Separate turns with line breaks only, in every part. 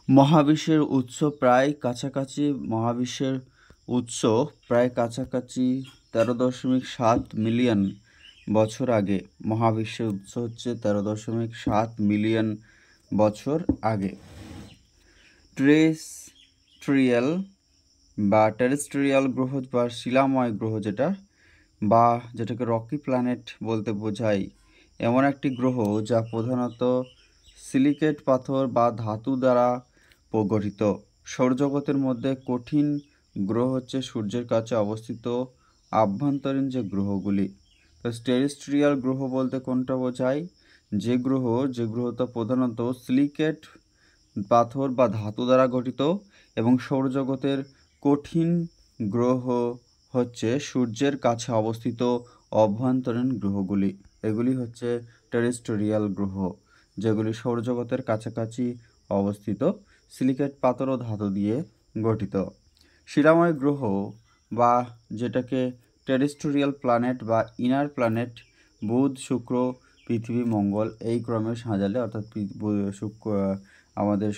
মহাবিশ্বের উৎস প্রায় কাছাকাছি মহাবিশ্বের উৎস প্রায় কাছাকাছি 13.7 মিলিয়ন বছর আগে। মহাবিশ্বের উৎস হচ্ছে 13.7 মিলিয়ন বছর আগে। টেরেস্ট্রিয়াল গ্রহ বা শিলাময় গ্রহ যেটাকে রকি প্ল্যানেট বলতে বোঝায়, এমন একটি গ্রহ যা প্রধানত সিলিকেট পাথর বা ধাতু দ্বারা গঠিত। সৌরজগতের মধ্যে কঠিন গ্রহ হচ্ছে সূর্যের কাছে অবস্থিত আভ্যন্তরীণ যে গ্রহগুলি। তো টেরেস্ট্রিয়াল গ্রহ বলতে কোনটা বোঝায়? যে গ্রহটা প্রধানত সিলিকেট পাথর বা ধাতু দ্বারা গঠিত, এবং সৌরজগতের কঠিন গ্রহ হচ্ছে সূর্যের কাছে অবস্থিত অভ্যন্তরীণ গ্রহগুলি। এগুলি হচ্ছে টেরেস্ট্রিয়াল গ্রহ, যেগুলি সৌরজগতের কাছাকাছি অবস্থিত, সিলিকেট পাথর ও ধাতু দিয়ে গঠিত। শিলাময় গ্রহ বা যেটাকে টেরেস্ট্রিয়াল প্ল্যানেট বা ইনার প্ল্যানেট বুধ, শুক্র, পৃথিবী, মঙ্গল এই ক্রমে সাজালে, অর্থাৎ আমাদের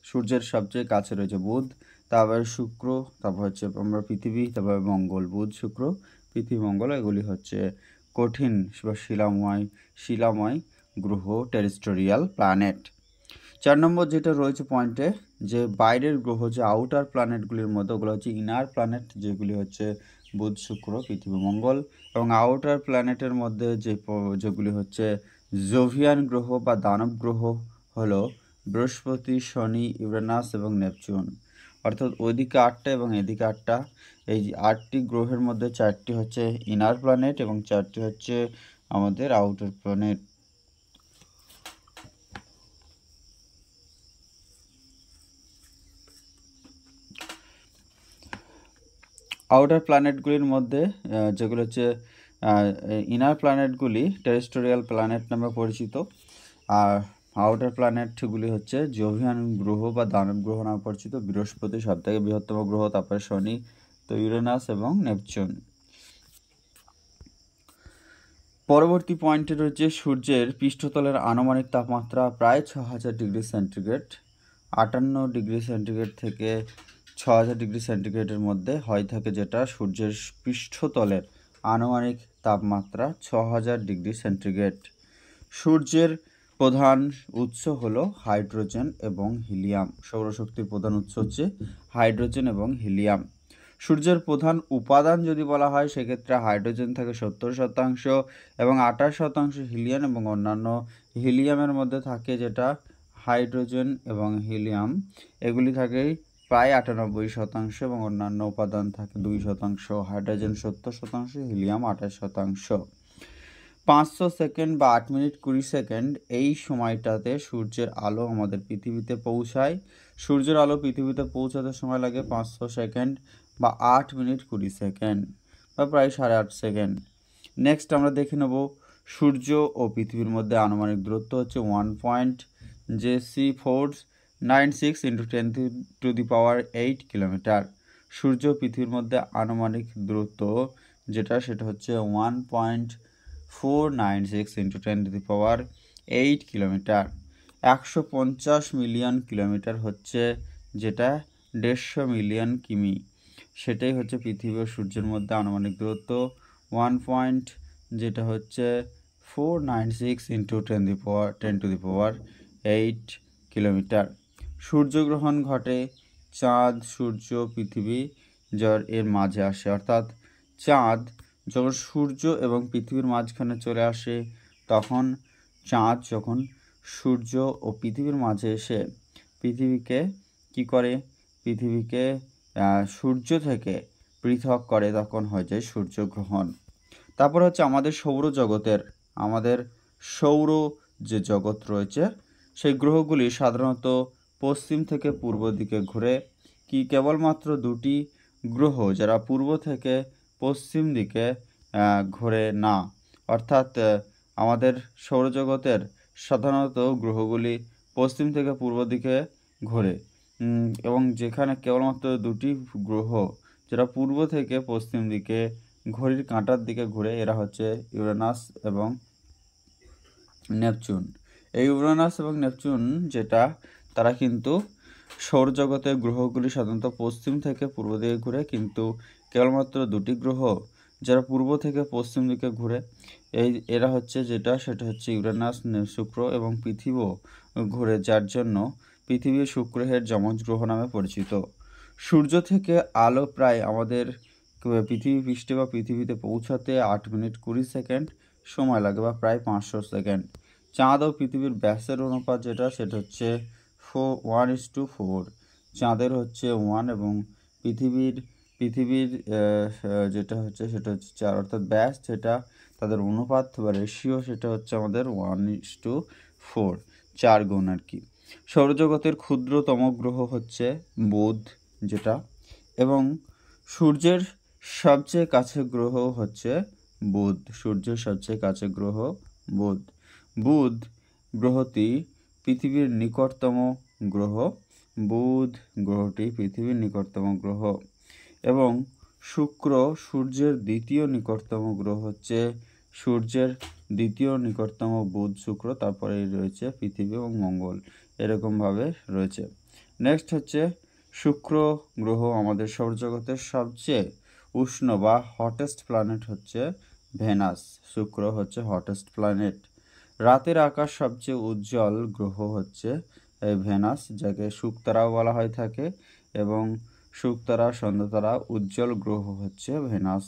সূর্যের সবচেয়ে কাছে রয়েছে বুধ, তারপর শুক্র, তারপর হচ্ছে আমরা পৃথিবী, তারপর মঙ্গল। বুধ, শুক্র, পৃথিবী, মঙ্গল এগুলি হচ্ছে কঠিন বা শিলাময় গ্রহ, টেরেস্ট্রিয়াল প্ল্যানেট। 4 নম্বর যেটা রয়েছে পয়েন্টে, যে বাইরের গ্রহ যে আউটার প্ল্যানেটগুলির মধ্যে, ওগুলো হচ্ছে ইনার প্ল্যানেট, যেগুলি হচ্ছে বুধ, শুক্র, পৃথিবী, মঙ্গল। এবং আউটার প্ল্যানেটের মধ্যে যেগুলি হচ্ছে জোভিয়ান গ্রহ বা দানব গ্রহ হলো বৃহস্পতি, শনি, ইউরেনাস এবং নেপচুন। অর্থাৎ ওইদিকে 8টা এবং এদিকে 8টা। এই 8টি গ্রহের মধ্যে 4টি হচ্ছে ইনার প্ল্যানেট এবং 4টি হচ্ছে আমাদের আউটার প্ল্যানেট। আউটার প্ল্যানেটগুলির মধ্যে যেগুলো হচ্ছে ইনার প্ল্যানেটগুলি টেরেস্ট্রিয়াল প্ল্যানেট নামে পরিচিত, আর আউটার প্ল্যানেটগুলি হচ্ছে জোভিয়ান গ্রহ বা দানব গ্রহ নামে পরিচিত। বৃহস্পতি সবথেকে বৃহত্তম গ্রহ, তারপরে শনি, তো ইউরেনাস এবং নেপচুন। পরবর্তী পয়েন্টে রয়েছে সূর্যের পৃষ্ঠতলের আনুমানিক তাপমাত্রা প্রায় 6000 ডিগ্রি সেন্টিগ্রেড। 58 ডিগ্রি সেন্টিগ্রেড থেকে 6000 ডিগ্রি সেন্টিগ্রেডের মধ্যে হয়ে থাকে, যেটা সূর্যের পৃষ্ঠতলের আনুমানিক তাপমাত্রা 6000 ডিগ্রি সেন্টিগ্রেড। সূর্যের প্রধান উৎস হলো হাইড্রোজেন এবং হিলিয়াম। সৌরশক্তির প্রধান উৎস হচ্ছে হাইড্রোজেন এবং হিলিয়াম। সূর্যের প্রধান উপাদান যদি বলা হয়, সেক্ষেত্রে হাইড্রোজেন থাকে 70% এবং 28% হিলিয়াম, এবং অন্যান্য হিলিয়ামের মধ্যে থাকে যেটা হাইড্রোজেন এবং হিলিয়াম, এগুলি থাকে প্রায় 98% এবং অন্যান্য উপাদান থাকে 2%। Hydrogen 70%, helium 28%। 500 সেকেন্ড বা 8 মিনিট 20 সেকেন্ড এই সময়টাতে সূর্যের আলো আমাদের পৃথিবীতে পৌঁছায়। সূর্যের আলো পৃথিবীতে পৌঁছাতে সময় লাগে 500 সেকেন্ড বা 8 মিনিট 20 সেকেন্ড বা প্রায় 8.5 সেকেন্ড। নেক্সট আমরা দেখে নেব সূর্য ও পৃথিবীর মধ্যে আনুমানিক দূরত্ব হচ্ছে 1.496 × 10⁸ কিলোমিটার। সূর্য পৃথিবীর মধ্যে আনুমানিক দূরত্ব সেটা হচ্ছে 1.496 × 10⁸ কিলোমিটার। 150 মিলিয়ন কিলোমিটার হচ্ছে যেটা 150 মিলিয়ন কিমি। সেটাই হচ্ছে পৃথিবী ও সূর্যের মধ্যে আনুমানিক দূরত্ব 1.496 × 10⁸ কিলোমিটার। সূর্যগ্রহণ ঘটে চাঁদ, সূর্য, পৃথিবী এর মাঝে আসে, অর্থাৎ চাঁদ যখন সূর্য এবং পৃথিবীর মাঝখানে চলে আসে, তখন চাঁদ যখন সূর্য ও পৃথিবীর মাঝে এসে পৃথিবীকে কী করে, পৃথিবীকে সূর্য থেকে পৃথক করে, তখন হয়ে যায় সূর্যগ্রহণ। তারপর হচ্ছে আমাদের সৌর যে জগৎ রয়েছে, সেই গ্রহগুলি সাধারণত পশ্চিম থেকে পূর্ব দিকে ঘুরে। কেবলমাত্র 2টি গ্রহ যারা পূর্ব থেকে পশ্চিম দিকে ঘোরে না, অর্থাৎ আমাদের সৌরজগতের সাধারণত গ্রহগুলি পশ্চিম থেকে পূর্ব দিকে ঘোরে, এবং যেখানে কেবলমাত্র 2টি গ্রহ যারা পূর্ব থেকে পশ্চিম দিকে ঘড়ির কাঁটার দিকে ঘুরে, এরা হচ্ছে ইউরেনাস এবং নেপচুন। এই ইউরেনাস এবং নেপচুন যেটা তারা কিন্তু সৌরজগতের গ্রহগুলি সাধারণত পশ্চিম থেকে পূর্ব দিকে ঘুরে, কিন্তু কেবলমাত্র দুটি গ্রহ যারা পূর্ব থেকে পশ্চিম দিকে ঘুরে এরা হচ্ছে সেটা হচ্ছে ইউরেনাস, শুক্র এবং পৃথিবীও ঘুরে, যার জন্য পৃথিবী শুক্রের যমজ গ্রহ নামে পরিচিত। সূর্য থেকে আলো প্রায় আমাদের পৃথিবী পৃষ্ঠে বা পৃথিবীতে পৌঁছাতে 8 মিনিট 20 সেকেন্ড সময় লাগে, বা প্রায় 500 সেকেন্ড। চাঁদ ও পৃথিবীর ব্যাসের অনুপাত সেটা হচ্ছে 1:4। চাঁদের হচ্ছে 1 এবং পৃথিবীর সেটা হচ্ছে 4, অর্থাৎ ব্যাস তাদের অনুপাত বা রেশিও সেটা হচ্ছে আমাদের 1:4, 4 গুণ আর কি। সৌরজগতের ক্ষুদ্রতম গ্রহ হচ্ছে বুধ এবং সূর্যের সবচেয়ে কাছের গ্রহ হচ্ছে বুধ। সূর্যের সবচেয়ে কাছের গ্রহ বুধ। বুধ গ্রহটি পৃথিবীর নিকটতম গ্রহ। বুধ গ্রহটি পৃথিবীর নিকটতম গ্রহ এবং শুক্র সূর্যের দ্বিতীয় নিকটতম গ্রহ হচ্ছে সূর্যের দ্বিতীয় নিকটতম বুধ, শুক্র, তারপরে রয়েছে পৃথিবী এবং মঙ্গল, এরকমভাবে রয়েছে। নেক্সট হচ্ছে শুক্র গ্রহ আমাদের সৌরজগতের সবচেয়ে উষ্ণ বা হটেস্ট প্ল্যানেট হচ্ছে ভেনাস। শুক্র হচ্ছে হটেস্ট প্ল্যানেট। রাতের আকাশ সবচেয়ে উজ্জ্বল গ্রহ হচ্ছে ভেনাস, যাকে শুকতারাও বলা হয়ে থাকে, এবং শুকতারা, সন্ধ্যাতারা, উজ্জ্বল গ্রহ হচ্ছে ভেনাস,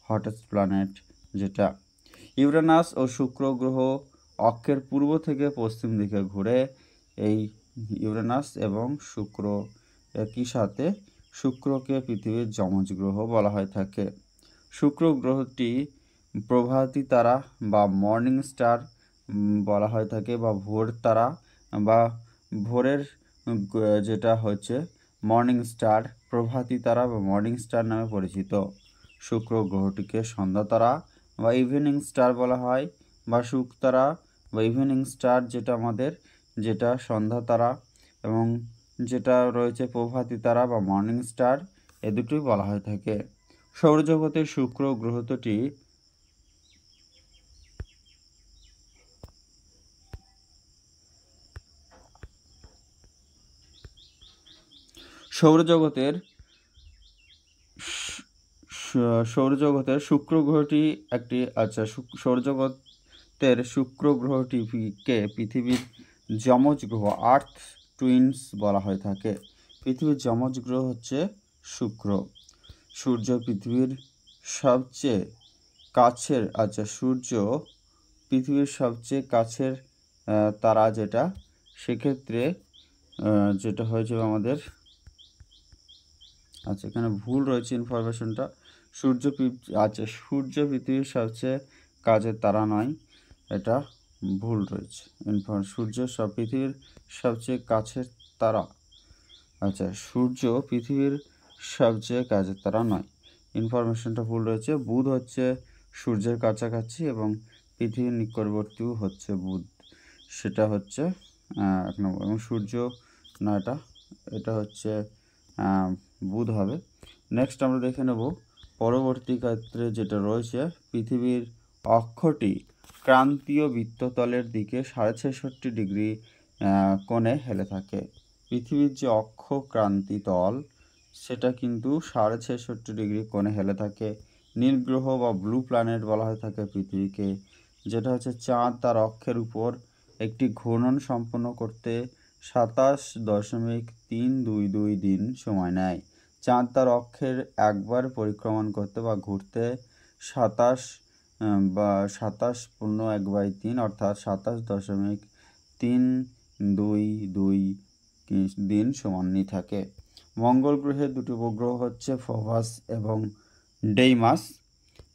হটেস্ট প্ল্যানেট যেটা। ইউরেনাস ও শুক্র গ্রহ অক্ষের পূর্ব থেকে পশ্চিম দিকে ঘুরে। এই ইউরেনাস এবং শুক্র একই সাথে শুক্রকে পৃথিবীর যমজ গ্রহ বলা হয়ে থাকে। শুক্র গ্রহটি প্রভাতী তারা বা মর্নিং স্টার বলা হয়ে থাকে, বা ভোর তারা বা ভোরের যেটা হচ্ছে মর্নিং স্টার, প্রভাতী তারা বা মর্নিং স্টার নামে পরিচিত। শুক্র গ্রহটিকে সন্ধ্যা তারা বা ইভিনিং স্টার বলা হয়, বা শুকতারা বা ইভিনিং স্টার যেটা সন্ধ্যা তারা, এবং যেটা রয়েছে প্রভাতী তারা বা মর্নিং স্টার, এ দুটোই বলা হয়ে থাকে। সৌরজগতের শুক্র গ্রহটি সৌরজগতের শুক্র গ্রহটি একটি সৌরজগতের শুক্র গ্রহটিকে পৃথিবীর যমজ গ্রহ, আর্থ টুইনস বলা হয়ে থাকে। পৃথিবীর যমজ গ্রহ হচ্ছে শুক্র। সূর্য পৃথিবীর সবচেয়ে কাছের সূর্য পৃথিবীর সবচেয়ে কাছের তারা সেক্ষেত্রে যেটা হয়েছে আমাদের এখানে ভুল রয়েছে ইনফরমেশনটা। সূর্য পৃথিবীর সবচেয়ে কাছের তারা নয়, এটা ভুল রয়েছে। সূর্য পৃথিবীর সবচেয়ে কাছের তারা, সূর্য পৃথিবীর সবচেয়ে কাছের তারা নয়, ইনফরমেশনটা ভুল রয়েছে। বুধ হচ্ছে সূর্যের কাছাকাছি এবং পৃথিবীর নিকটবর্তীও হচ্ছে বুধ, সেটা হচ্ছে 1 নম্বর। এবং সূর্য না, এটা হচ্ছে বুধ হবে। নেক্সট আমরা দেখে নেব পরবর্তী ক্ষেত্রে যেটা রয়েছে, পৃথিবীর অক্ষটি ক্রান্তীয় বৃত্ততলের দিকে 66.5 ডিগ্রি কোণে হেলে থাকে। পৃথিবীর যে অক্ষ ক্রান্তি তল সেটা কিন্তু 66.5 ডিগ্রি কোণে হেলে থাকে। নীল গ্রহ বা ব্লু প্ল্যানেট বলা হয়ে থাকে পৃথিবীকে, যেটা হচ্ছে চাঁদ তার অক্ষের উপর একটি ঘূর্ণন সম্পন্ন করতে 27.322 দিন সময় নেয়। চাঁদ তার অক্ষের একবার পরিক্রমণ করতে বা ঘুরতে 27 × 1/3 অর্থাৎ 27.322 দিন সমান থাকে। মঙ্গল গ্রহের দুটি উপগ্রহ হচ্ছে ফোবাস এবং ডেইমাস।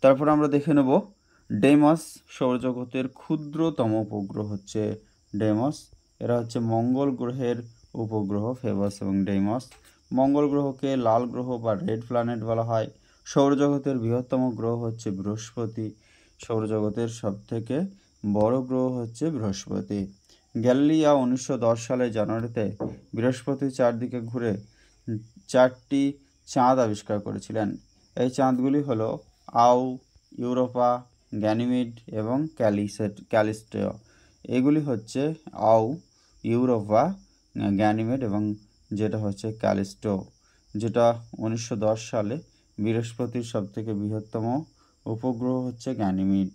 তারপর আমরা দেখে নেব ডেইমাস সৌরজগতের ক্ষুদ্রতম উপগ্রহ হচ্ছে ডেইমাস। এরা হচ্ছে মঙ্গল গ্রহের উপগ্রহ ফোবাস এবং ডেইমাস। মঙ্গল গ্রহকে লাল গ্রহ বা রেড প্ল্যানেট বলা হয়। সৌরজগতের বৃহত্তম গ্রহ হচ্ছে বৃহস্পতি। সৌরজগতের সবথেকে বড় গ্রহ হচ্ছে বৃহস্পতি। গ্যালিলিও 1910 সালের জানুয়ারিতে বৃহস্পতির চারদিকে ঘুরে 4টি চাঁদ আবিষ্কার করেছিলেন। এই চাঁদগুলি হলো আউ, ইউরোপা, গ্যানিমিড এবং ক্যালিস্টো। এগুলি হচ্ছে আউ, ইউরোপা, গ্যানিমেড এবং যেটা হচ্ছে ক্যালিস্টো, যেটা 1910 সালে বৃহস্পতির সবথেকে বৃহত্তম উপগ্রহ হচ্ছে গ্যানিমিড।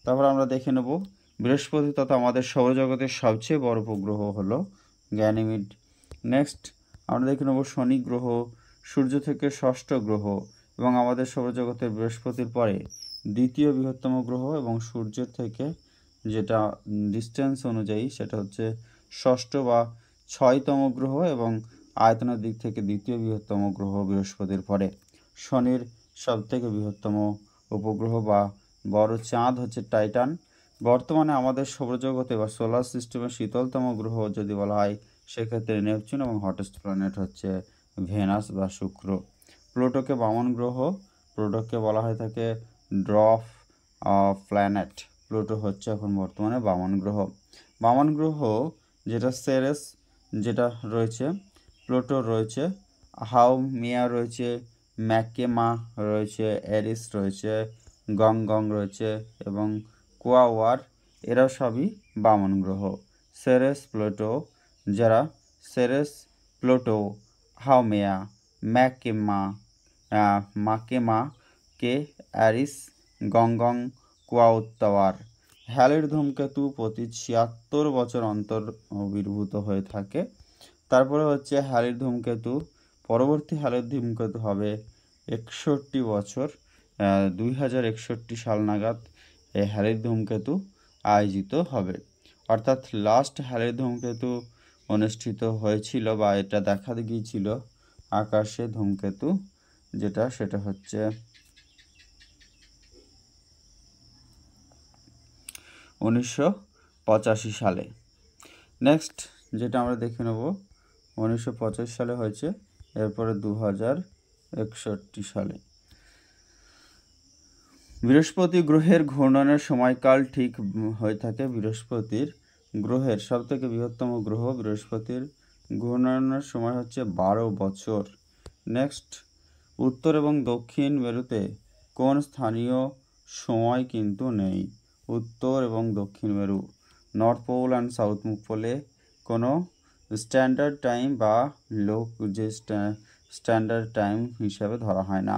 তারপর আমরা দেখে নেব বৃহস্পতি তথা আমাদের সৌরজগতের সবচেয়ে বড় উপগ্রহ হলো গ্যানিমিড। নেক্সট আমরা দেখে নেব শনি গ্রহ, সূর্য থেকে ষষ্ঠ গ্রহ এবং আমাদের সৌরজগতের বৃহস্পতির পরে দ্বিতীয় বৃহত্তম গ্রহ এবং সূর্যের থেকে যেটা ডিস্টেন্স অনুযায়ী সেটা হচ্ছে ষষ্ঠ বা 6তম গ্রহ এবং আয়তনের দিক থেকে দ্বিতীয় বৃহত্তম গ্রহ বৃহস্পতির পরে। শনির সবথেকে বৃহত্তম উপগ্রহ বা বড় চাঁদ হচ্ছে টাইটান। বর্তমানে আমাদের সৌরজগতে বা সোলার সিস্টেমের শীতলতম গ্রহ যদি বলা হয় সেক্ষেত্রে নেপচুন এবং হটেস্ট প্ল্যানেট হচ্ছে ভেনাস বা শুক্র। প্লুটোকে বামন গ্রহ, প্লুটোকে বলা হয়ে থাকে ড্রফ প্ল্যানেট। প্লুটো হচ্ছে এখন বর্তমানে বামন গ্রহ। বামন গ্রহ যেটা সেরেস যেটা রয়েছে, প্লুটো রয়েছে, হাউমেয়া রয়েছে, ম্যাকেমা রয়েছে, এরিস রয়েছে, গংগং রয়েছে এবং কোয়াওয়ার, এরা সবই বামন গ্রহ। সেরেস, প্লুটো, যারা সেরেস, প্লুটো, হাউমেয়া, ম্যাকেমা, মাকেমা কে, অ্যারিস, গংগং, কোয়াওয়ার। হ্যালির ধূমকেতু প্রতি 76 বছর অন্তর আবির্ভূত হয়ে থাকে। তারপরে হচ্ছে হ্যালির ধূমকেতু, পরবর্তী হ্যালির ধূমকেতু হবে 61 বছর, 2061 সাল নাগাদ এই হ্যালির ধূমকেতু আয়োজিত হবে। অর্থাৎ লাস্ট হ্যালির ধূমকেতু অনুষ্ঠিত হয়েছিল বা এটা দেখা গিয়েছিল আকাশে ধূমকেতু যেটা, সেটা হচ্ছে 1985 সালে। নেক্সট যেটা আমরা দেখে নেব 1985 সালে হয়েছে, এরপরে 2061 সালে। বৃহস্পতি গ্রহের ঘূর্ণনের সময়কাল ঠিক হয়ে থাকে, বৃহস্পতির গ্রহের সবথেকে বৃহত্তম গ্রহ বৃহস্পতির ঘূর্ণনের সময় হচ্ছে 12 বছর। নেক্সট উত্তর এবং দক্ষিণ মেরুতে কোন স্থানীয় সময় কিন্তু নেই। উত্তর এবং দক্ষিণ মেরু, নর্থ পোল অ্যান্ড সাউথ পোলে কোনো স্ট্যান্ডার্ড টাইম বা লোক যে স্ট্যান্ডার্ড টাইম হিসাবে ধরা হয় না।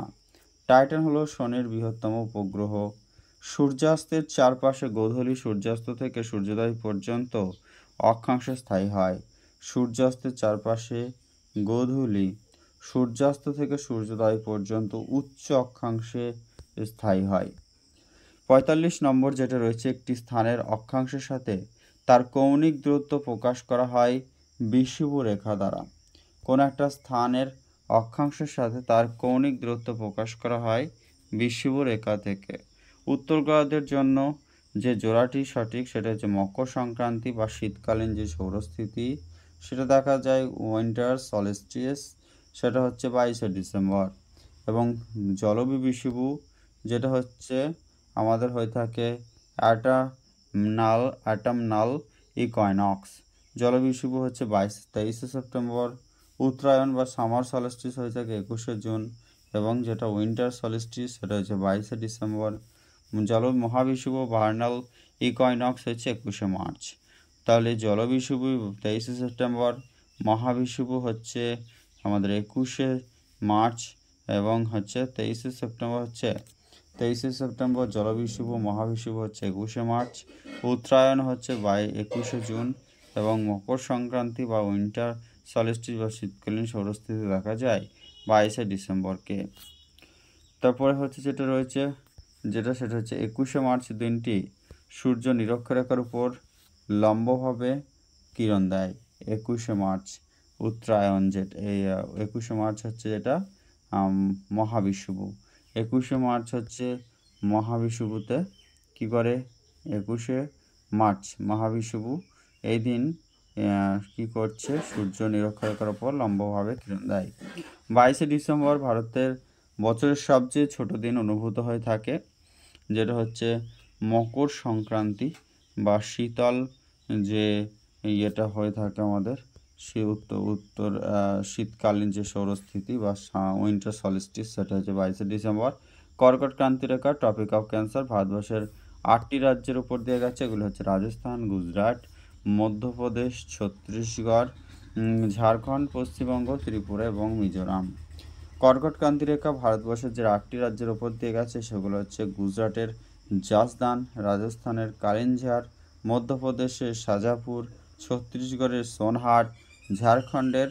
টাইটান হলো শনির বৃহত্তম উপগ্রহ। সূর্যাস্তের চারপাশে গোধূলি সূর্যাস্ত থেকে সূর্যোদয় পর্যন্ত অক্ষাংশে স্থায়ী হয়। সূর্যাস্তের চারপাশে গোধূলি সূর্যাস্ত থেকে সূর্যোদয় পর্যন্ত উচ্চ অক্ষাংশে স্থায়ী হয়। 45 নম্বর যেটা রয়েছে, একটি স্থানের অক্ষাংশের সাথে তার কৌণিক দূরত্ব প্রকাশ করা হয় বিষুব রেখা দ্বারা। কোন একটা স্থানের অক্ষাংশের সাথে তার কৌণিক দূরত্ব প্রকাশ করা হয় বিষুব রেখা থেকে। উত্তর গ্রহদের জন্য যে জোড়াটি সঠিক সেটা হচ্ছে মকর সংক্রান্তি বা শীতকালীন যে সৌরস্থিতি, সেটা দেখা যায় উইন্টার সলস্টিস, সেটা হচ্ছে 22শে ডিসেম্বর। এবং জলবিষুব যেটা হচ্ছে আমাদের হয়ে থাকে অ্যাটামনাল ইকুইনক্স। জলবিষুব হচ্ছে 23শে সেপ্টেম্বর। উত্তরায়ণ বা সামার সলস্টিস হয়ে থাকে 21শে জুন এবং যেটা উইন্টার সলস্টিস সেটা হচ্ছে 22শে ডিসেম্বর। মহাবিষুব ভার্নাল ইকুইনক্স হচ্ছে 21শে মার্চ। তাহলে জলবিষুব 23শে সেপ্টেম্বর, মহাবিষুব হচ্ছে আমাদের 21শে মার্চ এবং হচ্ছে 23শে সেপ্টেম্বর হচ্ছে 23শে সেপ্টেম্বর। জলবিষুব মহাবিষুব হচ্ছে 21শে মার্চ। উত্তরায়ণ হচ্ছে 21শে জুন এবং মকর সংক্রান্তি বা উইন্টার সলস্টিস বা শীতকালীন সৌরস্থিতি দেখা যায় 22শে ডিসেম্বরকে। তারপরে হচ্ছে যেটা রয়েছে সেটা হচ্ছে 21শে মার্চ দিনটি সূর্য নিরক্ষরেখার উপর লম্বভাবে কিরণ দেয়। 21শে মার্চ উত্তরায়ণ, যেটা এই 21শে মার্চ হচ্ছে যেটা মহাবিষুব। 21শে মার্চ হচ্ছে মহাবিষুবতে কী করে, 21শে মার্চ মহাবিষুব এই দিন কী করছে, সূর্য নিরক্ষরেখার উপর লম্বভাবে কিরণ দেয়। 22শে ডিসেম্বর ভারতের বছরের সবচেয়ে ছোট দিন অনুভূত হয়ে থাকে, যেটা হচ্ছে মকর সংক্রান্তি বা শীতল যে ইয়েটা হয়ে থাকে আমাদের সে উত্তর শীতকালীন যে সৌরস্থিতি বা উইন্টার সলস্টিস, সেটা হচ্ছে 22শে ডিসেম্বর। কর্কট ক্রান্তি রেখা টপিক অফ ক্যান্সার ভারতবর্ষের 8টি রাজ্যের উপর দিয়ে গেছে। এগুলো হচ্ছে রাজস্থান, গুজরাট, মধ্যপ্রদেশ, ছত্তিশগড়, ঝাড়খণ্ড, পশ্চিমবঙ্গ, ত্রিপুরা এবং মিজোরাম। কর্কটক্রান্তি রেখা ভারতবর্ষের যে 8টি রাজ্যের ওপর দিয়ে গেছে সেগুলো হচ্ছে গুজরাটের জাসদান, রাজস্থানের কালিঞ্ঝার, মধ্যপ্রদেশের শাজাপুর, ছত্তিশগড়ের সোনহাট, ঝাড়খণ্ডের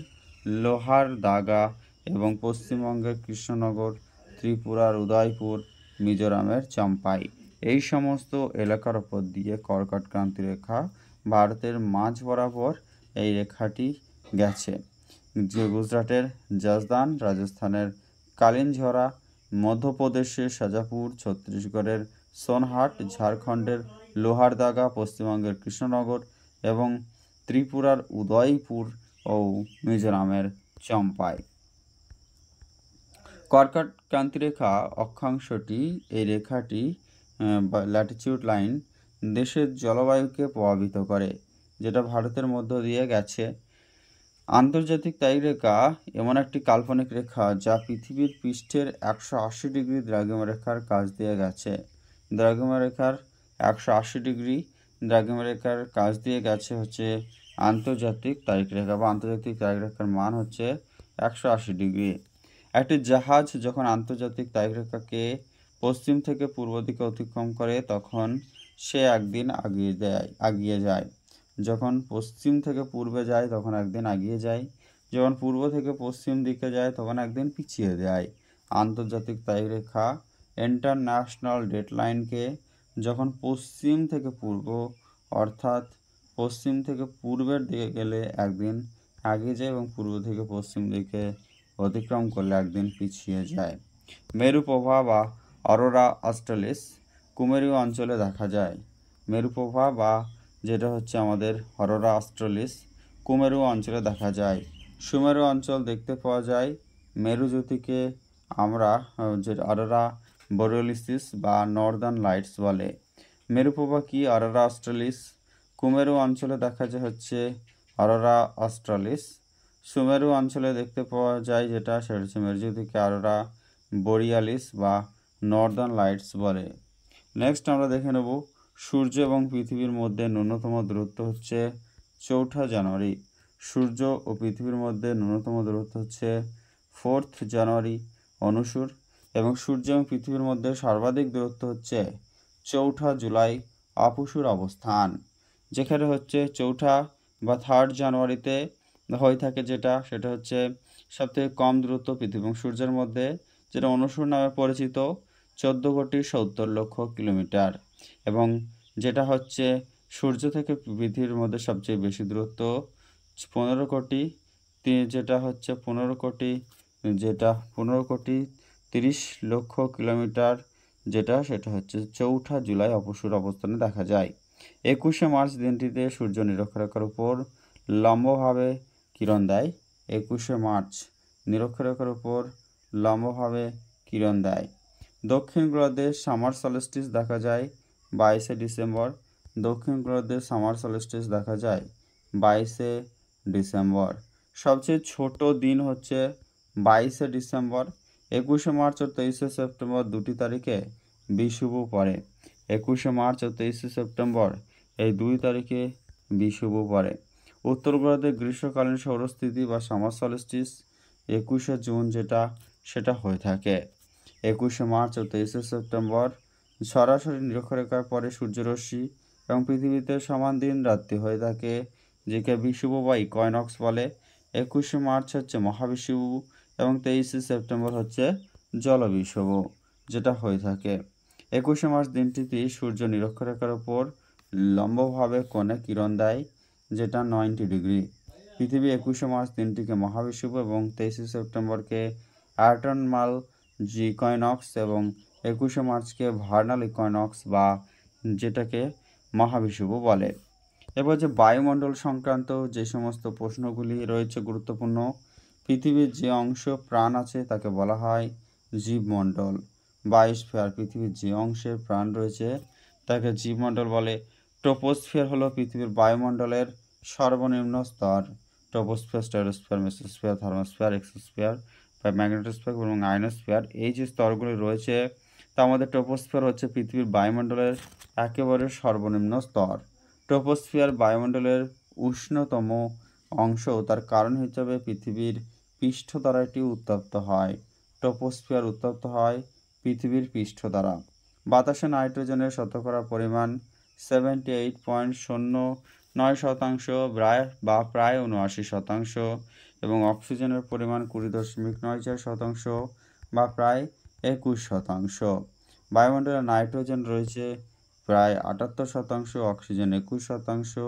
লোহারদাগা এবং পশ্চিমবঙ্গের কৃষ্ণনগর, ত্রিপুরার উদয়পুর, মিজোরামের চম্পাই। এই সমস্ত এলাকার ওপর দিয়ে কর্কটক্রান্তি রেখা ভারতের মাঝ বরাবর এই রেখাটি গেছে। যে গুজরাটের জাসদান, রাজস্থানের কালিঞ্ঝরা, মধ্যপ্রদেশের শাজাপুর, ছত্তিশগড়ের সোনহাট, ঝাড়খণ্ডের লোহারদাগা, পশ্চিমবঙ্গের কৃষ্ণনগর এবং ত্রিপুরার উদয়পুর ও মিজোরামের চম্পাই। কর্কটক্রান্তি রেখা অক্ষাংশটি, এই রেখাটি ল্যাটিটিউড লাইন দেশের জলবায়ুকে প্রভাবিত করে, যেটা ভারতের মধ্য দিয়ে গেছে। আন্তর্জাতিক তারিরেখা এমন একটি কাল্পনিক রেখা যা পৃথিবীর পৃষ্ঠের 180 ডিগ্রি দ্রাঘিমারেখার কাছ দিয়ে গেছে। দ্রাঘিমারেখার 180 ডিগ্রি দ্রাঘিমারেখার কাছ দিয়ে গেছে হচ্ছে আন্তর্জাতিক তারিখরেখা, বা আন্তর্জাতিক তারিখরেখার মান হচ্ছে 180 ডিগ্রি। একটি জাহাজ যখন আন্তর্জাতিক তারিখরেখাকে পশ্চিম থেকে পূর্ব দিকে অতিক্রম করে তখন সে একদিন আগিয়ে যায়। যখন পশ্চিম থেকে পূর্বে যায় তখন একদিন এগিয়ে যায়, যখন পূর্ব থেকে পশ্চিম দিকে যায় তখন একদিন পিছিয়ে যায়। আন্তর্জাতিক তারিখরেখা ইন্টারন্যাশনাল ডেডলাইনকে যখন পশ্চিম থেকে পূর্ব অর্থাৎ পশ্চিম থেকে পূর্বের দিকে গেলে একদিন এগিয়ে যায় এবং পূর্ব থেকে পশ্চিম দিকে অতিক্রম করলে একদিন পিছিয়ে যায়। মেরুপ্রভা বা অরোরা অস্ট্রালিস কুমেরু অঞ্চলে দেখা যায়। মেরুপ্রভা বা যেটা হচ্ছে আমাদের অরোরা অস্ট্রালিস কুমেরু অঞ্চলে দেখা যায়। সুমেরু অঞ্চল দেখতে পাওয়া যায়। মেরুজ্যোতিকে আমরা যে অরোরা বোরিয়ালিস বা নর্দার্ন লাইটস বলে। মেরুপ্রভা কি? অরোরা অস্ট্রালিস। কুমেরু অঞ্চলে দেখা যায় হচ্ছে অরোরা অস্ট্রালিস। সুমেরু অঞ্চলে দেখতে পাওয়া যায় যেটা সেটা হচ্ছে মেরুজ্যোতিকে অরোরা বোরিয়ালিস বা নর্দার্ন লাইটস বলে। নেক্সট আমরা দেখে নেব সূর্য এবং পৃথিবীর মধ্যে ন্যূনতম দূরত্ব হচ্ছে 4 জানুয়ারি। সূর্য ও পৃথিবীর মধ্যে ন্যূনতম দূরত্ব হচ্ছে 4 জানুয়ারি অনুসুর, এবং সূর্য এবং পৃথিবীর মধ্যে সর্বাধিক দূরত্ব হচ্ছে 4 জুলাই অপুসুর অবস্থান, যেখানে হচ্ছে 4 বা 3 জানুয়ারিতে হয়ে থাকে যেটা সেটা হচ্ছে সবথেকে কম দূরত্ব পৃথিবী এবং সূর্যের মধ্যে, যেটা অনুসুর নামে পরিচিত, 14,70,00,000 কিলোমিটার, এবং যেটা হচ্ছে সূর্য থেকে পৃথিবীর মধ্যে সবচেয়ে বেশি দূরত্ব 15 কোটি, যেটা হচ্ছে 15,30,00,000 কিলোমিটার, সেটা হচ্ছে 4 জুলাই অপসূর অবস্থানে দেখা যায়। 21শে মার্চ দিনটিতে সূর্য নিরক্ষরেখার উপর লম্বভাবে কিরণ দেয়। 21শে মার্চ নিরক্ষরেখার উপর লম্বভাবে কিরণ দেয়। দক্ষিণ গোলার্ধে সামার সলস্টিস দেখা যায় 22শে ডিসেম্বর। দক্ষিণ গোলার্ধে সামার সলস্টিস দেখা যায় 22শে ডিসেম্বর। সবচেয়ে ছোট দিন হচ্ছে 22শে ডিসেম্বর। 21শে মার্চ ও 23শে সেপ্টেম্বর দুটি তারিখে বিষুব পড়ে। 21শে মার্চ ও 23শে সেপ্টেম্বর এই 2 তারিখে বিষুব পড়ে। উত্তর গোলার্ধে গ্রীষ্মকালীন সৌরস্থিতি বা সামার সলস্টিস 21শে জুন সেটা হয়ে থাকে। 21শে মার্চ ও 23শে সেপ্টেম্বর সরাসরি নিরক্ষরেখার পরে সূর্যরশ্মি এবং পৃথিবীতে সমান দিন রাত্রি হয়ে থাকে, যেকে বিষুব বা ইকুইনক্স বলে। 21শে মার্চ হচ্ছে মহাবিষুব এবং 23শে সেপ্টেম্বর হচ্ছে জলবিষুব, যেটা হয়ে থাকে। 21শে মার্চ দিনটিতে সূর্য নিরক্ষরেখার উপর লম্বভাবে কোণে কিরণ দেয়, যেটা 90 ডিগ্রি। পৃথিবী 21শে মার্চ দিনটিকে মহাবিষুব এবং 23শে সেপ্টেম্বরকে অ্যাটনমাল ইকুইনক্স এবং 21শে মার্চকে ভার্নাল ইকুইনক্স বা যেটাকে মহাবিষুব বলে। এবার যে বায়ুমণ্ডল সংক্রান্ত যে সমস্ত প্রশ্নগুলি রয়েছে গুরুত্বপূর্ণ, পৃথিবীর যে অংশ প্রাণ আছে তাকে বলা হয় জীবমণ্ডল। বায়োস্ফিয়ার, পৃথিবীর যে অংশে প্রাণ রয়েছে তাকে জীবমণ্ডল বলে। ট্রপোস্ফিয়ার হলো পৃথিবীর বায়ুমণ্ডলের সর্বনিম্ন স্তর। Troposphere, stratosphere, mesosphere, thermosphere, exosphere, magnetosphere এবং আয়নোস্ফিয়ার, এই যে স্তরগুলি রয়েছে তার মধ্যে ট্রপোস্ফিয়ার হচ্ছে পৃথিবীর বায়ুমণ্ডলের একেবারে সর্বনিম্ন স্তর। ট্রপোস্ফিয়ার বায়ুমণ্ডলের উষ্ণতম অংশ তার কারণ হিসেবে পৃথিবীর পৃষ্ঠ দ্বারা এটি উত্তপ্ত হয়। ট্রপোস্ফিয়ার উত্তপ্ত হয় পৃথিবীর পৃষ্ঠ দ্বারা। বাতাসে নাইট্রোজেনের শতকরা পরিমাণ 78.09% বা প্রায় 79% এবং অক্সিজেনের পরিমাণ 20.94% বা প্রায় 21%। বায়ুমণ্ডলে নাইট্রোজেন রয়েছে প্রায় 78%, অক্সিজেন 21%,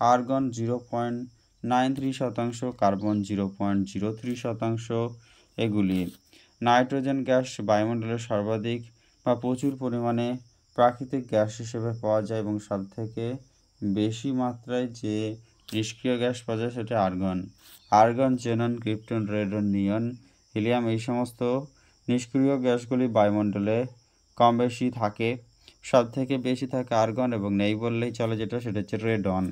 আর্গন 0.93%, কার্বন 0.03%। এগুলি নাইট্রোজেন গ্যাস বায়ুমণ্ডলে সর্বাধিক বা প্রচুর পরিমাণে প্রাকৃতিক গ্যাস হিসেবে পাওয়া যায় এবং সবথেকে বেশি মাত্রায় যে নিষ্ক্রিয় গ্যাস পাওয়া যায় সেটা argon. Argon, xenon, krypton, radon, neon, helium এই সমস্ত নিষ্ক্রিয় গ্যাসগুলি বায়ুমণ্ডলে কম বেশি থাকে। সবথেকে বেশি থাকে আর্গন এবং নেই বললেই চলে যেটা, সেটা হচ্ছে রেডন।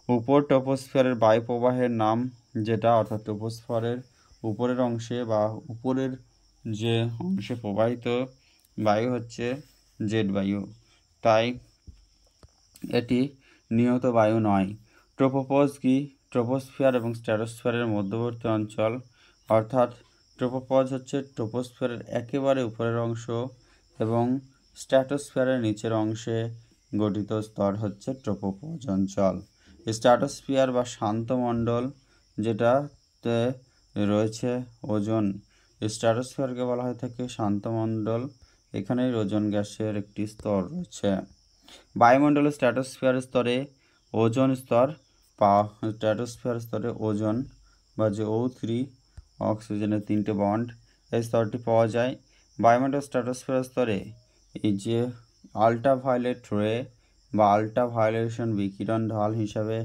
উপর ট্রপোস্ফিয়ারের বায়ু প্রবাহের নাম যেটা, অর্থাৎ ট্রপোস্ফিয়ারের উপরের অংশে বা উপরের যে অংশে প্রবাহিত বায়ু হচ্ছে জেট বায়ু, তাই এটি নিয়ত বায়ু নয়। ট্রপোপজ কি? ট্রপোস্ফিয়ার এবং স্ট্র্যাটোস্ফিয়ারের মধ্যবর্তী অঞ্চল, অর্থাৎ ট্রপোপজ হচ্ছে ট্রপোস্ফিয়ারের একেবারে উপরের অংশ এবং স্ট্র্যাটোস্ফিয়ারের নিচের অংশে গঠিত স্তর হচ্ছে ট্রপোপজ অঞ্চল। স্ট্র্যাটোস্ফিয়ার বা শান্ত মণ্ডল যেটাতে রয়েছে ওজোন, স্ট্র্যাটোস্ফিয়ারকে বলা হয়ে থাকে শান্ত মণ্ডল। এখানেই ওজোন গ্যাসের একটি স্তর রয়েছে। বায়ুমণ্ডলের স্ট্র্যাটোস্ফিয়ার স্তরে ওজোন স্তর স্ট্র্যাটোস্ফিয়ার স্তরে ওজোন বা যে O3, অক্সিজেনের 3টে বন্ড, এই স্তরটি পাওয়া যায়। বায়ুমণ্ডল স্ট্র্যাটোস্ফিয়ার স্তরে এই যে আল্ট্রাভায়োলেট রে বা আল্ট্রাভায়োলেশন বিকিরণ ঢাল হিসাবে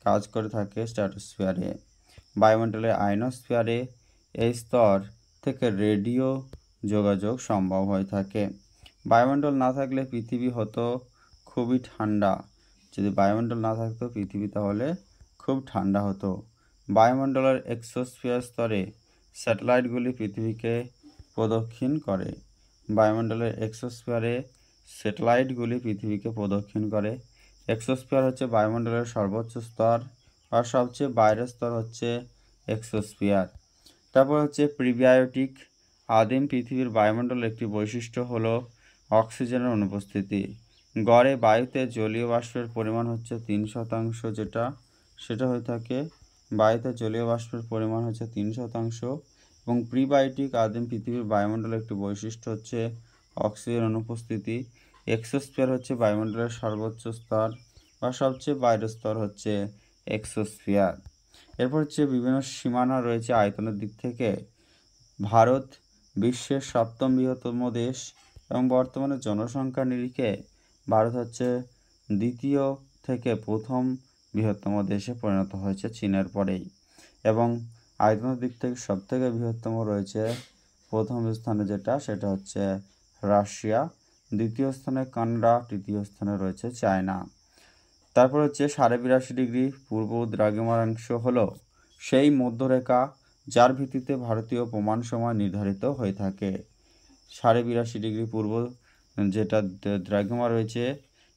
কাজ করে থাকে স্ট্র্যাটোস্ফিয়ারে। বায়ুমণ্ডলের আয়নোস্ফিয়ারে এই স্তর থেকে রেডিও যোগাযোগ সম্ভব হয়ে থাকে। বায়ুমণ্ডল না থাকলে পৃথিবী হতো খুবই ঠান্ডা। যদি বায়ুমণ্ডল না থাকতো পৃথিবী তাহলে খুব ঠান্ডা হতো। বায়ুমণ্ডলের এক্সোস্ফিয়ার স্তরে স্যাটেলাইটগুলি পৃথিবীকে প্রদক্ষিণ করে। বায়ুমণ্ডলের এক্সোস্ফিয়ারে স্যাটেলাইটগুলি পৃথিবীকে প্রদক্ষিণ করে। এক্সোস্ফিয়ার হচ্ছে বায়ুমণ্ডলের সর্বোচ্চ স্তর আর সবচেয়ে বাইরের স্তর হচ্ছে এক্সোস্ফিয়ার। তারপর হচ্ছে প্রিবায়োটিক। আদিম পৃথিবীর বায়ুমণ্ডলের একটি বৈশিষ্ট্য হলো অক্সিজেনের অনুপস্থিতি। গড়ে বায়ুতে জলীয় বাষ্পের পরিমাণ হচ্ছে 3%, সেটা হয়ে থাকে বায়ুতে জলীয় বাষ্পের পরিমাণ হচ্ছে 3%। এবং প্রিবায়োটিক আদিম পৃথিবীর বায়ুমণ্ডলের একটি বৈশিষ্ট্য হচ্ছে অক্সিজেন অনুপস্থিতি। এক্সোস্ফিয়ার হচ্ছে বায়ুমণ্ডলের সর্বোচ্চ স্তর বা সবচেয়ে বাইরের স্তর হচ্ছে এক্সোস্ফিয়ার। এরপর হচ্ছে বিভিন্ন সীমানা রয়েছে আয়তনের দিক থেকে। ভারত বিশ্বের 7ম বৃহত্তম দেশ এবং বর্তমানে জনসংখ্যার নিরিখে ভারত হচ্ছে দ্বিতীয় থেকে প্রথম বৃহত্তম দেশে পরিণত হয়েছে চীনের পরেই। এবং আয়তনের দিক থেকে সবথেকে বৃহত্তম রয়েছে প্রথম স্থানে যেটা, সেটা হচ্ছে রাশিয়া, দ্বিতীয় স্থানে কানাডা, তৃতীয় স্থানে রয়েছে চায়না। তারপর হচ্ছে 82.5 ডিগ্রি পূর্ব দ্রাঘিমাংশ হলো সেই মধ্যরেখা যার ভিত্তিতে ভারতীয় প্রমাণ সময় নির্ধারিত হয়ে থাকে। 82.5 ডিগ্রি পূর্ব যেটা দ্রাঘিমা রয়েছে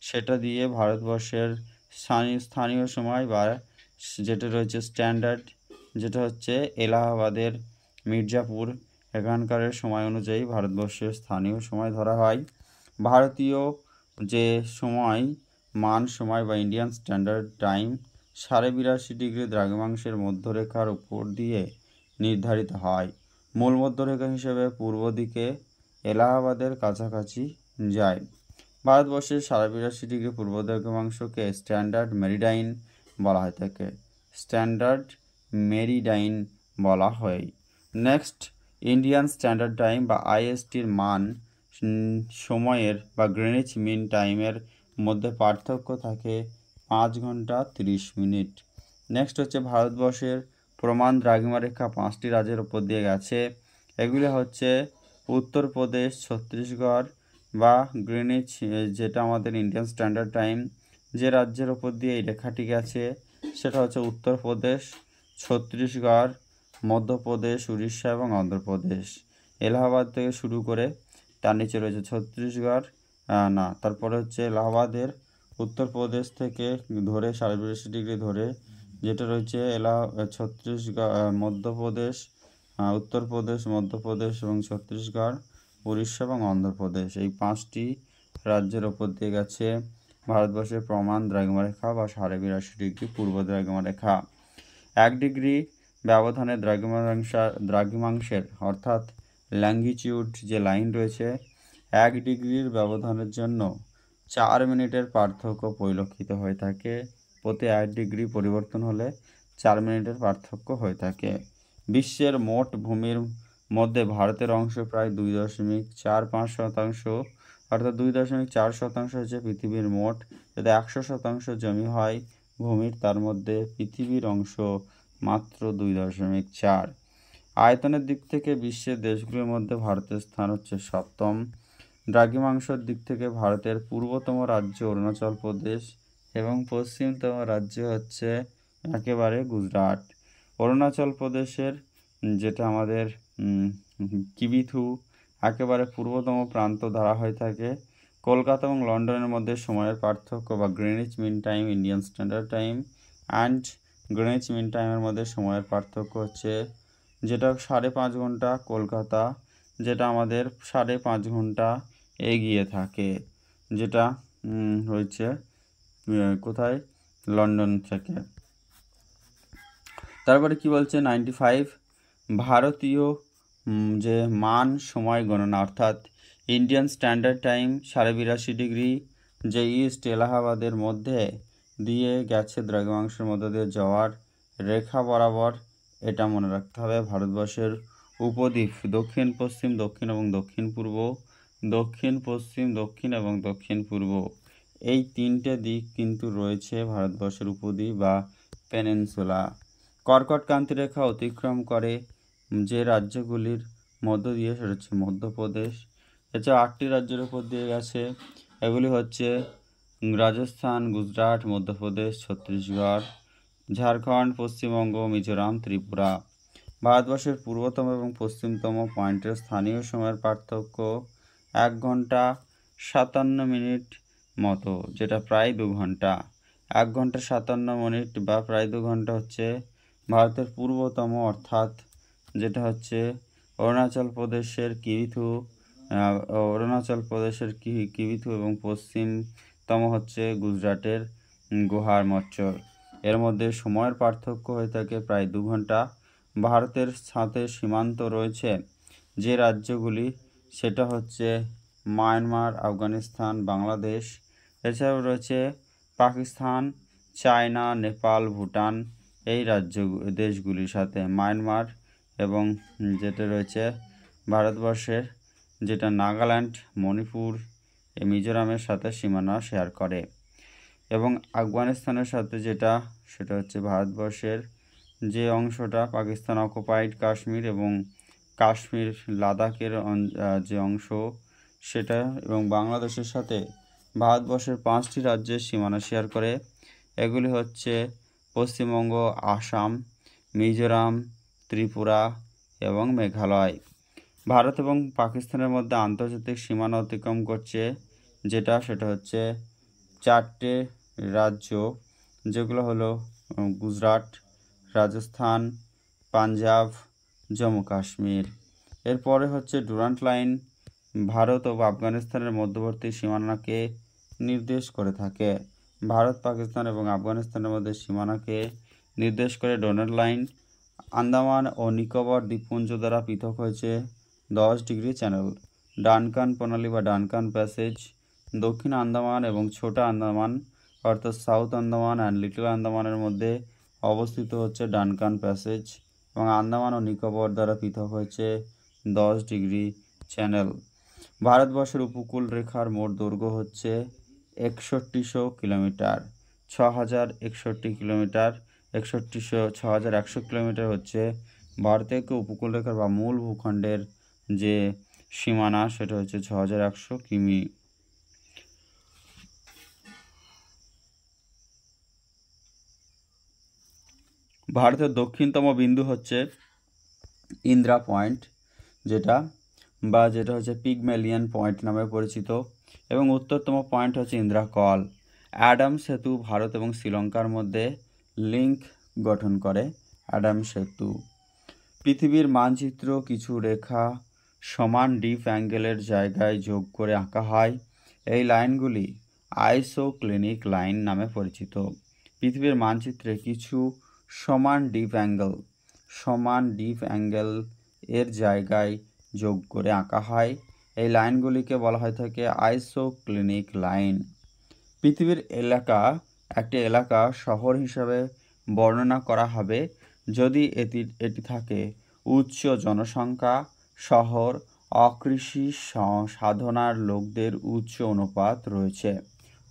সেটা দিয়ে ভারতবর্ষের স্থানীয় সময় বা যেটা রয়েছে স্ট্যান্ডার্ড, যেটা হচ্ছে এলাহাবাদের মির্জাপুর, এখানকার সময় অনুযায়ী ভারতবর্ষের স্থানীয় সময় ধরা হয়। ভারতীয় যে সময় সময় বা ইন্ডিয়ান স্ট্যান্ডার্ড টাইম 82.5 ডিগ্রি দ্রাঘিমাংশের মধ্যরেখার উপর দিয়ে নির্ধারিত হয়। মূল মধ্যরেখা হিসেবে পূর্ব দিকে এলাহাবাদের কাছাকাছি যায়। ভারতবর্ষের 82.5 ডিগ্রি পূর্ব দ্রাঘিমাংশকে স্ট্যান্ডার্ড মেরিডাইন বলা হয়ে থাকে। স্ট্যান্ডার্ড মেরিডাইন বলা হয়। নেক্সট, ইন্ডিয়ান স্ট্যান্ডার্ড টাইম বা আইএসটির মান সময়ের বা গ্রিনিচ মিন টাইমের মধ্যে পার্থক্য থাকে 5 ঘন্টা 30 মিনিট। নেক্সট হচ্ছে ভারতবর্ষের প্রমাণ দ্রাঘিমারেখা 5টি রাজ্যের উপর দিয়ে গেছে। এগুলি হচ্ছে উত্তরপ্রদেশ, ছত্তিশগড় বা গ্রিনিচ, যেটা আমাদের ইন্ডিয়ান স্ট্যান্ডার্ড টাইম যে রাজ্যের ওপর দিয়ে এই রেখাটি গেছে সেটা হচ্ছে উত্তরপ্রদেশ, ছত্তিশগড়, মধ্যপ্রদেশ, উড়িষ্যা এবং অন্ধ্রপ্রদেশ। এলাহাবাদ থেকে শুরু করে তার নিচে রয়েছে ছত্তিশগড়, তারপরে হচ্ছে এলাহাবাদের উত্তরপ্রদেশ থেকে ধরে 82.5 ডিগ্রি ধরে যেটা রয়েছে ছত্তিশগড়, মধ্যপ্রদেশ, উত্তরপ্রদেশ, মধ্যপ্রদেশ এবং ছত্তিশগড়, উড়িষ্যা এবং অন্ধ্রপ্রদেশ, এই 5টি রাজ্যের ওপর দিয়ে গেছে ভারতবর্ষের প্রমাণ দ্রাঘিমারেখা বা 82.5 পূর্ব দ্রাঘিমারেখা। 1 ডিগ্রি ব্যবধানে দ্রাঘিমাংশের অর্থাৎ ল্যাঙ্গিটিউড যে লাইন রয়েছে, 1 ডিগ্রির ব্যবধানের জন্য 4 মিনিটের পার্থক্য পরিলক্ষিত হয়ে থাকে। প্রতি 1 ডিগ্রি পরিবর্তন হলে 4 মিনিটের পার্থক্য হয়ে থাকে। বিশ্বের মোট ভূমির মধ্যে ভারতের অংশ প্রায় 2.45%, অর্থাৎ 2.4% হচ্ছে পৃথিবীর মোট। যদি 100% জমি হয় ভূমির, তার মধ্যে পৃথিবীর অংশ মাত্র 2.4। আয়তনের দিক থেকে বিশ্বের দেশগুলির মধ্যে ভারতের স্থান হচ্ছে 7ম। দ্রাঘিমাংশের দিক থেকে ভারতের পূর্বতম রাজ্য অরুণাচল প্রদেশ এবং পশ্চিমতম রাজ্য হচ্ছে একেবারে গুজরাট। অরুণাচল প্রদেশের যেটা আমাদের কিবিথু একেবারে পূর্বতম প্রান্ত ধরা হয়ে থাকে। কলকাতা এবং লন্ডনের মধ্যে সময়ের পার্থক্য বা Greenwich mean time, Indian standard time and Greenwich mean টাইমের মধ্যে সময়ের পার্থক্য হচ্ছে যেটা 5.5 ঘন্টা কলকাতা, যেটা আমাদের 5.5 ঘন্টা এগিয়ে থাকে, যেটা হচ্ছে কোথায়, লন্ডন থেকে। তারপরে কি বলছে 95 ভারতীয় যে মান সময় গণনা অর্থাৎ ইন্ডিয়ান স্ট্যান্ডার্ড টাইম 82.5 যে ইস্ট এলাহাবাদের মধ্যে দিয়ে গেছে দ্রাঘিমাংশের মধ্যে দিয়ে যাওয়ার রেখা বরাবর। এটা মনে রাখতে হবে। ভারতবর্ষের উপদ্বীপ দক্ষিণ পশ্চিম, দক্ষিণ এবং দক্ষিণ পূর্ব, দক্ষিণ পশ্চিম, দক্ষিণ এবং দক্ষিণ পূর্ব, এই 3টে দিক কিন্তু রয়েছে ভারতবর্ষের উপদ্বীপ বা পেনিনসুলা। কর্কট ক্রান্তি রেখা অতিক্রম করে যে রাজ্যগুলির মধ্য দিয়ে, সেটা হচ্ছে মধ্যপ্রদেশ। এছাড়া 8টি রাজ্যের উপর দিয়ে গেছে, এগুলি হচ্ছে রাজস্থান, গুজরাট, মধ্যপ্রদেশ, ছত্তিশগড়, ঝাড়খণ্ড, পশ্চিমবঙ্গ, মিজোরাম, ত্রিপুরা। ভারতবর্ষের পূর্বতম এবং পশ্চিমতম পয়েন্টের স্থানীয় সময়ের পার্থক্য 1 ঘন্টা 57 মিনিট মতো, যেটা প্রায় 2 ঘন্টা। 1 ঘন্টা 57 মিনিট বা প্রায় 2 ঘন্টা হচ্ছে ভারতের পূর্বতম, অর্থাৎ যেটা হচ্ছে অরুণাচল প্রদেশের কিবিথু এবং পশ্চিমতম হচ্ছে গুজরাটের গুহার মচ্চর। এর মধ্যে সময়ের পার্থক্য হয়ে থাকে প্রায় 2 ঘন্টা। ভারতের সাথে সীমান্ত রয়েছে যে রাজ্যগুলি, সেটা হচ্ছে মায়ানমার, আফগানিস্তান, বাংলাদেশ। এছাড়াও রয়েছে পাকিস্তান, চায়না, নেপাল, ভুটান, এই দেশগুলির সাথে মায়ানমার, এবং যেটা রয়েছে ভারতবর্ষের যেটা নাগাল্যান্ড, মণিপুর, মিজোরামের সাথে সীমানা শেয়ার করে। এবং আফগানিস্তানের সাথে সেটা হচ্ছে ভারতবর্ষের যে অংশটা পাকিস্তান অকুপাইড কাশ্মীর এবং কাশ্মীর লাদাখের যে অংশ সেটা, এবং বাংলাদেশের সাথে ভারতবর্ষের 5টি রাজ্যের সীমানা শেয়ার করে। এগুলি হচ্ছে পশ্চিমবঙ্গ, আসাম, মিজোরাম, ত্রিপুরা এবং মেঘালয়। ভারত এবং পাকিস্তানের মধ্যে আন্তর্জাতিক সীমানা অতিক্রম করছে সেটা হচ্ছে 4টে রাজ্য, যেগুলো হলো গুজরাট, রাজস্থান, পাঞ্জাব, জম্মু কাশ্মীর। এরপরে হচ্ছে ডুরান্ট লাইন, ভারত ও আফগানিস্তানের মধ্যবর্তী সীমানাকে নির্দেশ করে থাকে। ভারত, পাকিস্তান এবং আফগানিস্তানের মধ্যে সীমানাকে নির্দেশ করে ডুরান্ট লাইন। আন্দামান ও নিকোবর দ্বীপপুঞ্জ দ্বারা পৃথক হয়েছে 10 ডিগ্রি চ্যানেল। ডানকান প্রণালী বা ডানকান প্যাসেজ, দক্ষিণ আন্দামান এবং ছোট আন্দামান অর্থাৎ সাউথ আন্দামান অ্যান্ড লিটল আন্দামানের মধ্যে অবস্থিত হচ্ছে ডানকান প্যাসেজ, এবং আন্দামান ও নিকোবর দ্বারা পৃথক হয়েছে 10 ডিগ্রি চ্যানেল। ভারতবর্ষের উপকূল রেখার মোট দৈর্ঘ্য হচ্ছে 6100 কিলোমিটার। 6061 কিলোমিটার, 6100 কিলোমিটার হচ্ছে ভারতের উপকূল রেখার বা মূল ভূখণ্ডের যে সীমানা, সেটা হচ্ছে 6100 কিমি। ভারতের দক্ষিণতম বিন্দু হচ্ছে ইন্দ্রা পয়েন্ট, যেটা হচ্ছে পিগমেলিয়ান পয়েন্ট নামে পরিচিত, এবং উত্তরতম পয়েন্ট হচ্ছে ইন্দ্রা কল। অ্যাডাম সেতু ভারত এবং শ্রীলঙ্কার মধ্যে লিঙ্ক গঠন করে অ্যাডাম সেতু। পৃথিবীর মানচিত্র কিছু রেখা সমান ডিপ অ্যাঙ্গেলের জায়গায় যোগ করে আঁকা হয়। এই লাইনগুলি আইসোক্লিনিক লাইন নামে পরিচিত। পৃথিবীর মানচিত্রে কিছু সমান ডিপ অ্যাঙ্গেল এর জায়গায় যোগ করে আঁকা হয়। এই লাইনগুলিকে বলা হয়ে থাকে আইসোক্লিনিক লাইন। পৃথিবীর একটি এলাকা শহর হিসাবে বর্ণনা করা হবে যদি এটি থাকে উচ্চ জনসংখ্যা শহর, অকৃষি সাধনার লোকদের উচ্চ অনুপাত রয়েছে,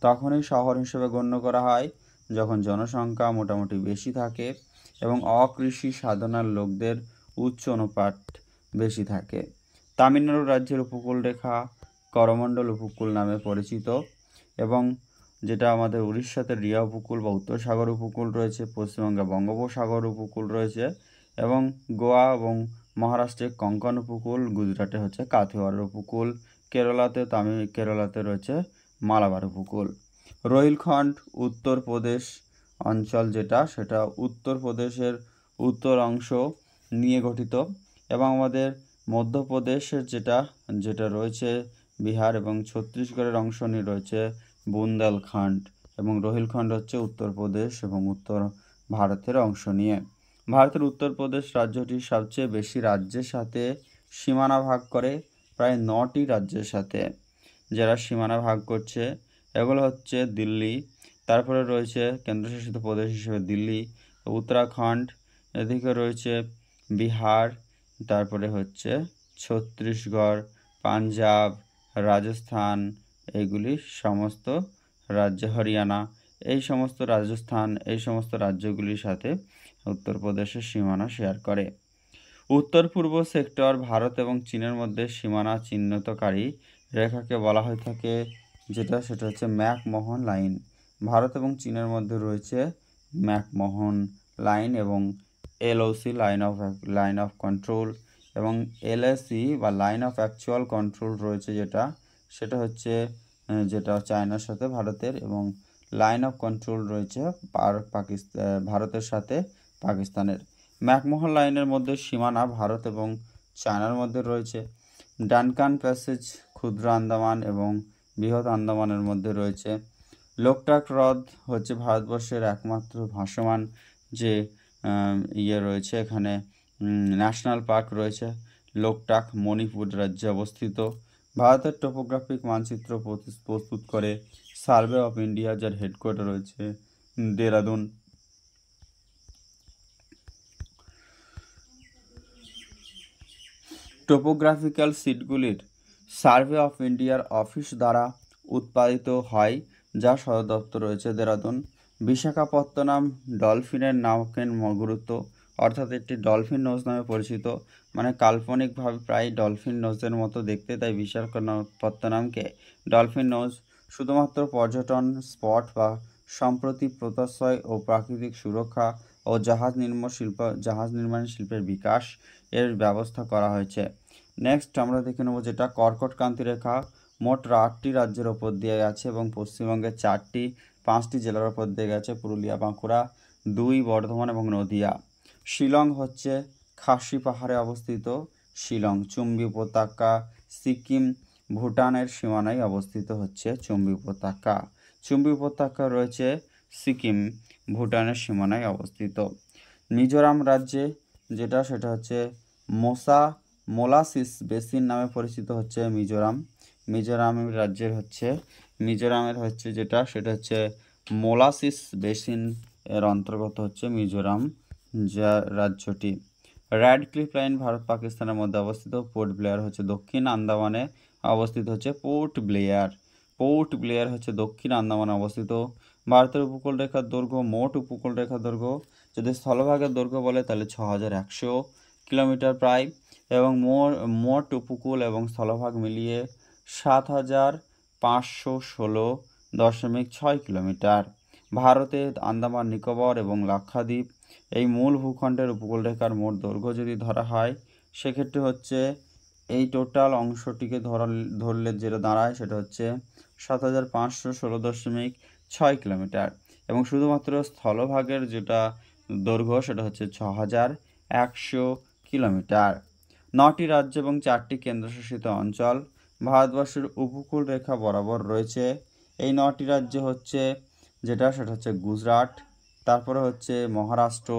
তখনই শহর হিসেবে গণ্য করা হয় যখন জনসংখ্যা মোটামুটি বেশি থাকে এবং অকৃষি সাধনার লোকদের উচ্চ অনুপাত বেশি থাকে। তামিলনাড়ু রাজ্যের উপকূলরেখা করমণ্ডল উপকূল নামে পরিচিত এবং যেটা আমাদের উড়িষ্যাতে রিয়া উপকূল বা উত্তর সাগর উপকূল রয়েছে, পশ্চিমবঙ্গে বঙ্গোপসাগর উপকূল রয়েছে এবং গোয়া এবং মহারাষ্ট্রে কঙ্কন উপকূল, গুজরাটে হচ্ছে কাথিয়াওয়াড় উপকূল, কেরালাতে রয়েছে মালাবার উপকূল। রোহিলখণ্ড উত্তরপ্রদেশ অঞ্চল সেটা উত্তরপ্রদেশের উত্তর অংশ নিয়ে গঠিত এবং আমাদের মধ্যপ্রদেশের যেটা রয়েছে বিহার এবং ছত্তিশগড়ের অংশ নিয়ে রয়েছে বুন্দেলখণ্ড এবং রোহিলখণ্ড হচ্ছে উত্তরপ্রদেশ এবং উত্তর ভারতের অংশ নিয়ে। ভারতের উত্তরপ্রদেশ রাজ্যটি সবচেয়ে বেশি রাজ্যের সাথে সীমানা ভাগ করে, প্রায় 9টি রাজ্যের সাথে যারা সীমানা ভাগ করছে। এগুলো হচ্ছে দিল্লি, তারপরে রয়েছে কেন্দ্রশাসিত প্রদেশ হিসেবে দিল্লি, উত্তরাখণ্ড, এদিকে রয়েছে বিহার, তারপরে হচ্ছে ছত্তিশগড়, পাঞ্জাব, রাজস্থান, এইগুলি সমস্ত রাজ্য, হরিয়ানা, এই সমস্ত রাজ্যগুলির সাথে উত্তরপ্রদেশের সীমানা শেয়ার করে। উত্তর পূর্ব সেক্টর ভারত এবং চীনের মধ্যে সীমানা চিহ্নিতকারী রেখাকে বলা হয়ে থাকে সেটা হচ্ছে ম্যাকমোহন লাইন। ভারত এবং চীনের মধ্যে রয়েছে ম্যাকমোহন লাইন এবং এলওসি লাইন অফ কন্ট্রোল এবং এলএসি বা লাইন অফ অ্যাকচুয়াল কন্ট্রোল রয়েছে সেটা হচ্ছে চায়নার সাথে ভারতের, এবং লাইন অফ কন্ট্রোল রয়েছে ভারতের সাথে পাকিস্তানের। ম্যাকমোহন লাইনের মধ্যে সীমানা ভারত এবং চায়নার মধ্যে রয়েছে। ডানকান প্যাসেজ ক্ষুদ্র আন্দামান এবং বৃহৎ আন্দামানের মধ্যে রয়েছে। লোকটাক হ্রদ হচ্ছে ভারতবর্ষের একমাত্র ভাসমান যে রয়েছে, এখানে ন্যাশনাল পার্ক রয়েছে। লোকটাক মণিপুর রাজ্যে অবস্থিত। ভারতের টোপোগ্রাফিক মানচিত্র প্রস্তুত করে সার্ভে অফ ইন্ডিয়া, যার হেডকোয়ার্টার রয়েছে দেরাদুন। টোপোগ্রাফিক্যাল সিটগুলির সার্ভে অফ ইন্ডিয়ার অফিস দ্বারা উৎপাদিত হয়, যা সদর দপ্তর রয়েছে দেরাদুন। বিশাখাপত্তনম ডলফিনের নামের গুরুত্ব, অর্থাৎ একটি ডলফিন নোজ নামে পরিচিত, মানে কাল্পনিকভাবে প্রায় ডলফিন নোজের মতো দেখতে, তাই বিশাখাপত্তনমকে ডলফিন নোজ। শুধুমাত্র পর্যটন স্পট বা সম্প্রতি প্রত্যয় ও প্রাকৃতিক সুরক্ষা ও জাহাজ নির্মাণ শিল্পের বিকাশ এর ব্যবস্থা করা হয়েছে। নেক্সট আমরা দেখে নেব যেটা কর্কটক্রান্তি রেখা, মোট 8টি রাজ্যের ওপর দিয়ে গেছে এবং পশ্চিমবঙ্গের 5টি জেলার ওপর দিয়ে গেছে, পুরুলিয়া, বাঁকুড়া, 2 বর্ধমান এবং নদিয়া। শিলং হচ্ছে খাসি পাহাড়ে অবস্থিত। শিলং চুম্বী উপত্যকা, সিকিম, ভুটানের সীমানায় অবস্থিত হচ্ছে চুম্বী উপত্যকা। চুম্বী উপত্যকা রয়েছে সিকিম, ভুটানের সীমানায় অবস্থিত। মিজোরাম রাজ্যে সেটা হচ্ছে মোলাসিস বেসিন নামে পরিচিত হচ্ছে মিজোরামের হচ্ছে সেটা হচ্ছে মোলাসিস বেসিন এর অন্তর্গত হচ্ছে মিজোরাম রাজ্যটি। র্যাডক্লিফ লাইন ভারত পাকিস্তানের মধ্যে অবস্থিত। পোর্ট ব্লেয়ার হচ্ছে দক্ষিণ আন্দামানে অবস্থিত হচ্ছে পোর্ট ব্লেয়ার হচ্ছে দক্ষিণ আন্দামানে অবস্থিত। ভারতের উপকূলরেখার দৈর্ঘ্য, মোট উপকূলরেখার দৈর্ঘ্য যদি স্থলভাগের দৈর্ঘ্য বলে তাহলে 6100 কিলোমিটার প্রায়, এবং মোট উপকূল এবং স্থলভাগ মিলিয়ে 7516.6 কিলোমিটার। ভারতে আন্দামান নিকোবর এবং লাক্ষাদ্বীপ এই মূল ভূখণ্ডের উপকূলরেখার মোট দৈর্ঘ্য যদি ধরা হয়, সেক্ষেত্রে হচ্ছে এই টোটাল অংশটিকে ধরলে যেটা দাঁড়ায় সেটা হচ্ছে 7516.6 কিলোমিটার, এবং শুধুমাত্র স্থলভাগের যেটা দৈর্ঘ্য সেটা হচ্ছে 6100 কিলোমিটার। 9টি রাজ্য এবং 4টি কেন্দ্রশাসিত অঞ্চল ভারতবর্ষের উপকূল রেখা বরাবর রয়েছে। এই 9টি রাজ্য হচ্ছে সেটা হচ্ছে গুজরাট, তারপরে হচ্ছে মহারাষ্ট্র,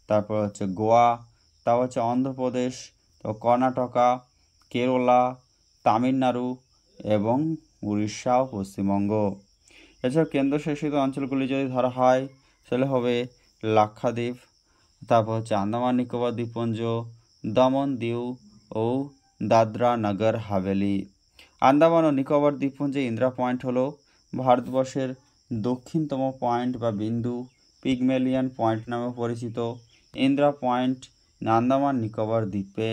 তারপরে হচ্ছে গোয়া, তারপর হচ্ছে অন্ধ্রপ্রদেশ, তো কর্ণাটকা, কেরালা, তামিলনাড়ু এবং উড়িষ্যা ও পশ্চিমবঙ্গ। এছাড়াও কেন্দ্রশাসিত অঞ্চলগুলি যদি ধরা হয় তাহলে হবে লাক্ষাদ্বীপ, তারপর হচ্ছে আন্দামান নিকোবর দ্বীপপুঞ্জ, দমন দিউ ও দাদরা নগর হাভেলি। আন্দামান ও নিকোবর দ্বীপপুঞ্জে ইন্দিরা পয়েন্ট হলো ভারতবর্ষের দক্ষিণতম পয়েন্ট বা বিন্দু, পিগমেলিয়ান পয়েন্ট নামে পরিচিত। ইন্দিরা পয়েন্ট আন্দামান নিকোবর দ্বীপে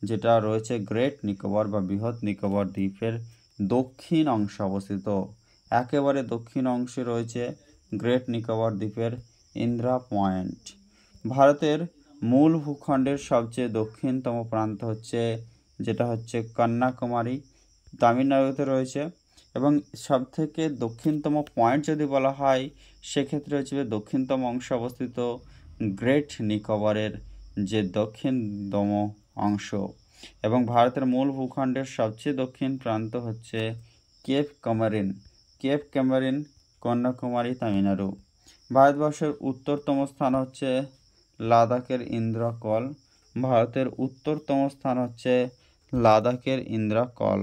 যেটা রয়েছে গ্রেট নিকোবর বা বৃহৎ নিকোবর দ্বীপের দক্ষিণ অংশে অবস্থিত। একেবারে দক্ষিণ অংশে রয়েছে গ্রেট নিকোবর দ্বীপের ইন্দিরা পয়েন্ট। ভারতের মূল ভূখণ্ডের সবচেয়ে দক্ষিণতম প্রান্ত হচ্ছে যেটা হচ্ছে কন্যাকুমারী, তামিলনাড়ুতে রয়েছে। এবং সবথেকে দক্ষিণতম পয়েন্ট যদি বলা হয় সেক্ষেত্রে হচ্ছে দক্ষিণতম অংশে অবস্থিত গ্রেট নিকোবরের যে দক্ষিণতম অংশ। এবং ভারতের মূল ভূখণ্ডের সবচেয়ে দক্ষিণ প্রান্ত হচ্ছে কেপ কমরিন, কেপ কমরিন, কন্যাকুমারী, তামিলনাড়ু। ভারতবর্ষের উত্তরতম স্থান হচ্ছে লাদাখের ইন্দ্রকল, ভারতের উত্তরতম স্থান হচ্ছে লাদাখের ইন্দ্রকল।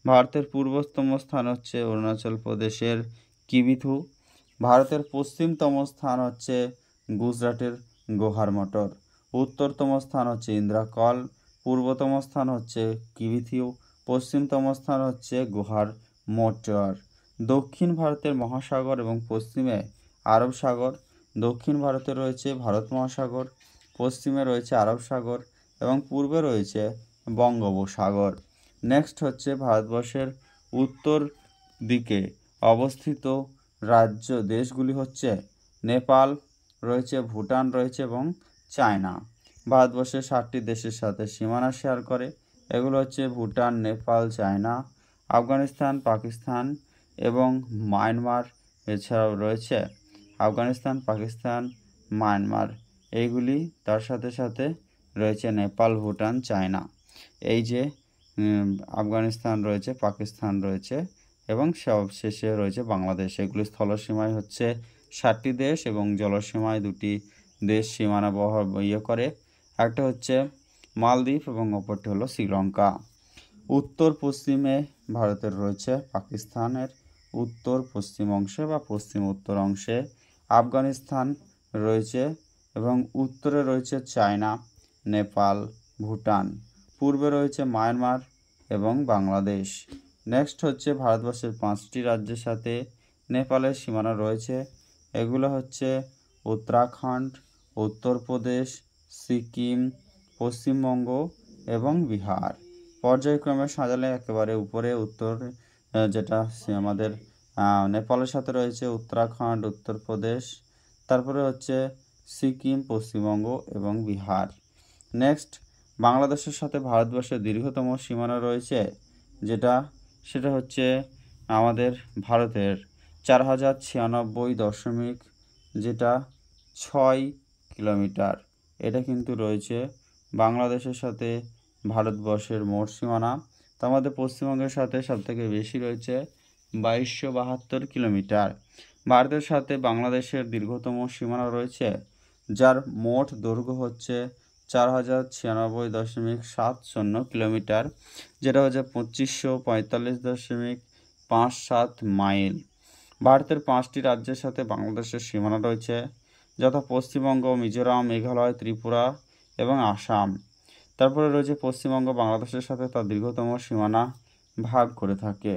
ভারতের পূর্বতম স্থান হচ্ছে অরুণাচল প্রদেশের কিবিথু। ভারতের পশ্চিমতম স্থান হচ্ছে গুজরাটের গোহার মটর। উত্তরতম স্থান হচ্ছে ইন্দ্রকল, পূর্বতম স্থান হচ্ছে কিবিথু, পশ্চিমতম স্থান হচ্ছে গোহার মটর। দক্ষিণ ভারতের মহাসাগর এবং পশ্চিমে আরব সাগর। দক্ষিণ ভারতে রয়েছে ভারত মহাসাগর, পশ্চিমে রয়েছে আরব সাগর এবং পূর্বে রয়েছে বঙ্গোপসাগর। নেক্সট হচ্ছে ভারতবর্ষের উত্তর দিকে অবস্থিত রাজ্য দেশগুলি হচ্ছে নেপাল রয়েছে, ভুটান রয়েছে এবং চায়না। ভারতবর্ষের 7টি দেশের সাথে সীমানা শেয়ার করে, এগুলো হচ্ছে ভুটান, নেপাল, চায়না, আফগানিস্তান, পাকিস্তান এবং মায়ানমার। এছাড়াও রয়েছে আফগানিস্তান, পাকিস্তান, মায়ানমার, এইগুলি তার সাথে সাথে রয়েছে নেপাল, ভুটান, চায়না। এই যে আফগানিস্তান রয়েছে, পাকিস্তান রয়েছে এবং সবশেষে রয়েছে বাংলাদেশ। এগুলি স্থলসীমায় হচ্ছে 7টি দেশ এবং জলসীমায় 2টি দেশ সীমানা করে। একটা হচ্ছে মালদ্বীপ এবং অপরটি হলো শ্রীলঙ্কা। উত্তর পশ্চিমে ভারতের রয়েছে পাকিস্তানের উত্তর পশ্চিম অংশে বা পশ্চিম উত্তর অংশে আফগানিস্তান রয়েছে এবং উত্তরে রয়েছে চায়না, নেপাল, ভুটান, পূর্বে রয়েছে মায়ানমার এবং বাংলাদেশ। নেক্সট হচ্ছে ভারতবর্ষের 5টি রাজ্যের সাথে নেপালের সীমানা রয়েছে, এগুলো হচ্ছে উত্তরাখণ্ড, উত্তরপ্রদেশ, সিকিম, পশ্চিমবঙ্গ এবং বিহার। পর্যায়ক্রমে সাজালে একেবারে উপরে উত্তর যেটা আমাদের নেপালের সাথে রয়েছে উত্তরাখণ্ড, উত্তরপ্রদেশ, তারপরে হচ্ছে সিকিম, পশ্চিমবঙ্গ এবং বিহার। নেক্সট বাংলাদেশের সাথে ভারতবর্ষের দীর্ঘতম সীমানা রয়েছে সেটা হচ্ছে আমাদের ভারতের 4096.6 কিলোমিটার। এটা কিন্তু রয়েছে বাংলাদেশের সাথে ভারতবর্ষের মোট সীমানা। তার মধ্যে পশ্চিমবঙ্গের সাথে সবথেকে বেশি রয়েছে 2272 কিলোমিটার। ভারতের সাথে বাংলাদেশের দীর্ঘতম সীমানা রয়েছে যার মোট দৈর্ঘ্য হচ্ছে 4096.70 কিলোমিটার, যেটা হচ্ছে 2545.57 মাইল। ভারতের 5টি রাজ্যের সাথে বাংলাদেশের সীমানা রয়েছে যথা পশ্চিমবঙ্গ, মিজোরাম, মেঘালয়, ত্রিপুরা এবং আসাম। তারপরে রয়েছে পশ্চিমবঙ্গ বাংলাদেশের সাথে তার দীর্ঘতম সীমানা ভাগ করে থাকে।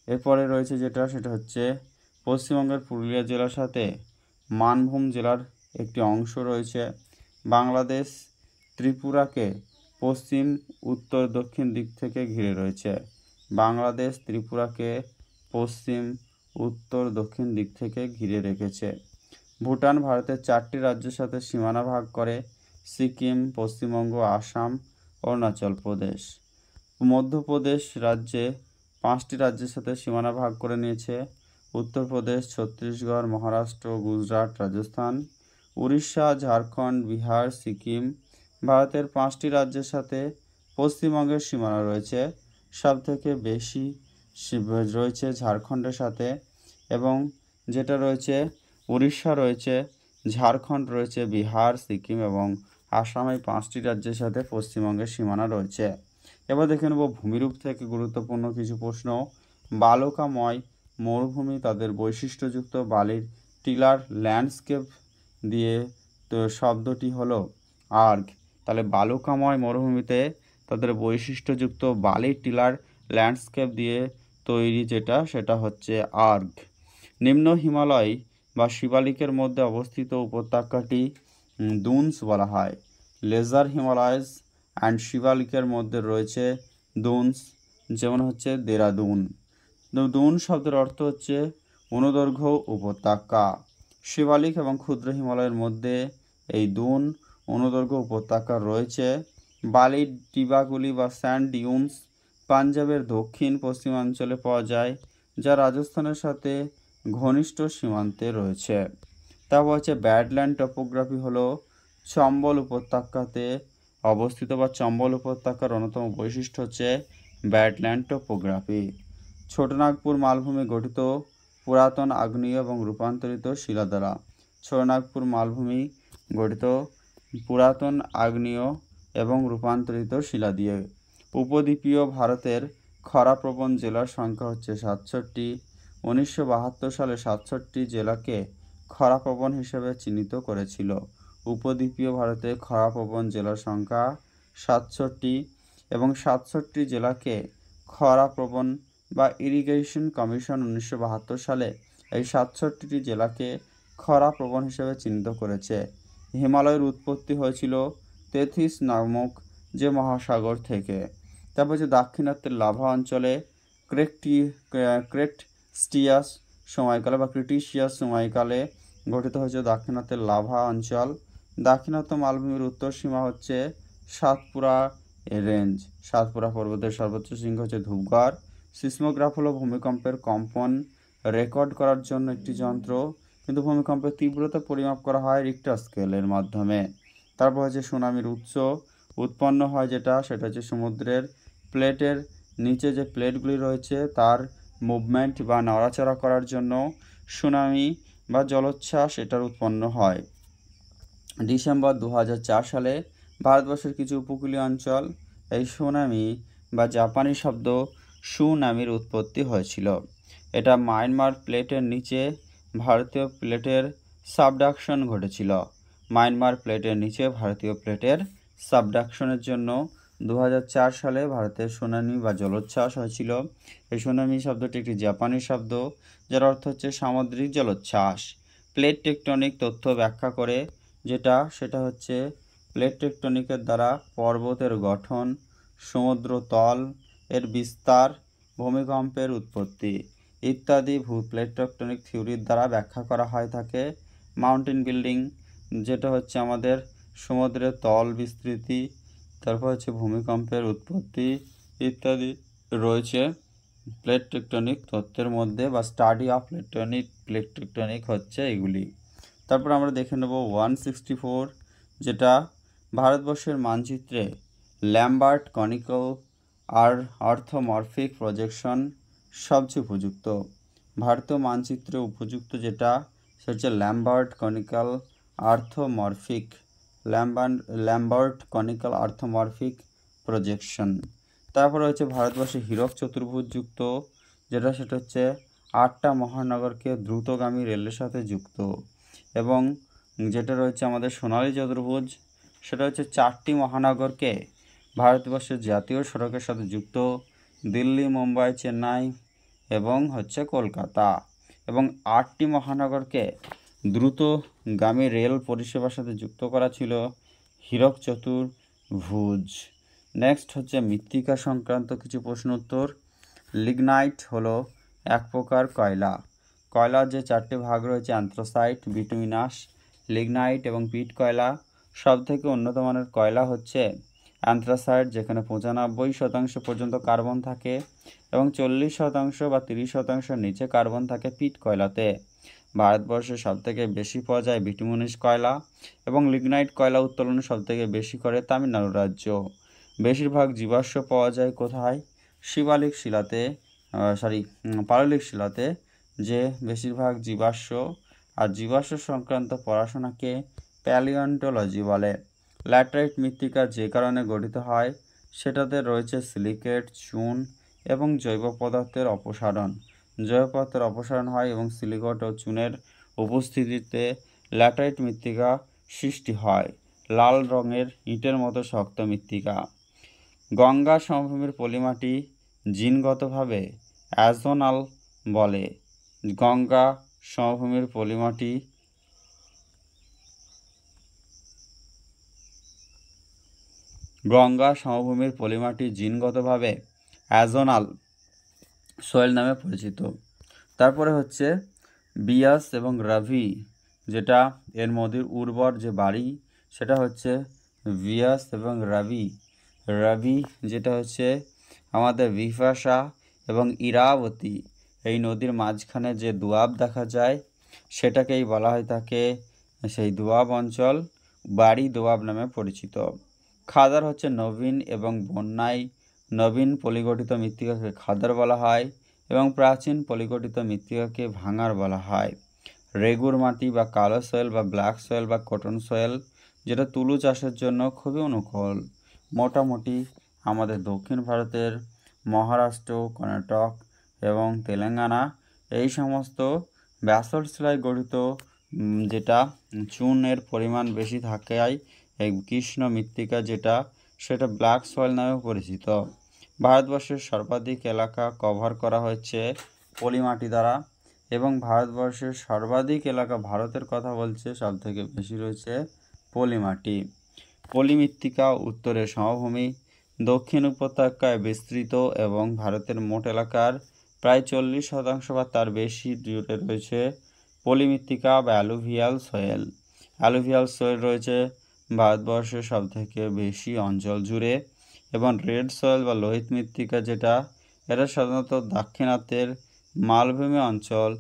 এরপরে রয়েছে সেটা হচ্ছে পশ্চিমবঙ্গের পুরুলিয়া জেলার সাথে মানভূম জেলার একটি অংশ রয়েছে। বাংলাদেশ ত্রিপুরাকে পশ্চিম, উত্তর, দক্ষিণ দিক থেকে ঘিরে রয়েছে। বাংলাদেশ ত্রিপুরাকে পশ্চিম, উত্তর, দক্ষিণ দিক থেকে ঘিরে রেখেছে। ভুটান ভারতের 4টি রাজ্যের সাথে সীমানা ভাগ করে, সিকিম, পশ্চিমবঙ্গ, আসাম, অরুণাচল প্রদেশ। মধ্যপ্রদেশ রাজ্যে 5টি রাজ্যের সাথে সীমানা ভাগ করে নিয়েছে, উত্তরপ্রদেশ, ছত্তিশগড়, মহারাষ্ট্র, গুজরাট, রাজস্থান। উড়িষ্যা, ঝাড়খণ্ড, বিহার, সিকিম। ভারতের 5টি রাজ্যের সাথে পশ্চিমবঙ্গের সীমানা রয়েছে। সবথেকে বেশি রয়েছে ঝাড়খণ্ডের সাথে, এবং যেটা রয়েছে উড়িষ্যা রয়েছে, ঝাড়খণ্ড রয়েছে, বিহার, সিকিম এবং আসাম, এই 5টি রাজ্যের সাথে পশ্চিমবঙ্গের সীমানা রয়েছে। এবার দেখে নেব ভূমিরূপ থেকে গুরুত্বপূর্ণ কিছু প্রশ্ন। বালুকাময় মরুভূমি তাদের বৈশিষ্ট্যযুক্ত বালির টিলার ল্যান্ডস্কেপ দিয়ে তো শব্দটি হলো আর্গ। তাহলে বালুকাময় মরুভূমিতে তাদের বৈশিষ্ট্যযুক্ত বালির টিলার ল্যান্ডস্কেপ দিয়ে তৈরি সেটা হচ্ছে আর্গ। নিম্ন হিমালয় বা শিবালিকের মধ্যে অবস্থিত উপত্যকাটি দুনস বলা হয়। লেজার হিমালয়স অ্যান্ড শিবালিকের মধ্যে রয়েছে দুনস, যেমন হচ্ছে দেরাদুন। দুন শব্দের অর্থ হচ্ছে অনুদৈর্ঘ্য উপত্যকা। শিবালিক এবং ক্ষুদ্র হিমালয়ের মধ্যে এই দুন অনুদৈর্ঘ্য উপত্যকা রয়েছে। বালির টিবাগুলি বা স্যান্ড ডিউনস পাঞ্জাবের দক্ষিণ পশ্চিমাঞ্চলে পাওয়া যায়, যা রাজস্থানের সাথে ঘনিষ্ঠ সীমান্তে রয়েছে। তারপর হচ্ছে ব্যাডল্যান্ড টপোগ্রাফি হলো চম্বল উপত্যকাতে অবস্থিত, বা চম্বল উপত্যকার অন্যতম বৈশিষ্ট্য হচ্ছে ব্যাডল্যান্ড টপোগ্রাফি। ছোটনাগপুর মালভূমি গঠিত পুরাতন আগ্নেয় এবং রূপান্তরিত শিলা দ্বারা। ছোটনাগপুর মালভূমি গঠিত পুরাতন আগ্নেয় এবং রূপান্তরিত শিলা দিয়ে। উপদ্বীপীয় ভারতের খরাপ্রবণ জেলার সংখ্যা হচ্ছে 67। 1972 সালে 67 জেলাকে খরাপ্রবণ হিসেবে চিহ্নিত করেছিল। উপদ্বীপীয় ভারতে খরাপ্রবণ জেলার সংখ্যা 67 এবং 67 জেলাকে খরাপ্রবণ বা ইরিগেশন কমিশন 1972 সালে এই 67টি জেলাকে খরাপ্রবণ হিসেবে চিহ্নিত করেছে। হিমালয়ের উৎপত্তি হয়েছিল তেথিস নামক যে মহাসাগর থেকে। তারপর হচ্ছে দাক্ষিণাত্যের লাভা অঞ্চলে ক্রেটস্টিয়াস সময়কালে বা ক্রিটিশিয়াস সময়কালে গঠিত হয়েছে দাক্ষিণাত্যের লাভা অঞ্চল। দাক্ষিণাত্য মালভূমির উত্তর সীমা হচ্ছে সাতপুরা রেঞ্জ। সাতপুরা পর্বতের সর্বোচ্চ শৃঙ্গ হচ্ছে ধূপগড়। সিসমোগ্রাফ হলো ভূমিকম্পের কম্পন রেকর্ড করার জন্য একটি যন্ত্র, কিন্তু ভূমিকম্পের তীব্রতা পরিমাপ করা হয় রিক্টার স্কেলের মাধ্যমে। তারপর হচ্ছে সুনামির উৎস উৎপন্ন হয় সেটা হচ্ছে সমুদ্রের প্লেটের নিচে যে প্লেটগুলি রয়েছে তার মুভমেন্ট বা নড়াচড়া করার জন্য সুনামি বা জলোচ্ছ্বাস এটার উৎপন্ন হয়। ডিসেম্বর 2004 সালে ভারতবর্ষের কিছু উপকূলীয় অঞ্চল এই সুনামি বা জাপানি শব্দ সুনামির উৎপত্তি হয়েছিল। এটা মায়ানমার প্লেটের নিচে ভারতীয় প্লেটের সাবডাকশন ঘটেছিল। মায়ানমার প্লেটের নিচে ভারতীয় প্লেটের সাবডাকশনের জন্য 2004 সালে ভারতের সুনামি বা জলোচ্ছ্বাস হয়েছিল। এই সুনামি শব্দটি একটি জাপানি শব্দ, যার অর্থ হচ্ছে সামুদ্রিক জলোচ্ছ্বাস। প্লেট টেকটনিক তথ্য ব্যাখ্যা করে সেটা হচ্ছে প্লেট টেকটনিকের দ্বারা পর্বতের গঠন, সমুদ্র তল এর বিস্তার, ভূমিকম্পের উৎপত্তি ইত্যাদি প্লেট টেকটনিক থিওরির দ্বারা ব্যাখ্যা করা হয় থাকে। মাউন্টেন বিল্ডিং যেটা হচ্ছে আমাদের সমুদ্রের তল বিস্তৃতি, তারপর হচ্ছে ভূমিকম্পের উৎপত্তি ইত্যাদি রয়েছে প্লেট টেকটনিক তত্ত্বের মধ্যে, বা স্টাডি অফ প্লেট টেকটনিক হচ্ছে এগুলি। তারপর আমরা দেখে নেব 164, যেটা ভারতবর্ষের মানচিত্রে ল্যাম্বার্ট কনিক্যাল আর অর্থোমরফিক প্রজেকশন সবচেয়ে উপযুক্ত। ভারতীয় মানচিত্রে উপযুক্ত সেটা হচ্ছে ল্যাম্বার্ট কনিক্যাল আর্থোমরফিক প্রজেকশন। তারপরে হচ্ছে ভারতবর্ষে হীরক চতুর্ভুজযুক্ত সেটা হচ্ছে 8টা মহানগরকে দ্রুতগামী রেলের সাথে যুক্ত, এবং যেটা রয়েছে আমাদের সোনালী চতুর্ভুজ সেটা হচ্ছে 4টি মহানগরকে ভারতবর্ষের জাতীয় সড়কের সাথে যুক্ত, দিল্লি, মুম্বাই, চেন্নাই এবং হচ্ছে কলকাতা, এবং 8টি মহানগরকে দ্রুতগামী রেল পরিষেবার সাথে যুক্ত করা ছিল হীরক চতুর্ভুজ। নেক্সট হচ্ছে মৃত্তিকা সংক্রান্ত কিছু প্রশ্ন উত্তর। লিগনাইট হলো এক প্রকার কয়লা। কয়লার যে 4টি ভাগ রয়েছে অ্যান্থ্রাসাইট, বিটুমিনাস, লিগনাইট এবং পিট কয়লা। সবথেকে উন্নত মানের কয়লা হচ্ছে অ্যান্থ্রাসাইট, যেখানে 95% পর্যন্ত কার্বন থাকে এবং 40% বা 30% নিচে কার্বন থাকে পিট কয়লাতে। ভারতবর্ষে সবথেকে বেশি পাওয়া যায় বিটুমিনাস কয়লা এবং লিগনাইট কয়লা উত্তোলন সবথেকে বেশি করে তামিলনাড়ু রাজ্য। বেশিরভাগ জীবাশ্ম পাওয়া যায় কোথায়? শিবালিক শিলাতে, পাললিক শিলাতে যে বেশিরভাগ জীবাশ্ম, আর জীবাশ্ম সংক্রান্ত পড়াশোনাকে প্যালিওন্টোলজি বলে। ল্যাটেরাইট মৃত্তিকা যে কারণে গঠিত হয় সেটাতে রয়েছে সিলিকেট, চুন এবং জৈব পদার্থের অপসারণ। জৈব পদার্থের অপসারণ হয় এবং সিলিকেট ও চুনের উপস্থিতিতে ল্যাটেরাইট মৃত্তিকা সৃষ্টি হয়। লাল রঙের ইটের মতো শক্ত মৃত্তিকা। গঙ্গা সমভূমির পলিমাটি জিনগতভাবে অ্যাজোনাল বলে। গঙ্গা সমভূমির পলিমাটি জিনগতভাবে অ্যাজোনাল সোয়েল নামে পরিচিত। তারপরে হচ্ছে বিয়াস এবং রাভি, যেটা এর নদীর উর্বর যে বাড়ি সেটা হচ্ছে বিয়াস এবং রাভি। রাভি যেটা হচ্ছে আমাদের বিপাশা এবং ইরাবতী এই নদীর মাঝখানে যে দোয়াব দেখা যায় সেটাকেই বলা হয় থাকে সেই দোয়াব অঞ্চল বাড়ি দোয়াব নামে পরিচিত। খাদার হচ্ছে নবীন এবং বন্যায় নবীন পলিগঠিত মৃত্তিকাকে খাদার বলা হয় এবং প্রাচীন পলিগঠিত মৃত্তিকাকে ভাঙার বলা হয়। রেগুর মাটি বা কালো সয়েল বা ব্ল্যাক সয়েল বা কটন সয়েল যেটা তুলো চাষের জন্য খুবই অনুকূল। মোটামুটি আমাদের দক্ষিণ ভারতের মহারাষ্ট্র, কর্ণাটক এবং তেলেঙ্গানা এই সমস্ত ব্যাসল্ট শিলায় গঠিত যেটা চুনের পরিমাণ বেশি থাকায় এই কৃষ্ণ মৃত্তিকা যেটা সেটা ব্ল্যাক সয়েল নামেও পরিচিত। ভারতবর্ষের সর্বাধিক এলাকা কভার করা হচ্ছে পলিমাটি দ্বারা এবং ভারতবর্ষের সর্বাধিক এলাকা ভারতের কথা বলছে সবথেকে বেশি রয়েছে পলিমাটি। পলিমৃত্তিকা উত্তরে সমভূমি, দক্ষিণ উপত্যকায় বিস্তৃত এবং ভারতের মোট এলাকার প্রায় 40% বা তার বেশি জুড়ে রয়েছে পলিমৃত্তিকা বা অ্যালুভিয়াল সয়েল। অ্যালুভিয়াল সয়েল রয়েছে ভারতবর্ষের সবথেকে বেশি অঞ্চল জুড়ে এবং রেড সয়েল বা লোহিত মৃত্তিকা যেটা এটা সাধারণত দাক্ষিণাত্যের মালভূমি অঞ্চল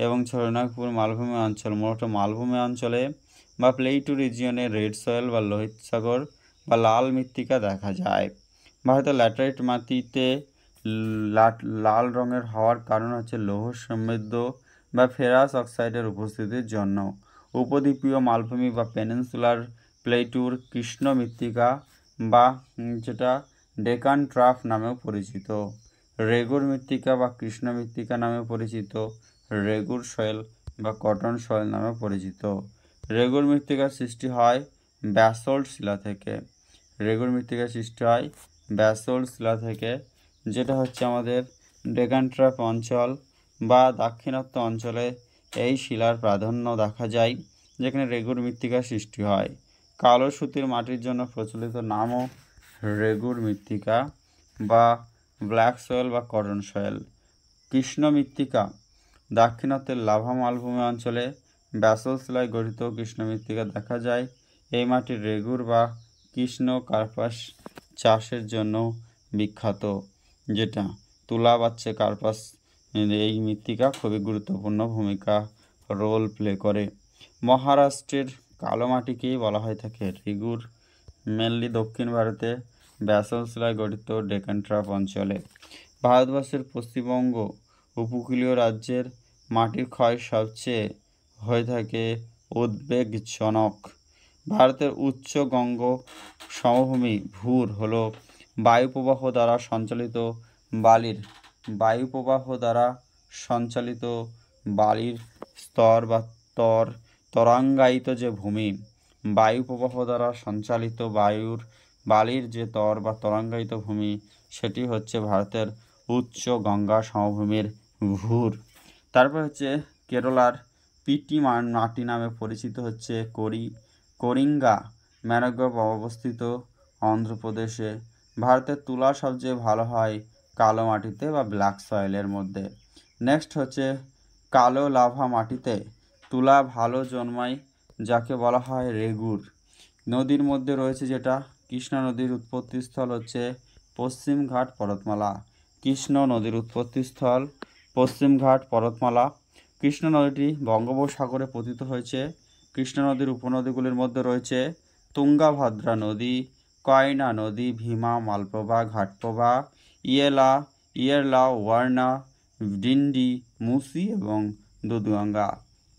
এবং ছোটনাগপুর মালভূমি অঞ্চল, মূলত মালভূমি অঞ্চলে বা প্লেটু রিজিয়নে রেড সয়েল বা লোহিত সাগর বা লাল মৃত্তিকা দেখা যায়। ভারতের ল্যাটেরাইট মাটিতে লাল রঙের হওয়ার কারণ হচ্ছে লৌহ সমৃদ্ধ বা ফেরাস অক্সাইডের উপস্থিতির জন্য। উপদ্বীপীয় মালভূমি বা পেনিনসুলার প্লেটুর কৃষ্ণ মৃত্তিকা বা যেটা ডেকান ট্রাফ নামেও পরিচিত। রেগুর মৃত্তিকা বা কৃষ্ণ মৃত্তিকা নামে পরিচিত। রেগুর সয়েল বা কটন সয়েল নামে পরিচিত। রেগুর মৃত্তিকার সৃষ্টি হয় ব্যাসল্ট শিলা থেকে। রেগুর মৃত্তিকার সৃষ্টি হয় ব্যাসল্ট শিলা থেকে, যেটা হচ্ছে আমাদের ডেকান ট্রাপ অঞ্চল বা দাক্ষিণাত্য অঞ্চলে এই শিলার প্রাধান্য দেখা যায়, যেখানে রেগুর মৃত্তিকার সৃষ্টি হয়। কালো সুতির মাটির জন্য প্রচলিত নামও রেগুর মৃত্তিকা বা ব্ল্যাক সয়েল বা কটন সয়েল। কৃষ্ণ মৃত্তিকা দাক্ষিণাত্যের লাভা মালভূমি অঞ্চলে ব্যাসল্ট শিলায় গঠিত কৃষ্ণ মৃত্তিকা দেখা যায়। এই মাটি রেগুর বা কৃষ্ণ কার্পাস চাষের জন্য বিখ্যাত, যেটা তুলা বাচ্ছে কার্পাস এই মৃত্তিকা খুবই গুরুত্বপূর্ণ ভূমিকা রোল প্লে করে। মহারাষ্ট্রের কালো মাটিকেই বলা হয়ে থাকে রেগুর। মেনলি দক্ষিণ ভারতে ব্যাসল্ট শিলায় গঠিত ডেকান ট্রাপ অঞ্চলে। ভারতবর্ষের পশ্চিমবঙ্গ উপকূলীয় রাজ্যের মাটির ক্ষয় সবচেয়ে হয়ে থাকে উদ্বেগজনক। ভারতের উচ্চ গঙ্গ সমভূমি ভূর হলো বায়ুপ্রবাহ দ্বারা স্তর বা তরঙ্গায়িত যে ভূমি, বায়ুপ্রবাহ দ্বারা সঞ্চালিত বালির যে তর বা তরঙ্গায়িত ভূমি সেটি হচ্ছে ভারতের উচ্চ গঙ্গা সমভূমির ভূর। তারপর হচ্ছে কেরলার পিটি মাটি নামে পরিচিত হচ্ছে করিঙ্গা ম্যানগ্রোভ অবস্থিত অন্ধ্রপ্রদেশে। ভারতের তুলা সবচেয়ে ভালো হয় কালো মাটিতে বা ব্ল্যাক সয়েলের মধ্যে। নেক্সট হচ্ছে কালো লাভা মাটিতে তুলা ভালো জন্মায়, যাকে বলা হয় রেগুর। নদীর মধ্যে রয়েছে যেটা কৃষ্ণা নদীর উৎপত্তিস্থল হচ্ছে পশ্চিমঘাট পর্বতমালা। কৃষ্ণ নদীর উৎপত্তিস্থল পশ্চিমঘাট পর্বতমালা। কৃষ্ণা নদীটি বঙ্গোপসাগরে পতিত হয়েছে। কৃষ্ণা নদীর উপনদীগুলির মধ্যে রয়েছে তুঙ্গাভদ্রা নদী, কয়না নদী, ভীমা, মালপ্রভা, ঘাটপ্রভা, ইয়েরলা, ওয়ার্না, ডিন্ডি, মুসি এবং দুধগঙ্গা।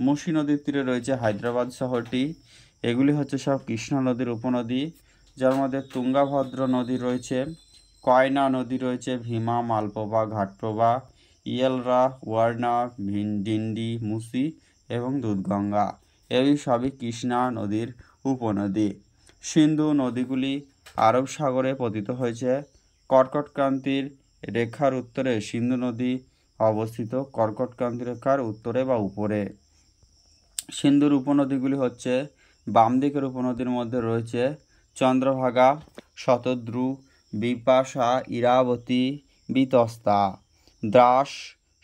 মুসি নদীর তীরে রয়েছে হায়দ্রাবাদ শহরটি। এগুলি হচ্ছে সব কৃষ্ণা নদীর উপনদী, যার মধ্যে তুঙ্গাভদ্রা নদী রয়েছে, কয়না নদী রয়েছে, ভীমা, মালপ্রভা, ঘাটপ্রভা, ইয়েরলা, ওয়ার্না, ডিন্ডি, মুসি এবং দুধগঙ্গা। এই সবই কৃষ্ণা নদীর উপনদী। সিন্ধু নদীগুলি আরব সাগরে পতিত হয়েছে। কর্কটক্রান্তির রেখার উত্তরে সিন্ধু নদী অবস্থিত, কর্কটক্রান্তি রেখার উত্তরে বা উপরে। সিন্ধুর উপনদীগুলি হচ্ছে, বাম দিকের উপনদীর মধ্যে রয়েছে চন্দ্রভাগা, শতদ্রু, বিপাশা, ইরাবতী, বিতস্তা, দ্রাস,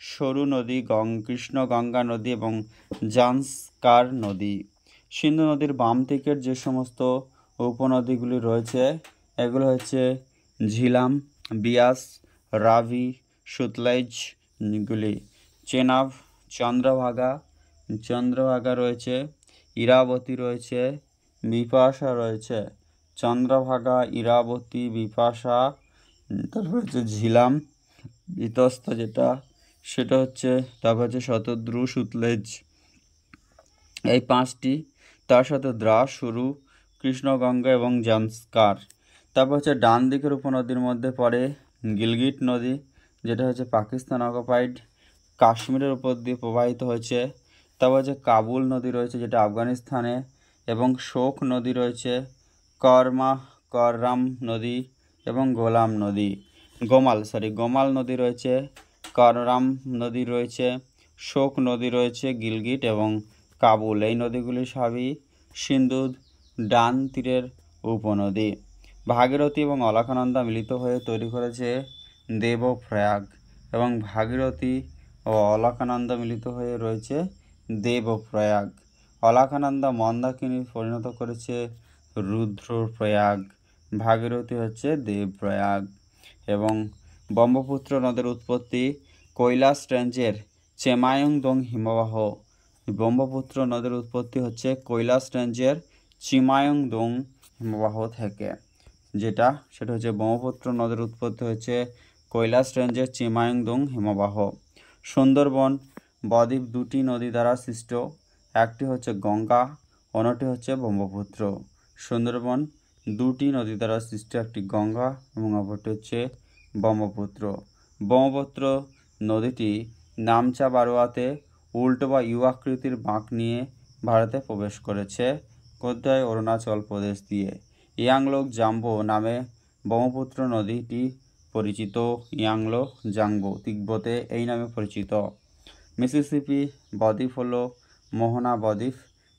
সরু নদী, কৃষ্ণ গঙ্গা নদী এবং জান্সকার নদী। সিন্ধু নদীর বাম দিকের যে সমস্ত উপনদীগুলি রয়েছে এগুলো হচ্ছে ঝিলাম, বিয়াস, রাভি, সুতলেজগুলি। চেনাব, চন্দ্রভাগা রয়েছে, ইরাবতী রয়েছে, বিপাশা রয়েছে। চন্দ্রভাগা, ইরাবতী, বিপাশা, তারপর হচ্ছে ঝিলাম, বিতস্তা সেটা হচ্ছে, তারপর হচ্ছে শতদ্রু, সুতলেজ, এই পাঁচটি। তার সাথে দ্রাস, সরু, কৃষ্ণগঙ্গা এবং জান্সকার। তারপর হচ্ছে ডান দিকের উপনদীর মধ্যে পড়ে গিলগিট নদী, যেটা হচ্ছে পাকিস্তান অকুপাইড কাশ্মীরের উপর দিয়ে প্রবাহিত হয়েছে। তারপর হচ্ছে কাবুল নদী রয়েছে, যেটা আফগানিস্তানে, এবং শোক নদী রয়েছে, কররাম নদী এবং গোমাল নদী রয়েছে, কররাম নদী রয়েছে, শোক নদী রয়েছে, গিলগিট এবং কাবুল। এই নদীগুলি সবই সিন্ধুর ডান তীরের উপনদী। ভাগীরথী এবং অলকানন্দা মিলিত হয়ে তৈরি করেছে দেবপ্রয়াগ, এবং ভাগীরথী ও অলকানন্দা মিলিত হয়ে রয়েছে দেবপ্রয়াগ। অলকানন্দা মন্দাকিনী পরিণত করেছে রুদ্রপ্রয়াগ। ভাগীরথী হচ্ছে দেবপ্রয়াগ। এবং ব্রহ্মপুত্র নদের উৎপত্তি কৈলাস রেঞ্জের চেমায়ংদং হিমবাহ। ব্রহ্মপুত্র নদের উৎপত্তি হচ্ছে কৈলাস রেঞ্জের চিমায়ংদং হিমবাহ থেকে, সেটা হচ্ছে ব্রহ্মপুত্র নদের উৎপত্তি হচ্ছে কৈলাস রেঞ্জের চিমায়ংদং হিমবাহ। সুন্দরবন বদ্বীপ দুটি নদী দ্বারা সৃষ্ট, একটি হচ্ছে গঙ্গা, অন্যটি হচ্ছে ব্রহ্মপুত্র। সুন্দরবন দুটি নদী দ্বারা সৃষ্ট, একটি গঙ্গা এবং অপরটি হচ্ছে ব্রহ্মপুত্র। ব্রহ্মপুত্র নদীটি নামচা বারোয়াতে উল্টো বা ইউ আকৃতির বাঁক নিয়ে ভারতে প্রবেশ করেছে, কোথায়? অরুণাচল প্রদেশ দিয়ে। ইয়াংলো জাম্বো নামে ব্রহ্মপুত্র নদীটি পরিচিত। ইয়াংলো জাম্বো তিব্বতে এই নামে পরিচিত। মিসিসিপি বদ্বীপ হলো মোহনা বদ্বীপ,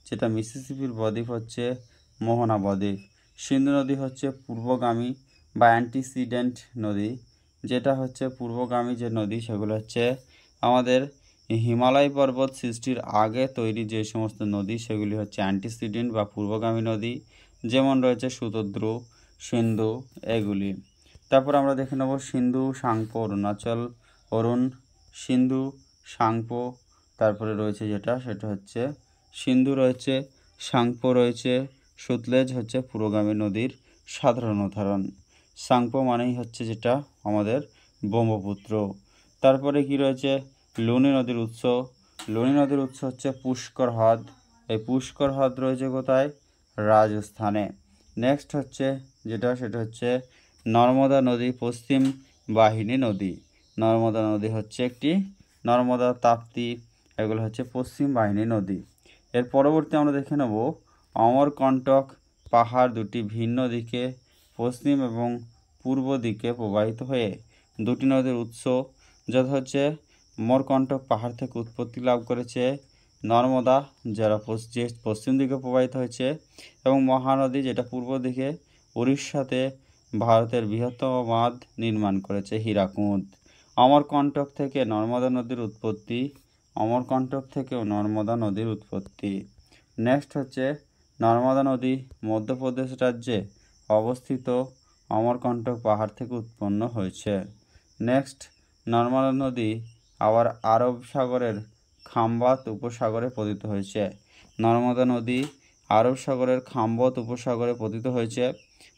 যেটা মিসিসিপির বদ্বীপ হচ্ছে মোহনা বদ্বীপ। সিন্ধু নদী হচ্ছে পূর্বগামী বা অ্যান্টিসিডেন্ট নদী, যেটা হচ্ছে পূর্বগামী যে নদী সেগুলো হচ্ছে আমাদের হিমালয় পর্বত সৃষ্টির আগে তৈরি যে সমস্ত নদী সেগুলি হচ্ছে অ্যান্টিসিডেন্ট বা পূর্বগামী নদী, যেমন রয়েছে শতদ্রু, সিন্ধু, এগুলি। তারপর আমরা দেখে নেব সিন্ধু, সাংপো, অরুণাচল, সিন্ধু, সাংপো, তারপরে রয়েছে সেটা হচ্ছে সিন্ধু রয়েছে, সাংপো রয়েছে, সুতলেজ হচ্ছে পুরোগামী নদীর সাধারণ উদাহরণ। সাংপো মানেই হচ্ছে যেটা আমাদের ব্রহ্মপুত্র। তারপরে কি রয়েছে? লুনি নদীর উৎস। লুনি নদীর উৎস হচ্ছে পুষ্কর হ্রদ। এই পুষ্কর হ্রদ রয়েছে কোথায়? রাজস্থানে। নেক্সট হচ্ছে সেটা হচ্ছে নর্মদা নদী, পশ্চিম বাহিনী নদী। নর্মদা নদী হচ্ছে একটি, নর্মদা, তাপ্তি, এগুলো হচ্ছে পশ্চিম বাহিনী নদী। এর পরবর্তী আমরা দেখে নেব অমরকণ্টক পাহাড় দুটি ভিন্ন দিকে পশ্চিম এবং পূর্ব দিকে প্রবাহিত হয়ে দুটি নদীর উৎস, যথা হচ্ছে অমরকণ্টক পাহাড় থেকে উৎপত্তি লাভ করেছে নর্মদা, যারা পশ্চিম দিকে প্রবাহিত হয়েছে, এবং মহানদী, যেটা পূর্ব দিকে উড়িষ্যাতে ভারতের বৃহত্তম বাঁধ নির্মাণ করেছে হীরাকুঁদ। অমরকণ্টক থেকে নর্মদা নদীর উৎপত্তি। অমরকণ্টক থেকেও নর্মদা নদীর উৎপত্তি। নেক্সট হচ্ছে নর্মদা নদী মধ্যপ্রদেশ রাজ্যে অবস্থিত অমরকণ্টক পাহাড় থেকে উৎপন্ন হয়েছে। নেক্সট নর্মদা নদী আবার আরব সাগরের খাম্বাত উপসাগরে পতিত হয়েছে। নর্মদা নদী আরব সাগরের খাম্বাত উপসাগরে পতিত হয়েছে।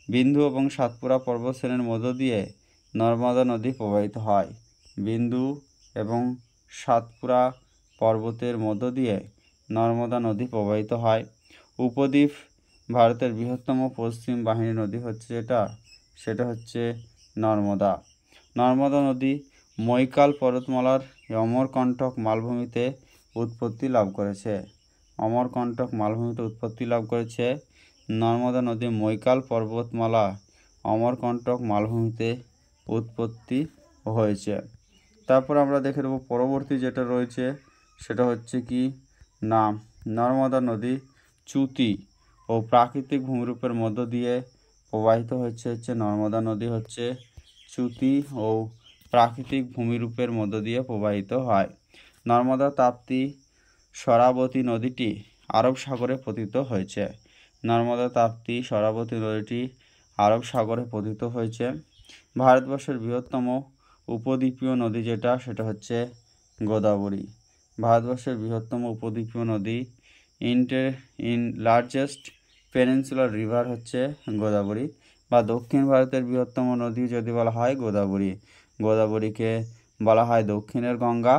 বিন্দু এবং সাতপুরা পর্বতশ্রেণীর মধ্য দিয়ে নর্মদা নদী প্রবাহিত হয়। বিন্দু এবং সাতপুরা পর্বতের মধ্য দিয়ে নর্মদা নদী প্রবাহিত হয়। উপদ্বীপ ভারতের বৃহত্তম পশ্চিম বাহিনী নদী হচ্ছে সেটা হচ্ছে নর্মদা। নর্মদা নদী মৈকাল পর্বতমালার অমরকণ্টক মালভূমিতে উৎপত্তি লাভ করেছে। অমরকণ্টক মালভূমিতে উৎপত্তি লাভ করেছে। নর্মদা নদী মৈকাল পর্বতমালা অমরকণ্টক মালভূমিতে উৎপত্তি হয়েছে। তারপর আমরা দেখে নেব পরবর্তী যেটা রয়েছে সেটা হচ্ছে কি না, নর্মদা নদী চ্যুতি ও প্রাকৃতিক ভূমিরূপের মধ্য দিয়ে প্রবাহিত হচ্ছে নর্মদা নদী হচ্ছে চ্যুতি ও প্রাকৃতিক ভূমিরূপের মধ্য দিয়ে প্রবাহিত হয়। নর্মদা তাপ্তি শরাবতী নদীটি আরব সাগরে পতিত হয়েছে। নর্মদা তাপ্তি শরাবতী নদীটি আরব সাগরে পতিত হয়েছে। ভারতবর্ষের বৃহত্তম উপদ্বীপীয় নদী সেটা হচ্ছে গোদাবরী। ভারতবর্ষের বৃহত্তম উপদ্বীপীয় নদী লার্জেস্ট পেনিনসুলার রিভার হচ্ছে গোদাবরী, বা দক্ষিণ ভারতের বৃহত্তম নদী যদি বলা হয় গোদাবরী। গোদাবরীকে বলা হয় দক্ষিণের গঙ্গা।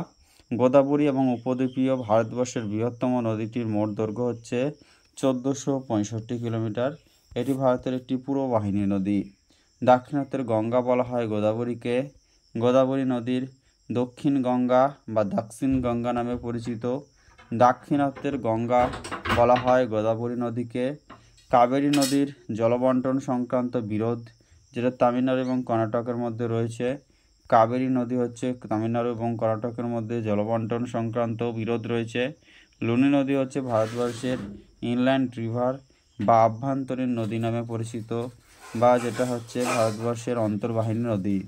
গোদাবরী এবং উপদ্বীপীয় ভারতবর্ষের বৃহত্তম নদীটির মোট দৈর্ঘ্য হচ্ছে 1465 কিলোমিটার। এটি ভারতের একটি পূর্ব বাহিনী নদী। দাক্ষিণাত্যের গঙ্গা বলা হয় গোদাবরীকে। গোদাবরী নদীর দক্ষিণ গঙ্গা বা দক্ষিণ গঙ্গা নামে পরিচিত। দাক্ষিণাত্যের গঙ্গা বলা হয় গোদাবরী নদীকে। কাবেরী নদীর জলবন্টন সংক্রান্ত বিরোধ যেটা তামিলনাড়ু এবং কর্ণাটকের মধ্যে রয়েছে। কাবেরী নদী হচ্ছে তামিলনাড়ু এবং কর্ণাটকের মধ্যে জলবন্টন সংক্রান্ত বিরোধ রয়েছে। লুনি নদী হচ্ছে ভারতবর্ষের ইনল্যান্ড রিভার বা আভ্যন্তরীণ নদী নামে পরিচিত, বা যেটা হচ্ছে ভারতবর্ষের অন্তর্বাহিনী নদী।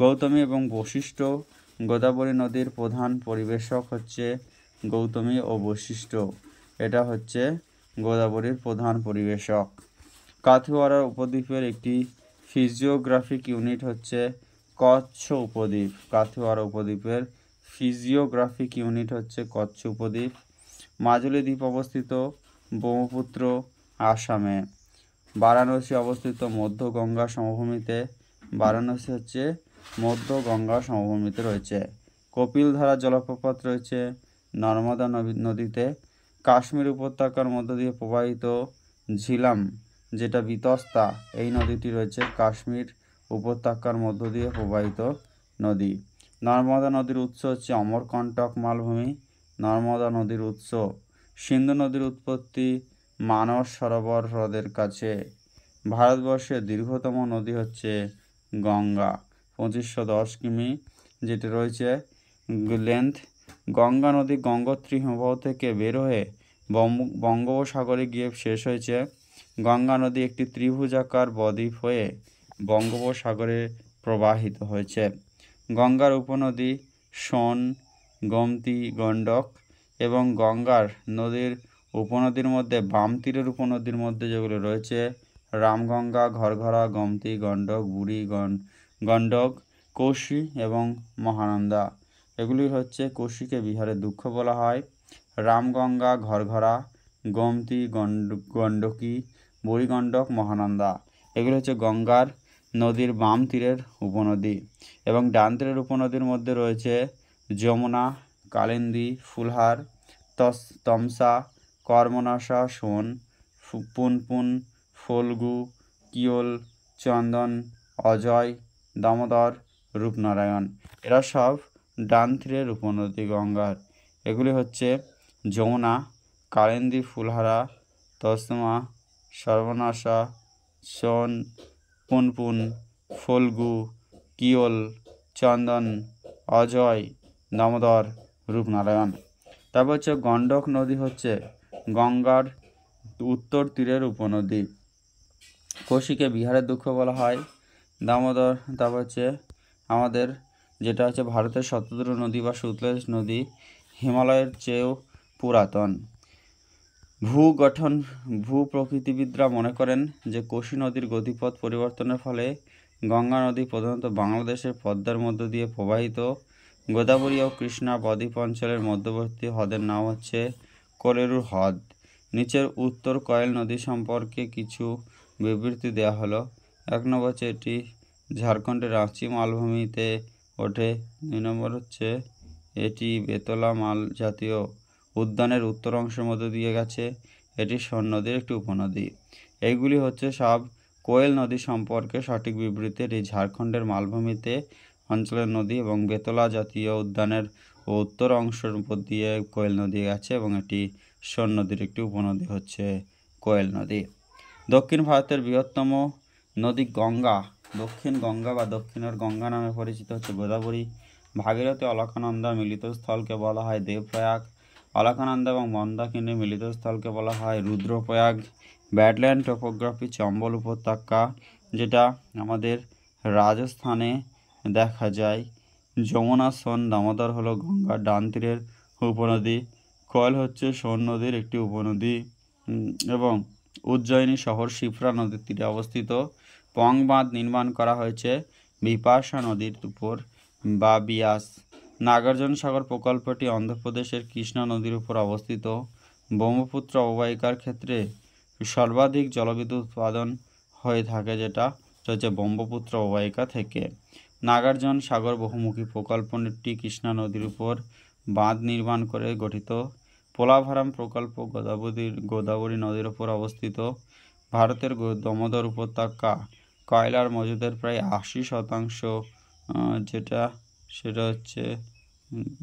গৌতমী এবং বশিষ্ঠ গোদাবরী নদীর প্রধান পরিবেশক হচ্ছে গৌতমী ও বশিষ্ঠ। এটা হচ্ছে গোদাবরীর প্রধান পরিবেশক। কাথিওয়ারা উপদ্বীপের একটি ফিজিওগ্রাফিক ইউনিট হচ্ছে কচ্ছ উপদ্বীপ। কাথিওয়ারা উপদ্বীপের ফিজিওগ্রাফিক ইউনিট হচ্ছে কচ্ছ উপদ্বীপ। মাজুলি দ্বীপ অবস্থিত ব্রহ্মপুত্র আসামে। বারাণসী অবস্থিত মধ্য গঙ্গা সমভূমিতে। বারাণসী হচ্ছে মধ্য গঙ্গা সমভূমিতে রয়েছে। কপিলধারা জলপ্রপাত রয়েছে নর্মদা নদীতে। কাশ্মীর উপত্যকার মধ্য দিয়ে প্রবাহিত ঝিলাম যেটা বিতস্তা, এই নদীটি রয়েছে কাশ্মীর উপত্যকার মধ্য দিয়ে প্রবাহিত নদী। নর্মদা নদীর উৎস হচ্ছে অমরকণ্টক মালভূমি। নর্মদা নদীর উৎস। সিন্ধু নদীর উৎপত্তি মানস সরোবর হ্রদের কাছে। ভারতবর্ষের দীর্ঘতম নদী হচ্ছে গঙ্গা, 2510 কিমি যেটি রয়েছে লেন্থ। গঙ্গা নদী গঙ্গোত্রী হিমবাহ থেকে বের হয়ে বঙ্গোপসাগরে গিয়ে শেষ হয়েছে। গঙ্গা নদী একটি ত্রিভুজাকার বদ্বীপ হয়ে বঙ্গোপসাগরে প্রবাহিত হয়েছে। গঙ্গার উপনদী সোন, গোমতী, গণ্ডক এবং গঙ্গার নদীর উপনদীর মধ্যে বাম তীরের উপনদীর মধ্যে যেগুলো রয়েছে রামগঙ্গা, ঘরঘরা, গোমতী, গণ্ডক, বুড়ি, গণ্ডক, কোশি এবং মহানন্দা। এগুলি হচ্ছে কোশিকে বিহারের দুঃখ বলা হয়। রামগঙ্গা, ঘরঘরা, গোমতী, গণ্ডকী, বুড়িগণ্ডক, মহানন্দা এগুলি হচ্ছে গঙ্গার নদীর বাম তীরের উপনদী। এবং ডান তীরের উপনদীর মধ্যে রয়েছে যমুনা, কালিন্দী, ফুলহার, তমসা, কর্মনাশা, সোন, পুনপুন, ফল্গু, কিওল, চন্দন, অজয়, দামোদর, রূপনারায়ণ। এরা সব ডান তীরের উপনদী গঙ্গার। এগুলি হচ্ছে যমুনা, কালিন্দী, ফুলহারা, তসমা, সর্বনাশা, সোন, পুনপুন, ফল্গু, কিওল, চন্দন, অজয়, দামোদর, রূপনারায়ণ। তারপর হচ্ছে গণ্ডক নদী হচ্ছে গঙ্গার উত্তর তীরের উপনদী। কোশিকে বিহারের দুঃখ বলা হয়। দামোদর, তারপর হচ্ছে আমাদের যেটা হচ্ছে ভারতের শতদ্রু নদী বা সুতলেজ নদী, হিমালয়ের চেয়েও পুরাতন। ভূপ্রকৃতিবিদরা মনে করেন যে কোশি নদীর গতিপথ পরিবর্তনের ফলে গঙ্গা নদী প্রধানত বাংলাদেশের পদ্মার মধ্য দিয়ে প্রবাহিত গোদাবরী ও কৃষ্ণা বদ্বীপ অঞ্চলের মধ্যবর্তী হ্রদের নাম হচ্ছে কোলেরু হ্রদ। নিচের উত্তর কোয়েল নদী সম্পর্কে কিছু বিবৃতি দেওয়া হলো। 1 নম্বর হচ্ছে এটি ঝাড়খণ্ডের রাঁচি মালভূমিতে ওঠে। 2 নম্বর হচ্ছে এটি বেতলা মাল জাতীয় উদ্যানের উত্তর অংশের মধ্যে দিয়ে গেছে। এটি সোন নদীর একটি উপনদী। এইগুলি হচ্ছে সব কোয়েল নদী সম্পর্কে সঠিক বিবৃতি। এটি ঝাড়খণ্ডের মালভূমিতে অঞ্চলের নদী এবং বেতলা জাতীয় উদ্যানের উত্তর অংশের উপর দিয়ে কোয়েল নদী গেছে এবং এটি সোন নদীর একটি উপনদী হচ্ছে কোয়েল নদী। দক্ষিণ ভারতের বৃহত্তম নদী গঙ্গা, দক্ষিণ গঙ্গা বা দক্ষিণের গঙ্গা নামে পরিচিত হচ্ছে গোদাবরী। ভাগীরথী অলকানন্দা মিলিত স্থলকে বলা হয় দেবপ্রয়াগ। অলকানন্দা এবং মন্দাকিনীর মিলিত স্থলকে বলা হয় রুদ্রপ্রয়াগ। ব্যাডল্যান্ড টোপোগ্রাফি চম্বল উপত্যকা, যেটা আমাদের রাজস্থানে দেখা যায়। যমুনা সোন দামোদর হলো গঙ্গার ডান তীরের উপনদী। কোয়েল হচ্ছে সোন নদীর একটি উপনদী এবং উজ্জয়িনী শহর শিপ্রা নদীর তীরে অবস্থিত। পং বাঁধ নির্মাণ করা হয়েছে বিপাশা নদীর উপর বা বিয়াস। নাগার্জুন সাগর প্রকল্পটি অন্ধ্রপ্রদেশের কৃষ্ণা নদীর উপর অবস্থিত। ব্রহ্মপুত্র অববাহিকার ক্ষেত্রে সর্বাধিক জলবিদ্যুৎ উৎপাদন হয়ে থাকে, যেটা হচ্ছে ব্রহ্মপুত্র অববাহিকা থেকে। নাগার্জুন সাগর বহুমুখী প্রকল্পটি কৃষ্ণা নদীর উপর বাঁধ নির্মাণ করে গঠিত। পোলাভারাম প্রকল্প গোদাবরী নদীর উপর অবস্থিত। ভারতের দামোদর উপত্যকা কয়লার মজুদের প্রায় 80%, সেটা হচ্ছে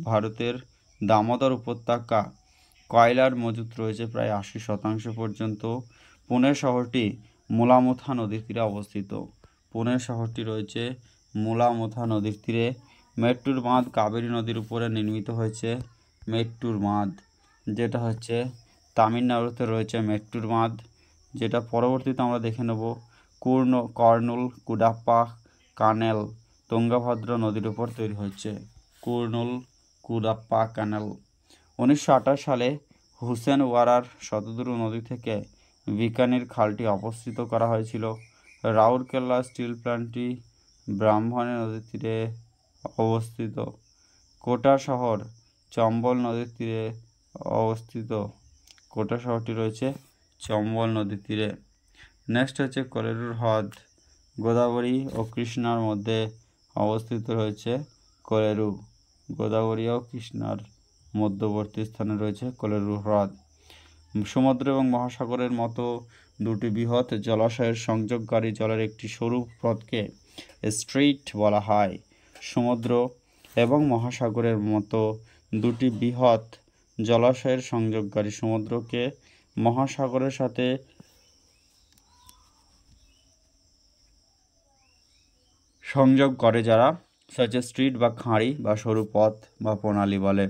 ভারতের দামোদর উপত্যকা কয়লার মজুদ রয়েছে প্রায় 80% পর্যন্ত। পুনে শহরটি মুলামুথা নদীর তীরে অবস্থিত। পুনে শহরটি রয়েছে মুলামুথা নদীর তীরে। মেট্টুর বাঁধ কাবেরী নদীর উপরে নির্মিত হয়েছে। মেট্টুর বাঁধ, যেটা হচ্ছে তামিলনাড়ুতে রয়েছে মেট্টুর বাঁধ, যেটা পরবর্তীতে আমরা দেখে নেব। কর্নুল কুডাপ্পা কানেল তুঙ্গভদ্র নদীর উপর তৈরি হচ্ছে। কর্নুল কুডাপ্পা ক্যানেল 1928 সালে হুসেন ওয়ারার শতদ্রু নদী থেকে বিকানির খালটি অপসৃত করা হয়েছিল। রাউরকেলা স্টিল প্ল্যান্টটি ব্রাহ্মণী নদীর তীরে অবস্থিত। কোটা শহর চম্বল নদীর তীরে অবস্থিত। কোটা শহরটি রয়েছে চম্বল নদীর তীরে। নেক্সট হচ্ছে কোলেরু হ্রদ, গোদাবরী ও কৃষ্ণার মধ্যে অবস্থিত রয়েছে কোলেরু। গোদাবরী ও কৃষ্ণার মধ্যবর্তী স্থানে রয়েছে কোলেরু হ্রদ। সমুদ্র এবং মহাসাগরের মতো দুটি বৃহৎ জলাশয়ের সংযোগকারী জলের একটি সরু পথকে স্ট্রেইট বলা হয়। সমুদ্র এবং মহাসাগরের মতো দুটি বৃহৎ জলাশয়ের সংযোগকারী সমুদ্রকে মহাসাগরের সাথে সংযোগ করে, যারা হচ্ছে স্ট্রিট বা খাঁড়ি বা সরু পথ বা প্রণালী বলে।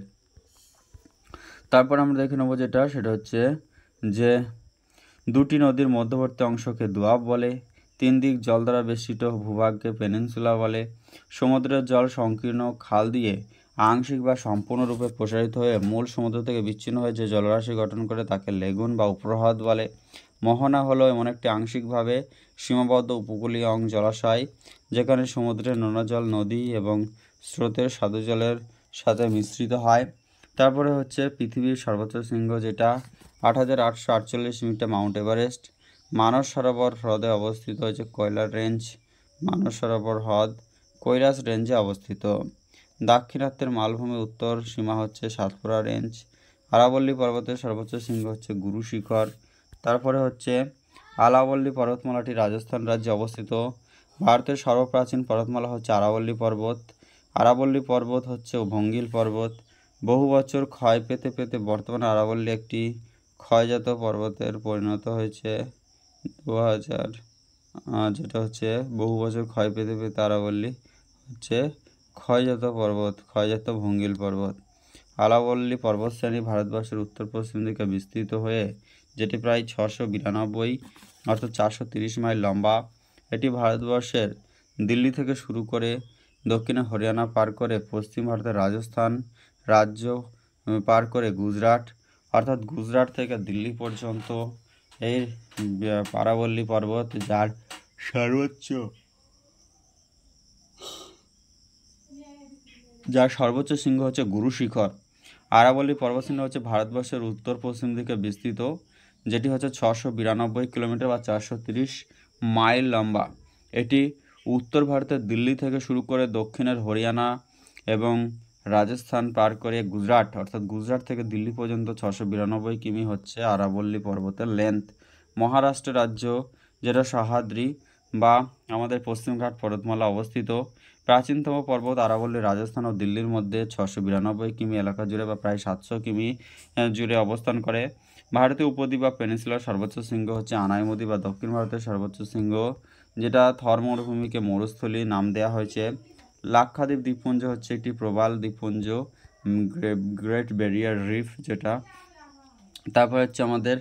তারপর আমরা দেখে নেব সেটা হচ্ছে যে দুটি নদীর মধ্যবর্তী অংশকে দোয়াব বলে। 3 দিক জল দ্বারা বেষ্টিত ভূভাগকে পেনিনসুলা বলে। সমুদ্রের জল সংকীর্ণ খাল দিয়ে আংশিক বা সম্পূর্ণরূপে প্রসারিত হয়ে মূল সমুদ্র থেকে বিচ্ছিন্ন হয়ে যে জলরাশি গঠন করে তাকে লেগুন বা উপহ্রদ বলে। মোহনা হলো এমন একটি আংশিকভাবে সীমাবদ্ধ উপকূলীয় জলাশয় যেখানে সমুদ্রের নোনা জল নদী এবং স্রোতের স্বাদু জলের সাথে মিশ্রিত হয়। তারপরে হচ্ছে পৃথিবীর সর্বোচ্চ শৃঙ্গ, যেটা 8848 metre, Mount Everest. Manas Sarovar হ্রদে অবস্থিত হচ্ছে কৈলাস রেঞ্জ। মানস সরোবর হ্রদ কৈলাস রেঞ্জে অবস্থিত। দাক্ষিণাত্যের মালভূমি উত্তর সীমা হচ্ছে সাতপুরা রেঞ্জ। আরাবল্লী পর্বতের সর্বোচ্চ শৃঙ্গ হচ্ছে গুরু শিখর। তারপরে হচ্ছে আরাবল্লী পর্বতমালাটি রাজস্থান রাজ্যে অবস্থিত। ভারতের সর্বপ্রাচীন পর্বতমালা হচ্ছে আরাবল্লী পর্বত। আরাবল্লী পর্বত হচ্ছে ভঙ্গিল পর্বত। বহু বছর ক্ষয় পেতে পেতে বর্তমানে আরাবল্লী একটি ক্ষয়জাত পর্বতের পরিণত হয়েছে। 2000, যেটা হচ্ছে বহু বছর ক্ষয় পেতে পেতে আরাবল্লী হচ্ছে ক্ষয়জাত পর্বত, ক্ষয়জাত ভঙ্গিল পর্বত। আরাবল্লী পর্বতশ্রেণী ভারতবর্ষের উত্তর পশ্চিম দিকে বিস্তৃত হয়ে যেটি প্রায় 692 অর্থাৎ 430 মাইল লম্বা। এটি ভারতবর্ষের দিল্লি থেকে শুরু করে দক্ষিণে হরিয়ানা পার করে পশ্চিম ভারতের রাজস্থান রাজ্য পার করে গুজরাট, অর্থাৎ গুজরাট থেকে দিল্লি পর্যন্ত এই আরাবল্লী পর্বত, যার সর্বোচ্চ যার সর্বোচ্চ শৃঙ্গ হচ্ছে গুরু শিখর। আরাবল্লী পর্বতশৃঙ্গ হচ্ছে ভারতবর্ষের উত্তর পশ্চিম দিকে বিস্তৃত, যেটি হচ্ছে 692 কিলোমিটার বা 430 মাইল লম্বা। এটি উত্তর ভারতের দিল্লি থেকে শুরু করে দক্ষিণের হরিয়ানা এবং রাজস্থান পার করে গুজরাট, অর্থাৎ গুজরাট থেকে দিল্লি পর্যন্ত 692 কিমি হচ্ছে আরাবল্লী পর্বতের লেন্থ। মহারাষ্ট্র রাজ্য, যেটা সহ্যাদ্রি বা আমাদের পশ্চিমঘাট পর্বতমালা অবস্থিত। প্রাচীনতম পর্বত আরাবল্লী রাজস্থান ও দিল্লির মধ্যে 692 কিমি এলাকা জুড়ে বা প্রায় 700 কিমি জুড়ে অবস্থান করে। ভারতীয় উপদ্বীপ বা পেনিনসুলার সর্বোচ্চ শৃঙ্গ হচ্ছে আনাইমুদি বা দক্ষিণ ভারতের সর্বোচ্চ শৃঙ্গ, যেটা থর মরুভূমিকে মরুস্থলী নাম দেওয়া হয়েছে। লাক্ষাদ্বীপ দ্বীপপুঞ্জ হচ্ছে একটি প্রবাল দ্বীপপুঞ্জ, গ্রেট ব্যারিয়ার রিফ যেটা। তারপর হচ্ছে আমাদের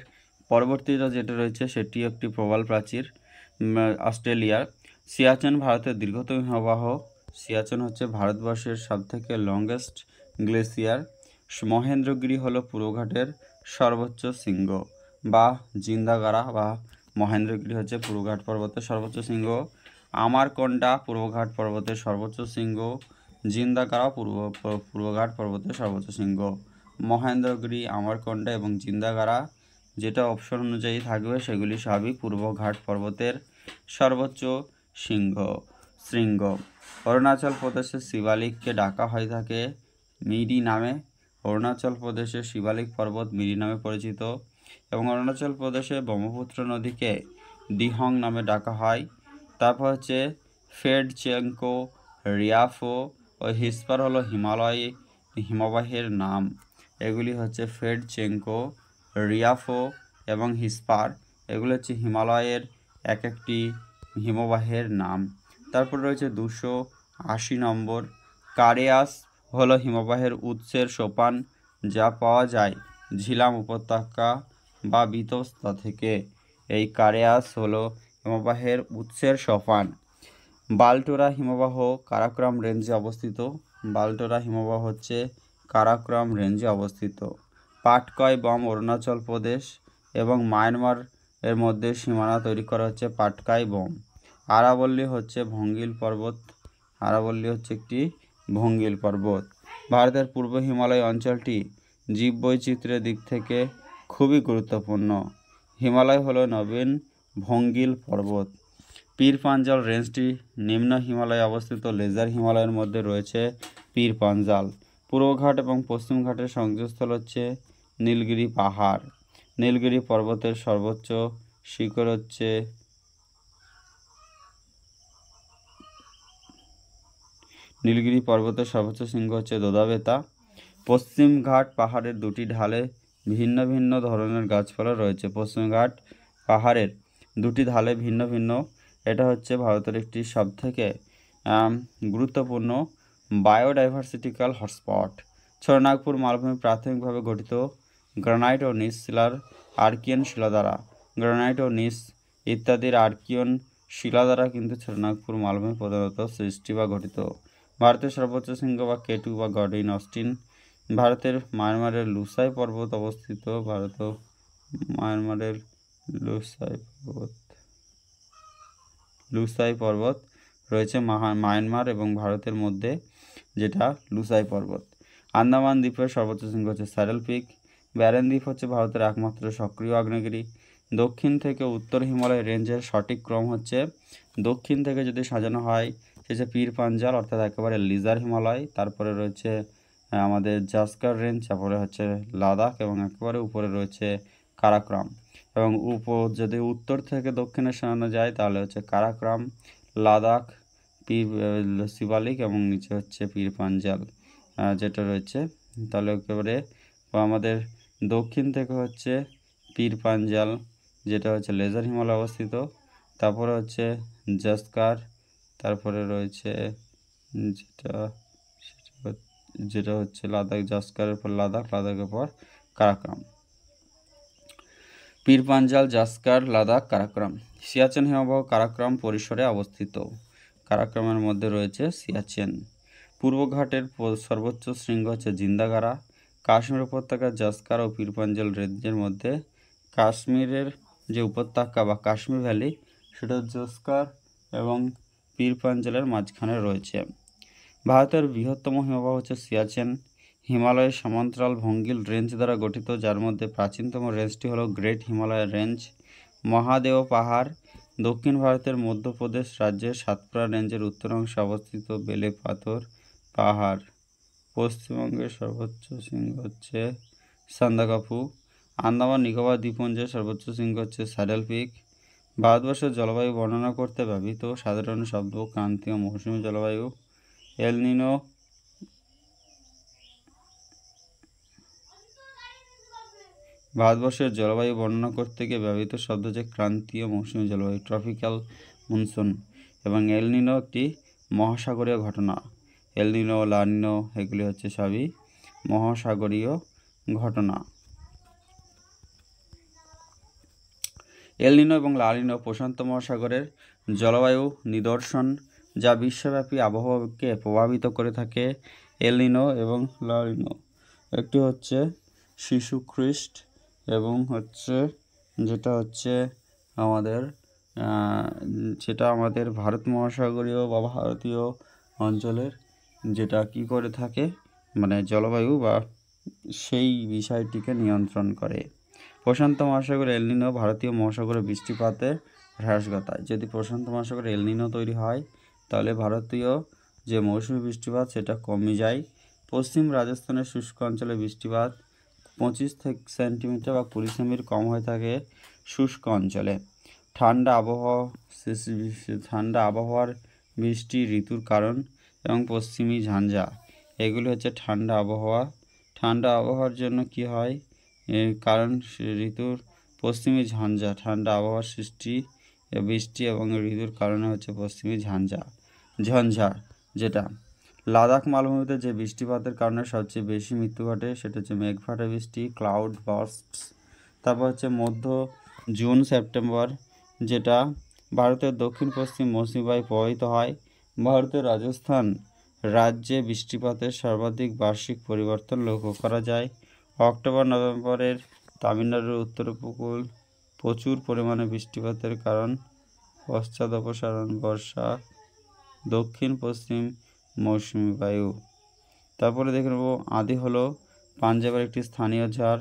পরবর্তীটা যেটা রয়েছে সেটি একটি প্রবাল প্রাচীর অস্ট্রেলিয়ার। সিয়াচেন ভারতের দীর্ঘতম হিমবাহ। সিয়াচেন হচ্ছে ভারতবর্ষের সবথেকে লংগেস্ট গ্লেসিয়ার। মহেন্দ্রগিরি হলো পূর্বঘাটের সর্বোচ্চ শৃঙ্গ বা জিন্দাগারা বা মহেন্দ্রগিরি হচ্ছে পূর্বঘাট পর্বতের সর্বোচ্চ শৃঙ্গ। আমারকন্ডা পূর্বঘাট পর্বতের সর্বোচ্চ শৃঙ্গ। জিন্দাগারা পূর্বঘাট পর্বতের সর্বোচ্চ শৃঙ্গ। মহেন্দ্রগিরি, আমারকন্ডা এবং জিন্দাগারা যেটা অপশন অনুযায়ী থাকবে সেগুলি সবই পূর্বঘাট পর্বতের সর্বোচ্চ শৃঙ্গ। অরুণাচল প্রদেশের শিবালিককে ডাকা হয়ে থাকে মিরি নামে। অরুণাচল প্রদেশের শিবালিক পর্বত মিরি নামে পরিচিত এবং অরুণাচল প্রদেশে ব্রহ্মপুত্র নদীকে দিহং নামে ডাকা হয়। তারপর হচ্ছে ফেডচেঙ্কো, রিয়াফো ও হিসপার হলো হিমবাহের নাম। এগুলি হচ্ছে ফেডচেঙ্কো, রিয়াফো এবং হিসপার, এগুলো হচ্ছে হিমালয়ের এক একটি হিমবাহের নাম। তারপর রয়েছে 280 নম্বর, কারেয়াস হলো হিমবাহের উৎসের সোপান, যা পাওয়া যায় ঝিলাম উপত্যকা বা বিতস্তা থেকে। এই কারেয়াস হলো হিমবাহের উৎসের সোপান। বালটোরা হিমবাহ কারাকোরাম রেঞ্জে অবস্থিত। বালটোরা হিমবাহ হচ্ছে কারাকোরাম রেঞ্জে অবস্থিত। পাটকাই বম অরুণাচল প্রদেশ এবং মায়ানমার এর মধ্যে সীমানা তৈরি করা হচ্ছে পাটকাই বম। আরাবল্লী হচ্ছে ভঙ্গিল পর্বত। আরাবল্লী হচ্ছে একটি ভঙ্গিল পর্বত। ভারতের পূর্ব হিমালয় অঞ্চলটি জীববৈচিত্র্যের দিক থেকে খুবই গুরুত্বপূর্ণ। হিমালয় হলো নবীন ভঙ্গিল পর্বত। পীর পাঞ্জাল রেঞ্জটি নিম্ন হিমালয়ে অবস্থিত। লেজার হিমালয়ের মধ্যে রয়েছে পীর পাঞ্জাল। পূর্বঘাট এবং পশ্চিম ঘাটের সংযোগস্থল হচ্ছে নীলগিরি পাহাড়। নীলগিরি পর্বতের সর্বোচ্চ শিখর হচ্ছে নীলগিরি পর্বতের সর্বোচ্চ শৃঙ্গ হচ্ছে দোদাবেতা। পশ্চিম ঘাট পাহাড়ের দুটি ঢালে ভিন্ন ভিন্ন ধরনের গাছপালা রয়েছে। পশ্চিম ঘাট পাহাড়ের দুটি ঢালে ভিন্ন ভিন্ন, এটা হচ্ছে ভারতের একটি সবথেকে গুরুত্বপূর্ণ বায়োডাইভার্সিটিক্যাল হটস্পট। ছোটনাগপুর মালভূমি প্রাথমিকভাবে গঠিত গ্রানাইট ও নিস শিলার আর্কিয়ান শিলা দ্বারা। গ্রানাইট ও নিস ইত্যাদির আর্কিয়ান শিলা দ্বারা কিন্তু ছোটনাগপুর মালভূমি প্রধানত সৃষ্টি বা গঠিত। ভারতের সর্বোচ্চ শৃঙ্গ বা কেটু বা গডিন অস্টিন। ভারতের মায়ানমারের লুসাই পর্বত অবস্থিত। মায়ানমারের লুসাই পর্বত রয়েছে মায়ানমার এবং ভারতের মধ্যে, যেটা লুসাই পর্বত। আন্দামান দ্বীপের সর্বোচ্চ শৃঙ্গ হচ্ছে স্যারেল পিক। ব্যারেন দ্বীপ হচ্ছে ভারতের একমাত্র সক্রিয় আগ্নেয়গিরি। দক্ষিণ থেকে উত্তর হিমালয় রেঞ্জের সঠিক ক্রম হচ্ছে, দক্ষিণ থেকে যদি সাজানো হয় সেটা পীর পাঞ্জাল অর্থাৎ একেবারে লিজার হিমালয়, তারপরে রয়েছে আমাদের জাস্কার রেঞ্জ, তারপরে হচ্ছে লাদাখ এবং একেবারে উপরে রয়েছে কারাকোরাম। এবং যদি উত্তর থেকে দক্ষিণে সাজানো যায় তাহলে হচ্ছে কারাকোরাম, লাদাখ, পীর শিবালিক এবং নিচে হচ্ছে পীর পাঞ্জাল যেটা রয়েছে। তাহলে একেবারে আমাদের দক্ষিণ থেকে হচ্ছে পীর পাঞ্জাল, যেটা হচ্ছে লেজার হিমালয় অবস্থিত। তারপরে হচ্ছে জাস্কার, তারপরে রয়েছে যেটা হচ্ছে লাদাখ, জাস্কারের পর লাদাখের পর কারাকোরাম। পীর পাঞ্জাল, জাস্কার, লাদাখ, কারাকোরাম। সিয়াচেন হিমবাহ কারাকোরাম পরিসরে অবস্থিত। কারাকোরামের মধ্যে রয়েছে সিয়াচেন। পূর্বঘাটের সর্বোচ্চ শৃঙ্গ হচ্ছে জিন্দাগারা। কাশ্মীর উপত্যকার জাস্কার ও পীর পাঞ্জাল রেঞ্জের মধ্যে কাশ্মীরের যে উপত্যকা বা কাশ্মীর ভ্যালি, সেটা জাস্কার এবং পীর পাঞ্জালের মাঝখানে রয়েছে। ভারতের বৃহত্তম হিমবাহ হচ্ছে সিয়াচেন। হিমালয়ের সমান্তরাল ভঙ্গিল রেঞ্জ দ্বারা গঠিত, যার মধ্যে প্রাচীনতম রেঞ্জটি হলো গ্রেট হিমালয় রেঞ্জ। মহাদেও পাহাড় দক্ষিণ ভারতের মধ্যপ্রদেশ রাজ্যের সাতপুরা রেঞ্জের উত্তর অংশে অবস্থিত বেলে পাথর পাহাড়। পশ্চিমবঙ্গের সর্বোচ্চ শৃঙ্গ হচ্ছে সান্দাকফু। আন্দামান নিকোবর দ্বীপপুঞ্জের সর্বোচ্চ শৃঙ্গ হচ্ছে স্যাডেল পিক। ভারতবর্ষের জলবায়ু বর্ণনা করতে ব্যবহৃত সাধারণ শব্দ ক্রান্তীয় মৌসুমী জলবায়ু। এল নিনো ভারতবর্ষের জলবায়ু বর্ণনা করতে গিয়ে ব্যবহৃত শব্দ হচ্ছে ক্রান্তীয় মৌসুমী জলবায়ু, ট্রপিক্যাল মনসুন। এবং এল নিনো একটি মহাসাগরীয় ঘটনা। এল নিনো, লা নিনো এগুলি হচ্ছে সবই মহাসাগরীয় ঘটনা। এল নিনো এবং লা নিনো প্রশান্ত মহাসাগরের জলবায়ু নিদর্শন, যা বিশ্বব্যাপী আবহাওয়াকে প্রভাবিত করে থাকে। এল নিনো এবং লা নিনো একটি হচ্ছে শিশু খ্রিস্ট এবং হচ্ছে যেটা হচ্ছে আমাদের ভারত মহাসাগরীয় বা ভারতীয় অঞ্চলের যেটা কি করে থাকে, মানে জলবায়ু বা সেই বিষয়টিকে নিয়ন্ত্রণ করে। প্রশান্ত মহাসাগরে এল নিনো ভারতীয় মহাসাগরে বৃষ্টিপাতে হ্রাস ঘটায়। যদি প্রশান্ত মহাসাগরে এল নিনো তৈরি হয় তাহলে ভারতীয় যে মৌসুমী বৃষ্টিপাত সেটা কমে যায়। পশ্চিম রাজস্থানের শুষ্ক অঞ্চলে বৃষ্টিপাত 25 সেন্টিমিটার বা 20 সেমি কম হয়ে থাকে শুষ্ক অঞ্চলে। ঠান্ডা আবহাওয়ার বৃষ্টি ঋতুর কারণ এবং পশ্চিমী ঝঞ্ঝা, এগুলি হচ্ছে ঠান্ডা আবহাওয়া। ঠান্ডা আবহাওয়ার জন্য কি হয়, কারণ ঋতুর পশ্চিমী ঝঞ্ঝা, ঠান্ডা আবহাওয়ার সৃষ্টি বৃষ্টি এবং ঋতুর কারণে হচ্ছে পশ্চিমী ঝঞ্ঝা। যেটা লাদাখ মালভূমিতে যে বৃষ্টিপাতের কারণে সবচেয়ে বেশি মৃত্যু ঘটে সেটা হচ্ছে মেঘফাটা বৃষ্টি, ক্লাউড বার্স্টস। তারপর হচ্ছে মধ্য জুন সেপ্টেম্বর, যেটা ভারতের দক্ষিণ পশ্চিম মৌসুমী বায়ু প্রবাহিত হয়। ভারতের রাজস্থান রাজ্যে বৃষ্টিপাতের সর্বাধিক বার্ষিক পরিবর্তন লক্ষ্য করা যায়। অক্টোবর নভেম্বরের তামিলনাড়ুর উত্তর উপকূল প্রচুর পরিমাণে বৃষ্টিপাতের কারণ পশ্চাদপসারণ বর্ষা, দক্ষিণ পশ্চিম মৌসুমী বায়ু। তারপরে দেখে নেব আদি হলো পাঞ্জাবের একটি স্থানীয় ঝড়।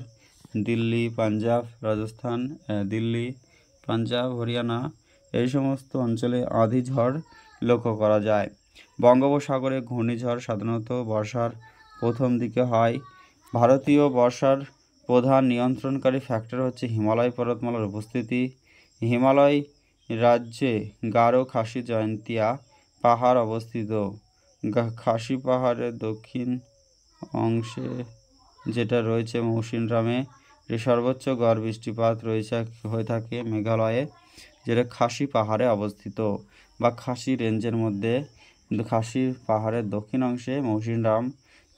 দিল্লি, পাঞ্জাব, রাজস্থান, দিল্লি, পাঞ্জাব, হরিয়ানা এই সমস্ত অঞ্চলে আদি ঝড় লক্ষ্য করা যায়। বঙ্গোপসাগরে ঘূর্ণিঝড় সাধারণত বর্ষার প্রথম দিকে হয়। ভারতীয় বর্ষার প্রধান নিয়ন্ত্রণকারী ফ্যাক্টর হচ্ছে হিমালয় পর্বতমালার উপস্থিতি। হিমালয় রাজ্যে গারো খাসি জয়ন্তিয়া পাহাড় অবস্থিত। খাসি পাহাড়ের দক্ষিণ অংশে যেটা রয়েছে মৌসিনরামে সর্বোচ্চ গড় বৃষ্টিপাত হয়ে থাকে মেঘালয়ে, যেটা খাসি পাহাড়ে অবস্থিত বা খাসি রেঞ্জের মধ্যে। খাসি পাহাড়ের দক্ষিণ অংশে মৌসিনরাম,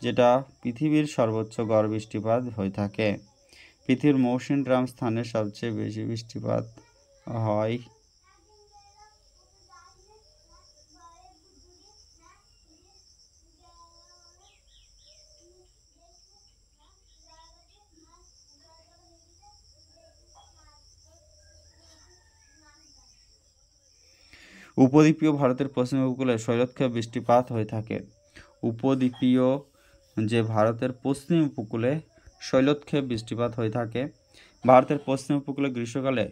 যেটা পৃথিবীর সর্বোচ্চ গড় বৃষ্টিপাত হয়ে থাকে। পৃথিবীর মৌসিনরাম স্থানে সবচেয়ে বেশি বৃষ্টিপাত হয়। উপদ্বীপীয় ভারতের পশ্চিম উপকূলে শৈলক্ষেপ বৃষ্টিপাত হয়ে থাকে। উপদ্বীপীয় যে ভারতের পশ্চিম উপকূলে শৈলক্ষেপ বৃষ্টিপাত হয়ে থাকে। ভারতের পশ্চিম উপকূলে গ্রীষ্মকালে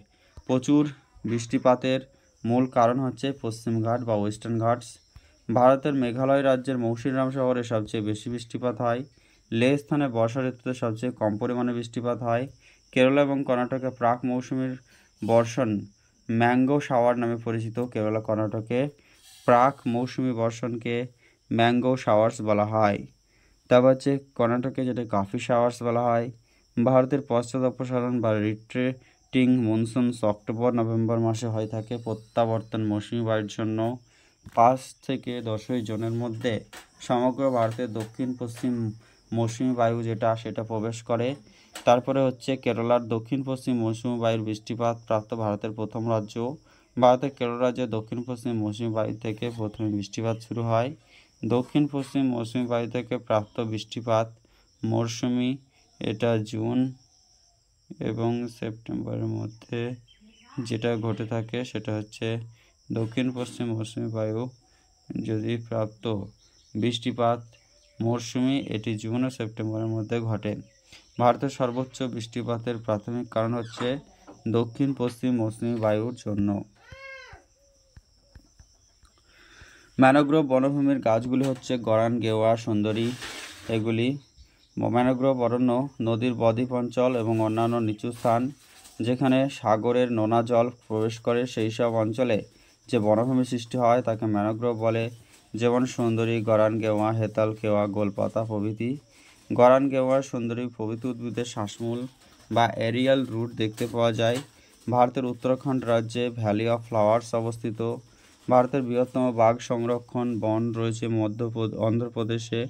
প্রচুর বৃষ্টিপাতের মূল কারণ হচ্ছে পশ্চিমঘাট বা ওয়েস্টার্ন ঘাটস। ভারতের মেঘালয় রাজ্যের মৌসিনরাম শহরে সবচেয়ে বেশি বৃষ্টিপাত হয়। লেহ স্থানে বর্ষা ঋতুতে সবচেয়ে কম পরিমাণে বৃষ্টিপাত হয়। কেরালা এবং কর্ণাটকে প্রাক মৌসুমীর বর্ষণ ম্যাঙ্গো শাওয়ার নামে পরিচিত। কেরালা কর্ণাটকে প্রাক মৌসুমী বর্ষণকে ম্যাঙ্গো শাওয়ার্স বলা হয়। তারপর হচ্ছে কর্ণাটকে যেটা কফি শাওয়ার্স বলা হয়। ভারতের পশ্চাৎ অপসারণ বা রিট্রেটিং মনসুনস অক্টোবর নভেম্বর মাসে হয়ে থাকে প্রত্যাবর্তন মৌসুমী বায়ুর জন্য। 5 থেকে 10 জুনের মধ্যে সমগ্র ভারতের দক্ষিণ পশ্চিম মৌসুমী বায়ু সেটা প্রবেশ করে। তারপরে হচ্ছে কেরালার দক্ষিণ পশ্চিম মৌসুমী বায়ুর বৃষ্টিপাত প্রাপ্ত ভারতের প্রথম রাজ্য। ভারতের কেরল রাজ্যে দক্ষিণ পশ্চিম মৌসুমী বায়ু থেকে প্রথমে বৃষ্টিপাত শুরু হয়। দক্ষিণ পশ্চিম মৌসুমী বায়ু থেকে প্রাপ্ত বৃষ্টিপাত মৌসুমী, এটা জুন এবং সেপ্টেম্বরের মধ্যে যেটা ঘটে থাকে সেটা হচ্ছে দক্ষিণ পশ্চিম মৌসুমী বায়ু যদি প্রাপ্ত বৃষ্টিপাত মৌসুমি, এটি জুন ও সেপ্টেম্বরের মধ্যে ঘটে। ভারতের সর্বোচ্চ বৃষ্টিপাতের প্রাথমিক কারণ হচ্ছে দক্ষিণ পশ্চিম মৌসুমি বায়ুর জন্য। ম্যানোগ্রোভ বনভূমির গাছগুলি হচ্ছে গরান, গেওয়া, সুন্দরী। এগুলি ম্যানোগ্রোভ অরণ্য নদীর বদ্বীপ অঞ্চল এবং অন্যান্য নিচু স্থান যেখানে সাগরের নোনা জল প্রবেশ করে সেই সব অঞ্চলে যে বনভূমি সৃষ্টি হয় তাকে ম্যানোগ্রোভ বলে, যেমন সুন্দরী, গরান, গেওয়া, হেতাল, কেওয়া, গোলপাতা প্রভৃতি। গরান, গেওয়া, সুন্দরী প্রভৃতি উদ্ভিদের শ্বাসমূল বা এরিয়াল রুট দেখতে পাওয়া যায়। ভারতের উত্তরাখণ্ড রাজ্যে ভ্যালি অফ ফ্লাওয়ার্স অবস্থিত। ভারতের বৃহত্তম বাঘ সংরক্ষণ বন রয়েছে অন্ধ্রপ্রদেশে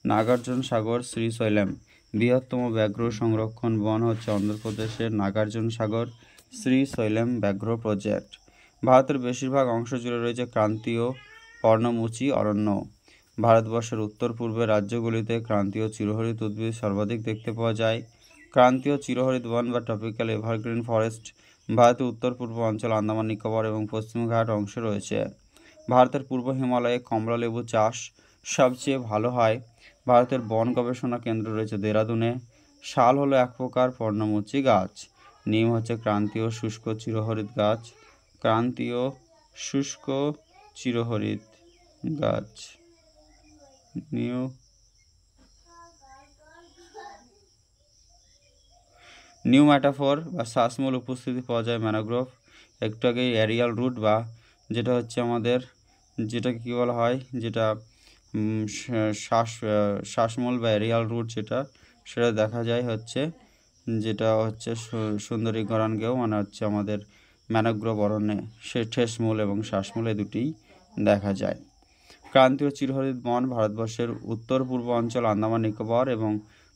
নাগার্জুন সাগর শ্রীশৈলম। বৃহত্তম ব্যাঘ্র সংরক্ষণ বন হচ্ছে অন্ধ্রপ্রদেশের নাগার্জুন সাগর শ্রীশৈলম ব্যাঘ্র প্রজেক্ট। ভারতের বেশিরভাগ অংশ জুড়ে রয়েছে ক্রান্তীয় পর্ণমোচী অরণ্য। ভারতবর্ষের উত্তর পূর্বের রাজ্যগুলিতে ক্রান্তীয় চিরহরিৎ উদ্ভিদ সর্বাধিক দেখতে পাওয়া যায়। ক্রান্তীয় চিরহরিৎ বন বা ট্রপিক্যাল এভারগ্রিন ফরেস্ট ভারতের উত্তর পূর্ব অঞ্চল, আন্দামান নিকোবর এবং পশ্চিমঘাট অংশে রয়েছে। ভারতের পূর্ব হিমালয়ে কমলালেবু চাষ সবচেয়ে ভালো হয়। ভারতের বন গবেষণা কেন্দ্র রয়েছে দেরাদুনে। শাল হলো এক প্রকার পর্ণমোচী গাছ। নিম হচ্ছে ক্রান্তীয় শুষ্ক চিরহরিৎ গাছ। ক্রান্তীয় শুষ্ক চিরহরিৎ গাছ। নিউ ম্যাটাফোর বা শ্বাসমূল উপস্থিতি পাওয়া যায় ম্যানোগ্রোভ। একটু আগে এরিয়াল রুট বা যেটা হচ্ছে আমাদের যেটাকে কী বলা হয়, যেটা শ্বাসমূল বা এরিয়াল রুট সেটা দেখা যায় হচ্ছে, যেটা হচ্ছে সুন্দরী, গরান, গেও মানে হচ্ছে আমাদের ম্যানোগ্রোভ অরণ্যে সে ঠেসমূল এবং শ্বাসমূল এই দুটিই দেখা যায়। ক্রান্তীয় চিরহরিৎ বন ভারতবর্ষের উত্তর পূর্ব অঞ্চল, আন্দামান নিকোবর এবং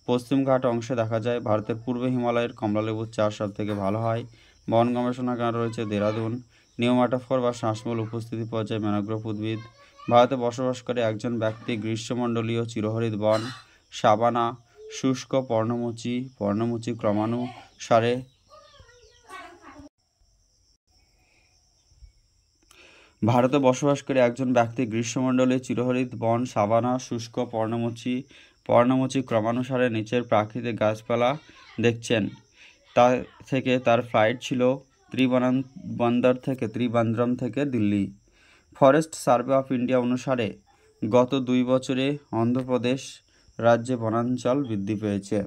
পশ্চিমঘাট অংশে দেখা যায়। ভারতের পূর্ব হিমালয়ের কমলালেবুর চাষ সবথেকে ভালো হয়। বন গবেষণা কেন্দ্র রয়েছে দেরাদুন। নিউ ম্যাটাফোর বা শ্বাসমূল উপস্থিতি পাওয়া যায় ম্যানোগ্রোভ উদ্ভিদ। ভারতে বসবাস করে একজন ব্যক্তি গ্রীষ্মমণ্ডলীয় চিরহরিৎ বন, সাবানা, শুষ্ক পর্ণমোচী ক্রমানুসারে ভারতে বসবাস করে একজন ব্যক্তি গ্রীষ্মমণ্ডলীয় চিরহরিৎ বন, সাভানা, শুষ্ক পর্ণমোচী ক্রমানুসারে নিচের প্রাকৃতিক গাছপালা দেখছেন। তা থেকে তার ফ্লাইট ছিল ত্রিবান্দ্রম থেকে Delhi. Forest survey of India অনুসারে গত 2 বছরে অন্ধ্রপ্রদেশ রাজ্যে বনাঞ্চল বৃদ্ধি পেয়েছে,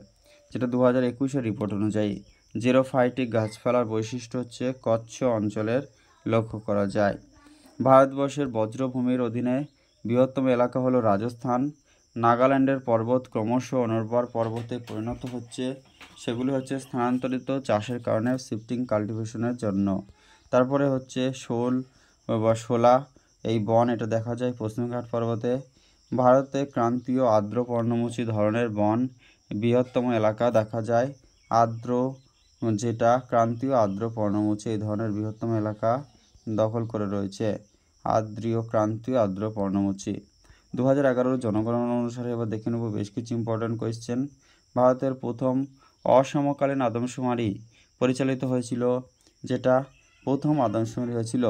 যেটা 2021-এর রিপোর্ট অনুযায়ী। জেরোফাইটিক গাছপালার বৈশিষ্ট্য হচ্ছে কচ্ছ অঞ্চলের লক্ষ্য করা যায়। ভারতবর্ষের বজ্রভূমির অধীনে বৃহত্তম এলাকা হলো রাজস্থান। নাগাল্যান্ডের পর্বত ক্রমশ অনুর্বর পর্বতে পরিণত হচ্ছে। সেগুলি হচ্ছে স্থানান্তরিত চাষের কারণে শিফটিং কাল্টিভেশনের জন্য। তারপরে হচ্ছে শোলা এই বন, এটা দেখা যায় পশ্চিমঘাট পর্বতে। ভারতে ক্রান্তীয় আর্দ্র পর্ণমোচী ধরনের বন বৃহত্তম এলাকা দেখা যায়। ক্রান্তীয় আর্দ্র পর্ণমোচী এই ধরনের বৃহত্তম এলাকা দখল করে রয়েছে ক্রান্তীয় আর্দ্র পর্ণমোচী। 2011 জনগণনা অনুসারে এবার দেখে নেব বেশ কিছু ইম্পর্ট্যান্ট কোয়েশ্চেন। ভারতের প্রথম অসমকালীন আদমশুমারি পরিচালিত হয়েছিল, প্রথম আদমশুমারি হয়েছিল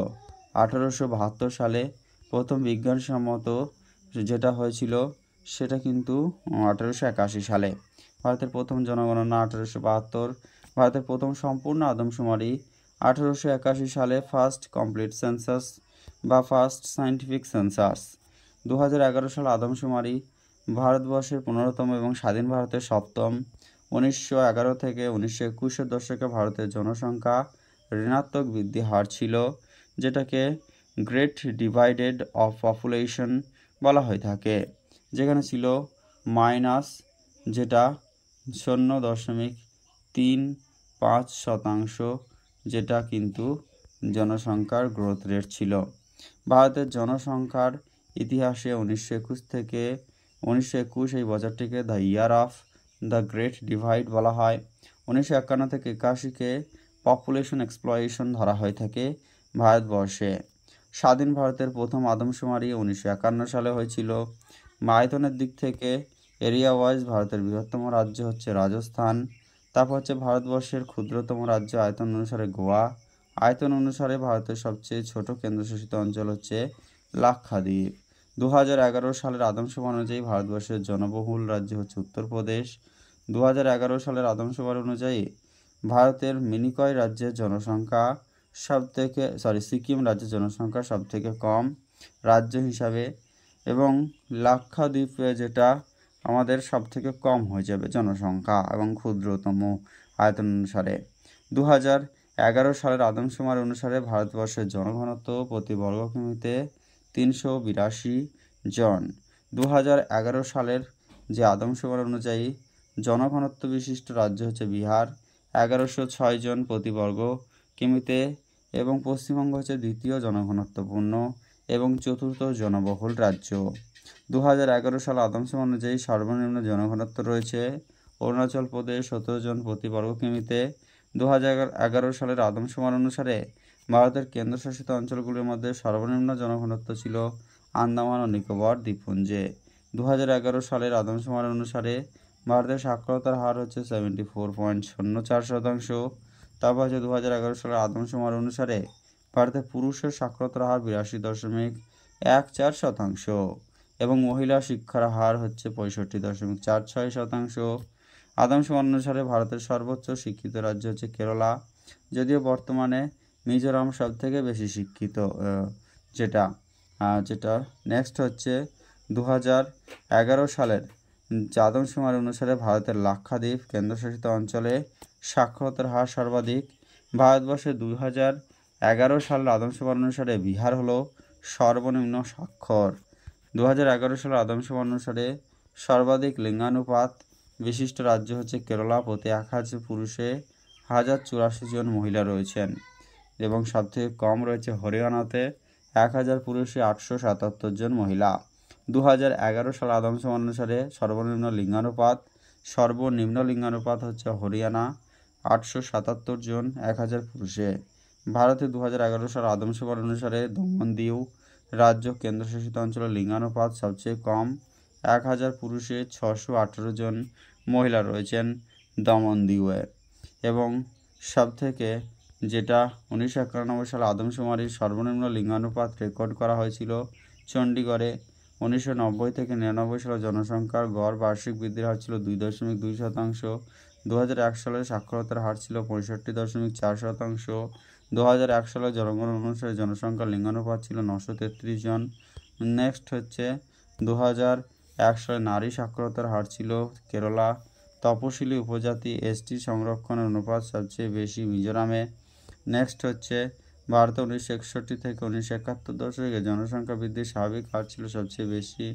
1872 সালে। প্রথম বিজ্ঞানসম্মত যেটা হয়েছিল সেটা কিন্তু 1881 সালে। ভারতের প্রথম জনগণনা 1872। ভারতের প্রথম সম্পূর্ণ আদমশুমারি 1881 সালে, ফার্স্ট কমপ্লিট সেন্সাস বা ফার্স্ট সায়েন্টিফিক সেন্সাস। 2011 সাল আদমশুমারি ভারতবর্ষের 15তম এবং স্বাধীন ভারতের 7ম। 1911 থেকে 1921-এর দশকে ভারতের জনসংখ্যা ঋণাত্মক বৃদ্ধি হার ছিল, যেটাকে গ্রেট ডিভাইডেড অফ পপুলেশন বলা হয়ে থাকে, যেখানে ছিল -0.35%, যেটা কিন্তু জনসংখ্যার গ্রোথ রেট ছিল। ভারতের জনসংখ্যার ইতিহাসে 1921 থেকে 1921 এই বছরটিকে the year of the great divide বলা হয়। 1951 থেকে 81-কে পপুলেশন এক্সপ্লয়েশন ধরা হয়ে থাকে ভারতবর্ষে। স্বাধীন ভারতের প্রথম আদমশুমারি 1951 সালে হয়েছিল। আয়তনের দিক থেকে এরিয়া ওয়াইজ ভারতের বৃহত্তম রাজ্য হচ্ছে রাজস্থান। তারপর হচ্ছে ভারতবর্ষের ক্ষুদ্রতম রাজ্য আয়তন অনুসারে গোয়া। আয়তন অনুসারে ভারতের সবচেয়ে ছোট কেন্দ্রশাসিত অঞ্চল হচ্ছে লাক্ষাদ্বীপ। 2011 সালের আদমশুমারি অনুযায়ী ভারতবর্ষের জনবহুল রাজ্য হচ্ছে উত্তরপ্রদেশ। 2011 সালের আদমশুমারি অনুযায়ী ভারতের মিনিকয় রাজ্যের জনসংখ্যা সিকিম রাজ্যের জনসংখ্যা সবথেকে কম রাজ্য হিসাবে, এবং লাক্ষাদ্বীপে যেটা আমাদের সবথেকে কম হয়ে যাবে জনসংখ্যা এবং ক্ষুদ্রতম আয়তন অনুসারে। 2011 সালের আদমশুমারি অনুসারে ভারতবর্ষের জনঘনত্ব প্রতি বর্গ কিমিতে 382 জন। 2011 সালের যে আদমশুমারি অনুযায়ী জনঘনত্ব বিশিষ্ট রাজ্য হচ্ছে বিহার, 1106 জন প্রতি বর্গ কিমিতে, এবং পশ্চিমবঙ্গ হচ্ছে দ্বিতীয় জনঘনত্বপূর্ণ এবং চতুর্থ জনবহুল রাজ্য। 2011 সাল আদমশুমারি অনুযায়ী সর্বনিম্ন জনঘনত্ব রয়েছে অরুণাচল প্রদেশ 17 জন প্রতি বর্গ কিমিতে। 2011 সালের আদমশুমারি অনুসারে ভারতের কেন্দ্রশাসিত অঞ্চলগুলির মধ্যে সর্বনিম্ন জনঘনত্ব ছিল আন্দামান ও নিকোবর দ্বীপপুঞ্জে। 2011 সালের আদমশুমারি অনুসারে ভারতের সাক্ষরতার হার হচ্ছে 74.04%। তারপর হচ্ছে 2011 সালের আদমশুমারি অনুসারে ভারতের পুরুষের সাক্ষরতার হার 82.14%, এবং মহিলা শিক্ষার হার হচ্ছে 65.46%। আদমশুমারি অনুসারে ভারতের সর্বোচ্চ শিক্ষিত রাজ্য হচ্ছে কেরালা, যদিও বর্তমানে মিজোরাম সবথেকে বেশি শিক্ষিত। যেটা নেক্সট হচ্ছে 2011 সালের আদমশুমারি অনুসারে ভারতের লাক্ষাদ্বীপ কেন্দ্রশাসিত অঞ্চলে সাক্ষরতার হার সর্বাধিক। ভারতবর্ষে 2011 সালের আদমশুমারি অনুসারে বিহার হলো সর্বনিম্ন সাক্ষর। 2011 সালের আদমশুমারি অনুসারে সর্বাধিক লিঙ্গানুপাত বিশিষ্ট রাজ্য হচ্ছে কেরালা, প্রতি 1000 পুরুষে 1084 জন মহিলা রয়েছেন, এবং সবথেকে কম রয়েছে হরিয়ানাতে 1000 পুরুষে 877 জন মহিলা। 2011 সাল আদমশুমারি অনুসারে সর্বনিম্ন লিঙ্গানুপাত হচ্ছে হরিয়ানা 877 জন 1000 পুরুষে। ভারতে 2011 সাল আদমশুমারি অনুসারে দমন-দিউ রাজ্য কেন্দ্রশাসিত অঞ্চলের লিঙ্গানুপাত সবচেয়ে কম, 1000 পুরুষে 618 জন মহিলা রয়েছেন দমন-দিউয়ে। এবং সবথেকে যেটা 1991 সালে আদমশুমারির সর্বনিম্ন লিঙ্গানুপাত রেকর্ড করা হয়েছিল চণ্ডীগড়ে। 1990 থেকে 99 সালে জনসংখ্যার গড় বার্ষিক বৃদ্ধির হার ছিল 2.2%। 2001 সালে সাক্ষরতার হার ছিল 65.4%। 2001 সালে জনগণনা অনুসারে জনসংখ্যার লিঙ্গানুপাত ছিল 933 জন। নেক্সট হচ্ছে 2001 সালে নারী সাক্ষরতার হার ছিল কেরালা। তপশিলি উপজাতি এসটি সংরক্ষণের অনুপাত সবচেয়ে বেশি মিজোরামে। নেক্সট হচ্ছে ভারতে 1961 থেকে 1971 দশকে জনসংখ্যা বৃদ্ধির স্বাভাবিক হার ছিল সবচেয়ে বেশি।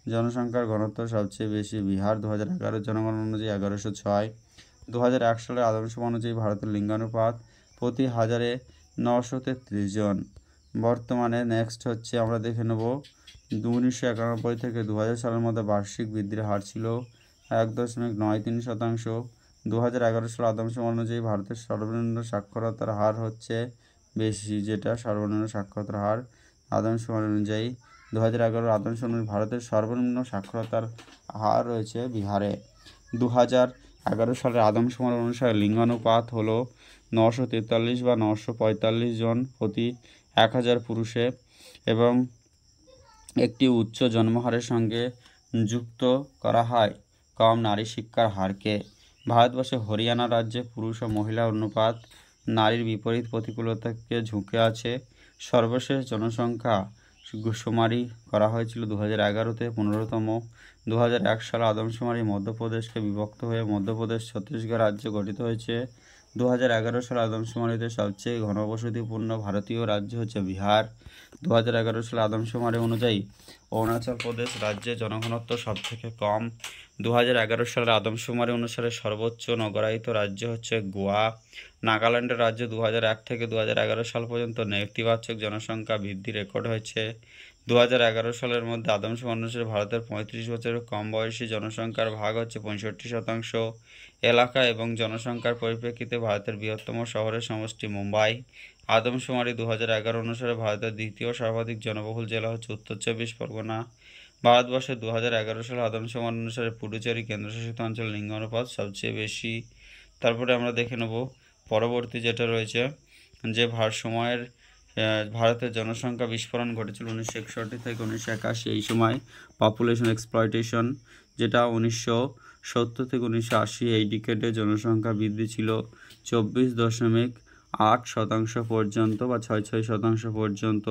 জনসংখ্যার ঘনত্ব সবচেয়ে বেশি বিহার। 2011 জনগণনা অনুযায়ী 1106। 2001 সালের আদমশুমারি অনুযায়ী ভারতের লিঙ্গানুপাত প্রতি 1000-এ 933 জন বর্তমানে। নেক্সট হচ্ছে আমরা দেখে নেব 1991 থেকে 2000 সালের মধ্যে বার্ষিক বৃদ্ধির হার ছিল 1.93%। 2011 সাল আদমশুমারি অনুযায়ী ভারতের সর্বনিম্ন সাক্ষরতার হার হচ্ছে বেশি, যেটা সর্বনিম্ন সাক্ষরতার হার আদমশুমারি অনুযায়ী 2011 আদমশুমারি ভারতের সর্বনিম্ন সাক্ষরতার হার রয়েছে বিহারে। 2011 সালের আদমশুমারি অনুসারে লিঙ্গানুপাত হলো 943 বা 945 জন প্রতি 1000 পুরুষে, এবং একটি উচ্চ জন্মহারের সঙ্গে যুক্ত করা হয় কম নারী শিক্ষার হারকে। ভারতবর্ষে হরিয়ানা রাজ্যে পুরুষ ও মহিলা অনুপাত নারীর বিপরীত প্রতিকূলতাকে ঝুঁকে আছে। সর্বশেষ জনসংখ্যা শুমারি করা হয়েছিল 2011-তে 15তম। 2001 সালে আদমশুমারি মধ্যপ্রদেশকে বিভক্ত হয়ে মধ্যপ্রদেশ ছত্তিশগড় রাজ্য গঠিত হয়েছে। 2011 সালে আদমশুমারিতে সবচেয়ে ঘনবসতিপূর্ণ ভারতীয় রাজ্য হচ্ছে বিহার। 2011 সালে আদমশুমারি অনুযায়ী অরুণাচল প্রদেশ রাজ্যে জনঘনত্ব সবথেকে কম। 2011 সালের আদমশুমারি অনুসারে সর্বোচ্চ নগরায়িত রাজ্য হচ্ছে গোয়া। নাগাল্যান্ডের রাজ্যে 2001 থেকে 2011 সাল পর্যন্ত নেতিবাচক জনসংখ্যা বৃদ্ধি রেকর্ড হয়েছে। 2011 সালের মধ্যে আদমশুমারি অনুসারে ভারতের 35 বছরের কম বয়সী জনসংখ্যার ভাগ হচ্ছে 65%। এলাকা এবং জনসংখ্যার পরিপ্রেক্ষিতে ভারতের বৃহত্তম শহরের সমষ্টি মুম্বাই। আদমশুমারি 2011 অনুসারে ভারতের দ্বিতীয় সর্বাধিক জনবহুল জেলা হচ্ছে উত্তর 24 পরগনা। ভারতবর্ষে 2011 সালে আদমশুমারি অনুসারে পুডুচেরি কেন্দ্রশাসিত অঞ্চলের লিঙ্গানুপাত সবচেয়ে বেশি। তারপরে আমরা দেখে নেব পরবর্তী যেটা রয়েছে যে সময়ের ভারতের জনসংখ্যা বিস্ফোরণ ঘটেছিল 1961 থেকে 1981, এই সময় পপুলেশন এক্সপ্লয়টেশন, যেটা 1970 থেকে 1980 এই ডিকেডে জনসংখ্যা বৃদ্ধি ছিল 24.8% পর্যন্ত বা 66% পর্যন্ত।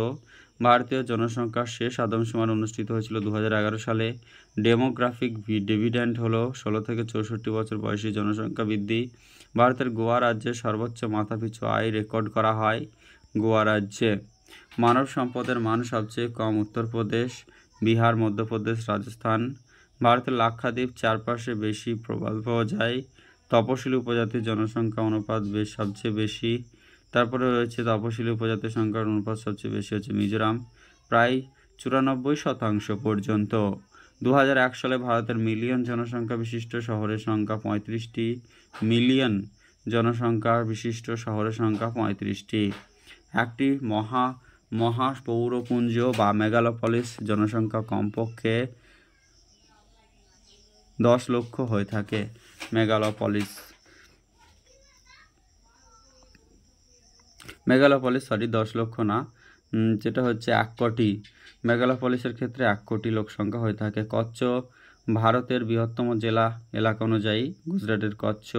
ভারতীয় জনসংখ্যার শেষ আদমশুমার অনুষ্ঠিত হয়েছিল 2011 সালে। ডেমোগ্রাফিক ডিভিডেন্ড হলো 16 থেকে 64 বছর বয়সী জনসংখ্যা বৃদ্ধি। ভারতের গোয়া রাজ্যে সর্বোচ্চ মাথাপিছু আয় রেকর্ড করা হয় গোয়া রাজ্যে। মানব সম্পদের মান সবচেয়ে কম উত্তরপ্রদেশ, বিহার, মধ্যপ্রদেশ, রাজস্থান। ভারতের লাক্ষাদ্বীপ চারপাশে বেশি প্রবাল পাওয়া যায়। তপশিলি উপজাতির জনসংখ্যা অনুপাত সবচেয়ে বেশি। তারপরে রয়েছে তপশিলি উপজাতির সংখ্যার অনুপাত সবচেয়ে বেশি হচ্ছে মিজোরাম, প্রায় 94% পর্যন্ত। 2001 সালে ভারতের মিলিয়ন জনসংখ্যা বিশিষ্ট শহরের সংখ্যা 35টি। মিলিয়ন জনসংখ্যা বিশিষ্ট শহরের সংখ্যা 35টি। একটি মহাপৌরপুঞ্জ বা মেগালোপলিস জনসংখ্যা কমপক্ষে 10 লক্ষ হয়ে থাকে। মেগালোপলিস 10 লক্ষ না, যেটা হচ্ছে 1 কোটি। মেগালোপলিসের ক্ষেত্রে 1 কোটি লোক সংখ্যা হয়ে থাকে। কচ্ছ ভারতের বৃহত্তম জেলা এলাকা অনুযায়ী গুজরাটের কচ্ছ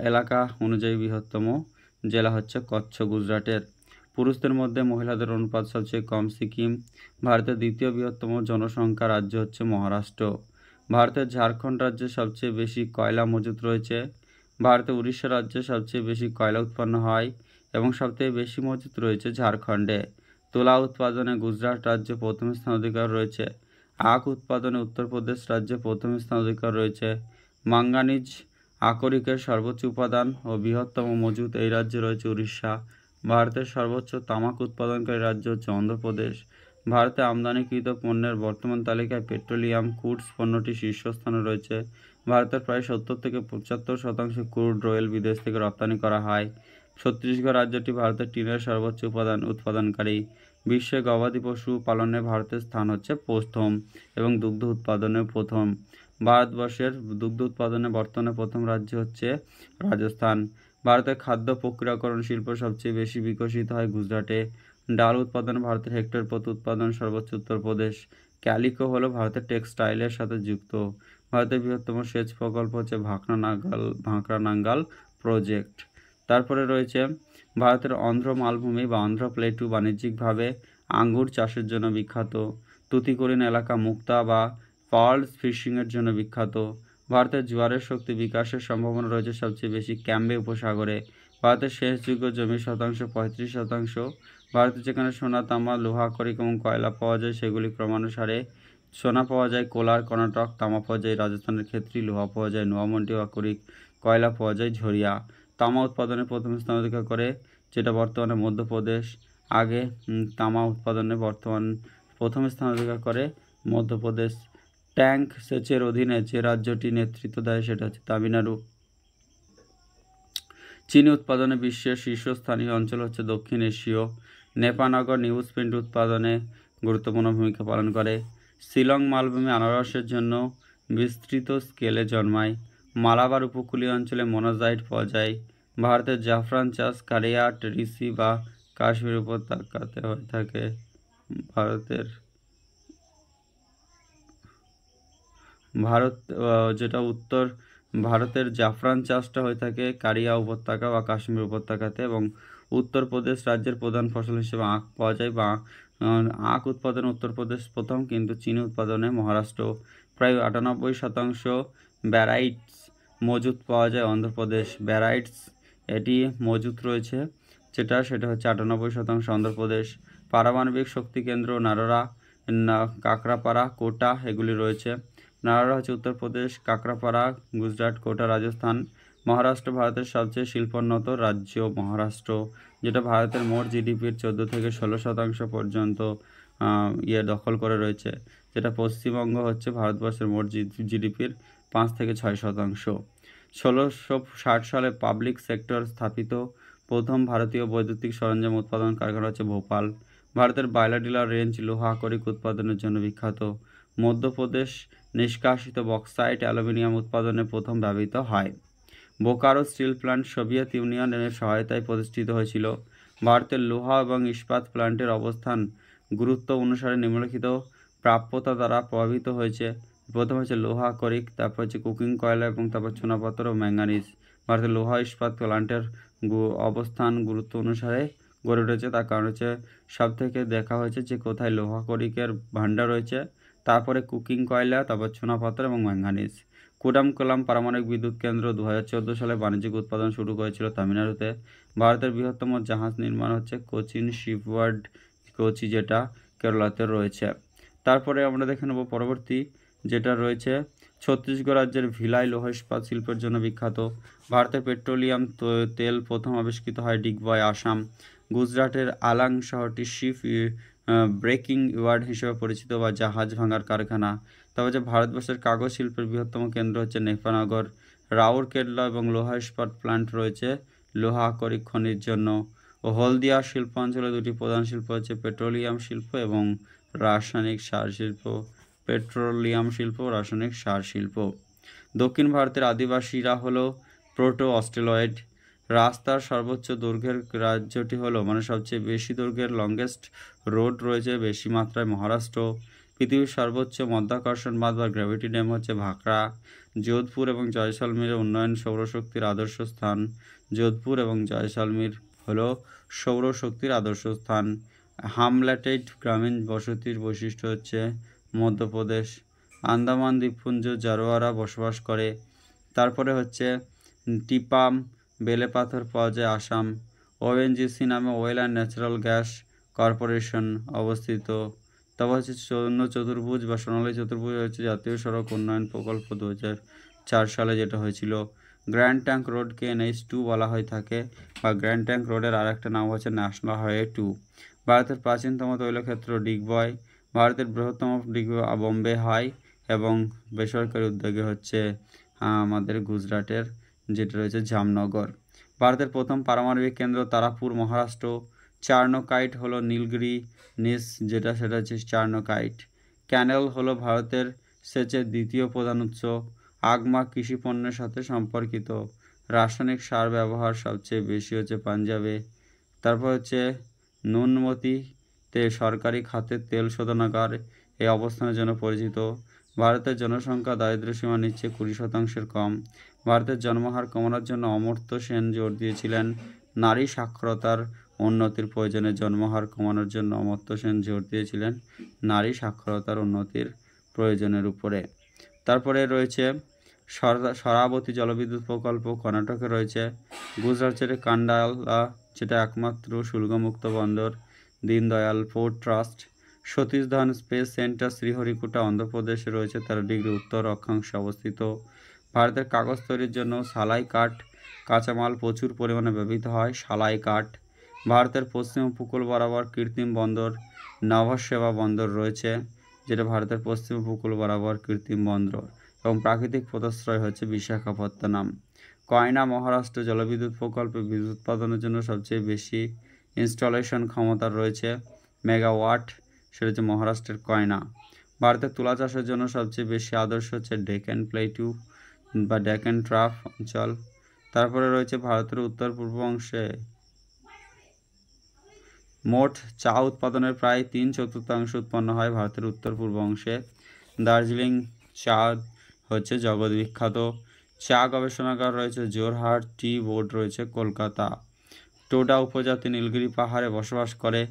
এলাকা অনুযায়ী বৃহত্তম জেলা হচ্ছে কচ্ছ গুজরাটের। পুরুষদের মধ্যে মহিলাদের অনুপাত সবচেয়ে কম সিকিম। ভারতের দ্বিতীয় বৃহত্তম জনসংখ্যা রাজ্য হচ্ছে মহারাষ্ট্র। ভারতের ঝাড়খণ্ড রাজ্যে সবচেয়ে বেশি কয়লা মজুত রয়েছে। ভারতের উড়িষ্যা রাজ্যে সবচেয়ে বেশি কয়লা উৎপন্ন হয় এবং সবথেকে বেশি মজুত রয়েছে ঝাড়খণ্ডে। তুলা উৎপাদনে গুজরাট রাজ্য প্রথম স্থান অধিকার রয়েছে। আখ উৎপাদনে উত্তরপ্রদেশ রাজ্যে প্রথম স্থান অধিকার রয়েছে। মাঙ্গানিজ আকরিকের সর্বোচ্চ উপাদান ও বৃহত্তম মজুত এই রাজ্যে রয়েছে উড়িষ্যা। ভারতের সর্বোচ্চ তামাক উৎপাদনকারী রাজ্য হচ্ছে অন্ধ্রপ্রদেশ। ভারতে আমদানিকৃত পণ্যের বর্তমান তালিকায় পেট্রোলিয়াম গুডস পণ্যটি শীর্ষস্থানে রয়েছে। ভারতের প্রায় 70 থেকে 75% ক্রুড অয়েল বিদেশ থেকে রপ্তানি করা হয়। ছত্তিশগড় রাজ্যটি ভারতের টিনের সর্বোচ্চ উৎপাদনকারী। বিশ্বে গবাদি পশু পালনে ভারতের স্থান হচ্ছে প্রথম এবং দুগ্ধ উৎপাদনে প্রথম। ভারতবর্ষের দুগ্ধ উৎপাদনে বর্তমানে প্রথম রাজ্য হচ্ছে রাজস্থান। ভারতের খাদ্য প্রক্রিয়াকরণ শিল্প সবচেয়ে বেশি বিকশিত হয় গুজরাটে। ডাল উৎপাদনে ভারতের হেক্টর প্রতি উৎপাদন সর্বোচ্চ উত্তরপ্রদেশ। ক্যালিকো হলো ভারতের টেক্সটাইলের সাথে যুক্ত। ভারতের বৃহত্তম সেচ প্রকল্প হচ্ছে ভাঁকড়া নাঙ্গাল প্রজেক্ট। তারপরে রয়েছে ভারতের অন্ধ্র মালভূমি বা অন্ধ্র প্লেটু বাণিজ্যিকভাবে আঙ্গুর চাষের জন্য বিখ্যাত। তুতিকোরিন এলাকা মুক্তা বা পার্ল ফিশিংয়ের জন্য বিখ্যাত। ভারতের জোয়ারের শক্তি বিকাশের সম্ভাবনা রয়েছে সবচেয়ে বেশি ক্যাম্বে উপসাগরে। ভারতের সেচযোগ্য জমির শতাংশ 35%। ভারতে যেখানে সোনা, তামা, লোহা, আকরিক এবং কয়লা পাওয়া যায় সেগুলি ক্রমানুসারে: সোনা পাওয়া যায় কোলার, কর্ণাটক; তামা পাওয়া যায় রাজস্থানের ক্ষেত্রে; লোহা পাওয়া যায় নোয়ামন্ডি; আকরিক কয়লা পাওয়া যায় ঝরিয়া। তামা উৎপাদনে প্রথম স্থান অধিকার করে যেটা বর্তমানে মধ্যপ্রদেশ। আগে তামা উৎপাদনে প্রথম স্থান অধিকার করে মধ্যপ্রদেশ। ট্যাঙ্ক সেচের অধীনে যে রাজ্যটি নেতৃত্ব দেয় সেটা হচ্ছে তামিলনাড়ু। চিনি উৎপাদনে বিশ্বের শীর্ষস্থানীয় অঞ্চল হচ্ছে দক্ষিণ এশীয়। নেপানগর নিউজ প্রিন্ট উৎপাদনে গুরুত্বপূর্ণ ভূমিকা পালন করে। শিলং মালভূমি আনারসের জন্য বিস্তৃত স্কেলে জন্মায়। মালাবার উপকূলীয় অঞ্চলে মোনাজাইট পাওয়া যায়। ভারতের জাফরান চাষ কারিয়া, টেরিসি বা কাশ্মীর উপত্যকাতে হয়ে থাকে। যেটা উত্তর ভারতের জাফরান চাষটা হয়ে থাকে কারিয়া উপত্যকা বা কাশ্মীর উপত্যকাতে, এবং উত্তরপ্রদেশ রাজ্যের প্রধান ফসল হিসেবে আখ পাওয়া যায় বা আখ উৎপাদনে উত্তরপ্রদেশ প্রথম, কিন্তু চিনি উৎপাদনে মহারাষ্ট্র। প্রায় 98% ব্যারাইটস মজুত পাওয়া যায় অন্ধ্রপ্রদেশ। ব্যারাইটস এটি মজুত রয়েছে সেটা হচ্ছে 98% অন্ধ্রপ্রদেশ। পারমাণবিক শক্তি কেন্দ্র নারোরা, কাকরাপাড়া, কোটা এগুলি রয়েছে। নারোরা হচ্ছে উত্তরপ্রদেশ, কাকরাপাড়া গুজরাট, কোটা রাজস্থান। মহারাষ্ট্র ভারতের সবচেয়ে শিল্পোন্নত রাজ্য মহারাষ্ট্র, যেটা ভারতের মোট জিডিপির 14 থেকে 16% পর্যন্ত দখল করে রয়েছে। যেটা পশ্চিমবঙ্গ হচ্ছে ভারতবর্ষের মোট জিডিপির 5 থেকে 6%। 1660 সালে পাবলিক সেক্টর স্থাপিত প্রথম ভারতীয় বৈদ্যুতিক সরঞ্জাম উৎপাদন কারখানা হচ্ছে ভোপাল। ভারতের বায়লাডিলার রেঞ্জ লোহা আকরিক উৎপাদনের জন্য বিখ্যাত। মধ্যপ্রদেশ নিষ্কাশিত বক্সাইট অ্যালুমিনিয়াম উৎপাদনে প্রথম ব্যবহৃত হয়। বোকারো স্টিল প্ল্যান্ট সোভিয়েত ইউনিয়নের সহায়তায় প্রতিষ্ঠিত হয়েছিল। ভারতের লোহা এবং ইস্পাত প্ল্যান্টের অবস্থান গুরুত্ব অনুসারে নিম্নলিখিত প্রাপ্যতা দ্বারা প্রভাবিত হয়েছে। প্রথম হচ্ছে লোহা করিক, তারপর হচ্ছে কুকিং কয়লা এবং তারপর চুনাপাথর ও ম্যাঙ্গানিজ। ভারতের লোহা ইস্পাত প্ল্যান্টের অবস্থান গুরুত্ব অনুসারে গড়ে উঠেছে। তার কারণ হচ্ছে সব থেকে দেখা হয়েছে যে কোথায় লোহা করিকের ভাণ্ডার রয়েছে, তারপরে কুকিং কয়লা, তারপর চুনাপাথর এবং ম্যাঙ্গানিজ। কুডামকলাম পারমাণবিক বিদ্যুৎ কেন্দ্র 2014 সালে বাণিজ্যিক উৎপাদন শুরু করেছিল তামিলনাড়ুতে। ভারতের বৃহত্তম জাহাজ নির্মাণ হচ্ছে কোচিন শিপইয়ার্ড, কোচি, যেটা কেরলাতে রয়েছে। তারপরে আমরা দেখে নেব পরবর্তী যেটা রয়েছে ছত্তিশগড় রাজ্যের ভিলাই লৌহ ইস্পাত শিল্পের জন্য বিখ্যাত। ভারতের পেট্রোলিয়াম তেল প্রথম আবিষ্কৃত হয় ডিগবয়, আসাম। গুজরাটের আলাং শহরটি শিপ ব্রেকিং ইয়ার্ড হিসেবে পরিচিত বা জাহাজ ভাঙার কারখানা। তবে যে ভারতবর্ষের কাগজ শিল্পের বৃহত্তম কেন্দ্র হচ্ছে নেপানগর। রাউরকেল্লা এবং লোহা ইস্পাত প্ল্যান্ট রয়েছে লোহা আকরিক খনির জন্য। ও হলদিয়া শিল্পাঞ্চলে দুটি প্রধান শিল্প হচ্ছে পেট্রোলিয়াম শিল্প এবং রাসায়নিক সার শিল্প। পেট্রোলিয়াম শিল্প, রাসায়নিক সার শিল্প। দক্ষিণ ভারতের আদিবাসীরা হলো প্রোটো অস্ট্রেলয়েড। রাস্তার সর্বোচ্চ দৈর্ঘ্যের রাজ্যটি হলো সবচেয়ে বেশি দৈর্ঘ্যের লংগেস্ট রোড রয়েছে বেশি মাত্রায় মহারাষ্ট্র। পৃথিবীর সর্বোচ্চ মাধ্যাকর্ষণ বাঁধ বা গ্র্যাভিটি ড্যাম হচ্ছে ভাকরা। যোধপুর এবং জয়সলমীরের উন্নয়ন সৌরশক্তির আদর্শ স্থান। যোধপুর এবং জয়সলমীর হলো সৌরশক্তির আদর্শ স্থান। হামলাটেড গ্রামীণ বসতির বৈশিষ্ট্য হচ্ছে মধ্যপ্রদেশ। আন্দামান দ্বীপপুঞ্জ জারোয়ারা বসবাস করে। তারপরে হচ্ছে টিপাম বেলে পাথর পাওয়া যায় আসাম। ওএনজিসি নামে oil and natural gas corporation অবস্থিত। তারপর হচ্ছে চতুর্ভুজ বা সোনালী চতুর্ভুজ হচ্ছে জাতীয় সড়ক উন্নয়ন প্রকল্প 2004 সালে যেটা হয়েছিল। গ্র্যান্ড ট্যাঙ্ক রোডকে NH2 বলা হয়ে থাকে বা গ্র্যান্ড ট্যাঙ্ক রোডের আরেকটা নাম হচ্ছে ন্যাশনাল হাইওয়ে 2। ভারতের প্রাচীনতম তৈলক্ষেত্র ডিগবয়। ভারতের বৃহত্তম বোম্বে হাই এবং বেসরকারি উদ্যোগে হচ্ছে আমাদের গুজরাটের যেটা রয়েছে জামনগর। ভারতের প্রথম পারমাণবিক কেন্দ্র তারাপুর, মহারাষ্ট্র। চার্নোকাইট হলো নীলগিরি নিস, সেটা হচ্ছে চার্নোকাইট। ক্যানেল হলো ভারতের সেচের দ্বিতীয় প্রধান উৎস। আগমা কৃষি পণ্যের সাথে সম্পর্কিত। রাসায়নিক সার ব্যবহার সবচেয়ে বেশি হচ্ছে পাঞ্জাবে। তারপর হচ্ছে নুনমতিতে সরকারি খাতের তেল শোধনাগার এই অবস্থানের জন্য পরিচিত। ভারতের জনসংখ্যা দারিদ্র্যসীমার নিচে 20% কম। ভারতের জন্মহার কমানোর জন্য অমর্ত্য সেন জোর দিয়েছিলেন নারী সাক্ষরতার উন্নতির প্রয়োজনে। জন্মহার কমানোর জন্য অমর্ত্য সেন জোর দিয়েছিলেন নারী সাক্ষরতার উন্নতির প্রয়োজনের উপরে। তারপরে রয়েছে শরাবতী জলবিদ্যুৎ প্রকল্প কর্ণাটকে রয়েছে। গুজরাটের কান্ডালা যেটা একমাত্র শুল্কমুক্ত বন্দর। Deendayal port trust. Satish Dhawan space centre Sriharikota অন্ধ্রপ্রদেশে রয়েছে 13 ডিগ্রি উত্তর অক্ষাংশে অবস্থিত। ভারতের কাগজ তৈরির জন্য সালাই কাঠ কাঁচামাল প্রচুর পরিমাণে ব্যবহৃত হয়। সালাই কাঠ। ভারতের পশ্চিম উপকূল বরাবর কৃত্রিম বন্দর নভসেবা বন্দর রয়েছে, যেটা ভারতের পশ্চিম উপকূল বরাবর কৃত্রিম বন্দর এবং প্রাকৃতিক পোতাশ্রয় হচ্ছে বিশাখাপত্তনম। কয়না মহারাষ্ট্র জলবিদ্যুৎ প্রকল্পে বিদ্যুৎ উৎপাদনের জন্য সবচেয়ে বেশি ইনস্টলেশন ক্ষমতা রয়েছে মেগাওয়াট, সেটা হচ্ছে মহারাষ্ট্রের কয়না। ভারতের তুলা চাষের জন্য সবচেয়ে বেশি আদর্শ হচ্ছে ডেকান প্লেটু বা ডেকান ট্রাফ অঞ্চল। তারপরে রয়েছে ভারতের উত্তর পূর্ব অংশে মোট চা উৎপাদনের প্রায় 3/4 উৎপন্ন হয় ভারতের উত্তর পূর্ব অংশে। দার্জিলিং চা হচ্ছে জগৎ বিখ্যাত। চা গবেষণাগার রয়েছে জোরহাট, টি বোর্ড রয়েছে কলকাতা। টোডা উপজাতি নীলগিরি পাহাড়ে বসবাস করে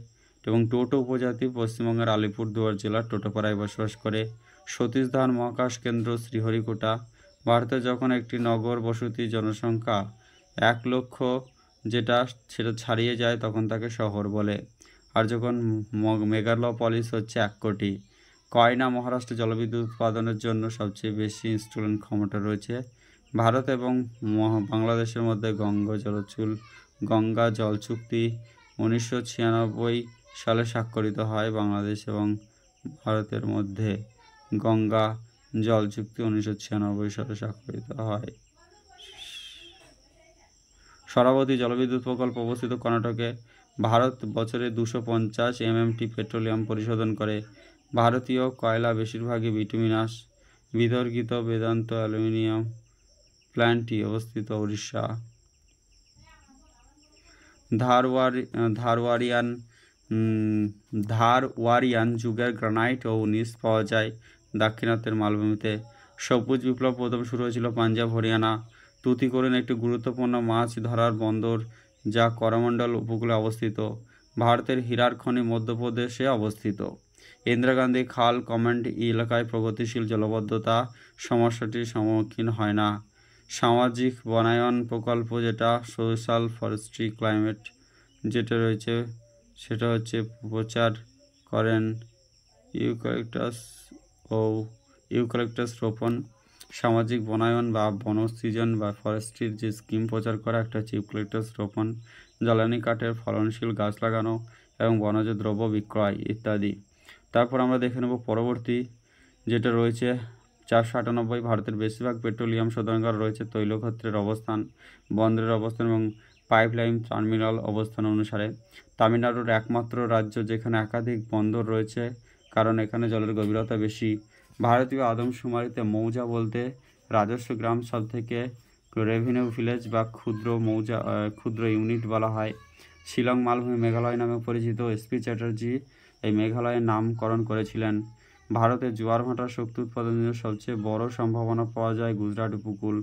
এবং টোটো উপজাতি পশ্চিমবঙ্গের আলিপুরদুয়ার জেলার টোটোপাড়ায় বসবাস করে। সতীশ ধাওয়ান মহাকাশ কেন্দ্র শ্রীহরিকোটা। ভারতে যখন একটি নগর বসতি জনসংখ্যা 1 লক্ষ সেটা ছাড়িয়ে যায় তখন তাকে শহর বলে, আর যখন মেগালোপলিস হচ্ছে 1 কোটি। কয়না মহারাষ্ট্র জলবিদ্যুৎ উৎপাদনের জন্য সবচেয়ে বেশি ইনস্টলেশন ক্ষমতা রয়েছে। ভারত এবং বাংলাদেশের মধ্যে গঙ্গা জল চুক্তি 1996 সালে স্বাক্ষরিত হয়। বাংলাদেশ এবং ভারতের মধ্যে গঙ্গা জল চুক্তি 1996 সালে স্বাক্ষরিত হয়। শরাবতী জলবিদ্যুৎ প্রকল্প অবস্থিত কর্ণাটকে। ভারত বছরে 250 MMT পেট্রোলিয়াম পরিশোধন করে। ভারতীয় কয়লা বেশিরভাগই বিটুমিনাস। বিতর্কিত বেদান্ত অ্যালুমিনিয়াম প্ল্যান্টটি অবস্থিত উড়িষ্যা। ধারওয়ারিয়ান যুগের গ্রানাইট ও উনিশ পাওয়া যায় দাক্ষিণাত্যের মালভূমিতে। সবুজ বিপ্লব প্রথম শুরু হয়েছিল পাঞ্জাব হরিয়ানা। তুতিকোরিন একটি গুরুত্বপূর্ণ মাছ ধরার বন্দর যা করমণ্ডল উপকূলে অবস্থিত। ভারতের হীরার খনি মধ্যপ্রদেশে অবস্থিত। ইন্দিরা গান্ধী খাল কমান্ড এলাকায় প্রগতিশীল জলবদ্ধতা সমস্যাটির সম্মুখীন হয় না। সামাজিক বনায়ন প্রকল্প যেটা সোশ্যাল ফরেস্ট্রি ক্লাইমেট যেটা রয়েছে সেটা হচ্ছে প্রচার করেন ইউক্যালিপটাস রোপণ। সামাজিক বনায়ন বা বনসৃজন বা ফরেস্ট্রির যে স্কিম প্রচার করা একটা হচ্ছে ইউক্যালিপটাস রোপণ, জ্বালানি কাঠের ফলনশীল গাছ লাগানো এবং বনজ দ্রব্য বিক্রয় ইত্যাদি। তারপর আমরা দেখে নেব পরবর্তী যেটা রয়েছে 498। ভারতের বেশিরভাগ পেট্রোলিয়াম শোধনাগার রয়েছে তৈলক্ষেত্রের অবস্থান, বন্দরের অবস্থান এবং পাইপলাইন টার্মিনাল অবস্থান অনুসারে। তামিলনাড়ুর একমাত্র রাজ্য যেখানে একাধিক বন্দর রয়েছে কারণ এখানে জলের গভীরতা বেশি। ভারতীয় আদমশুমারিতে মৌজা বলতে রাজস্ব গ্রাম সব থেকে রেভিনিউ ভিলেজ বা ক্ষুদ্র ইউনিট বলা হয়। শিলং মালভূমি মেঘালয় নামে পরিচিত। এসপি চ্যাটার্জি এই মেঘালয়ের নামকরণ করেছিলেন। ভারতে জোয়ার ভাটার শক্তি উৎপাদনের সবচেয়ে বড় সম্ভাবনা পাওয়া যায় গুজরাট উপকূল।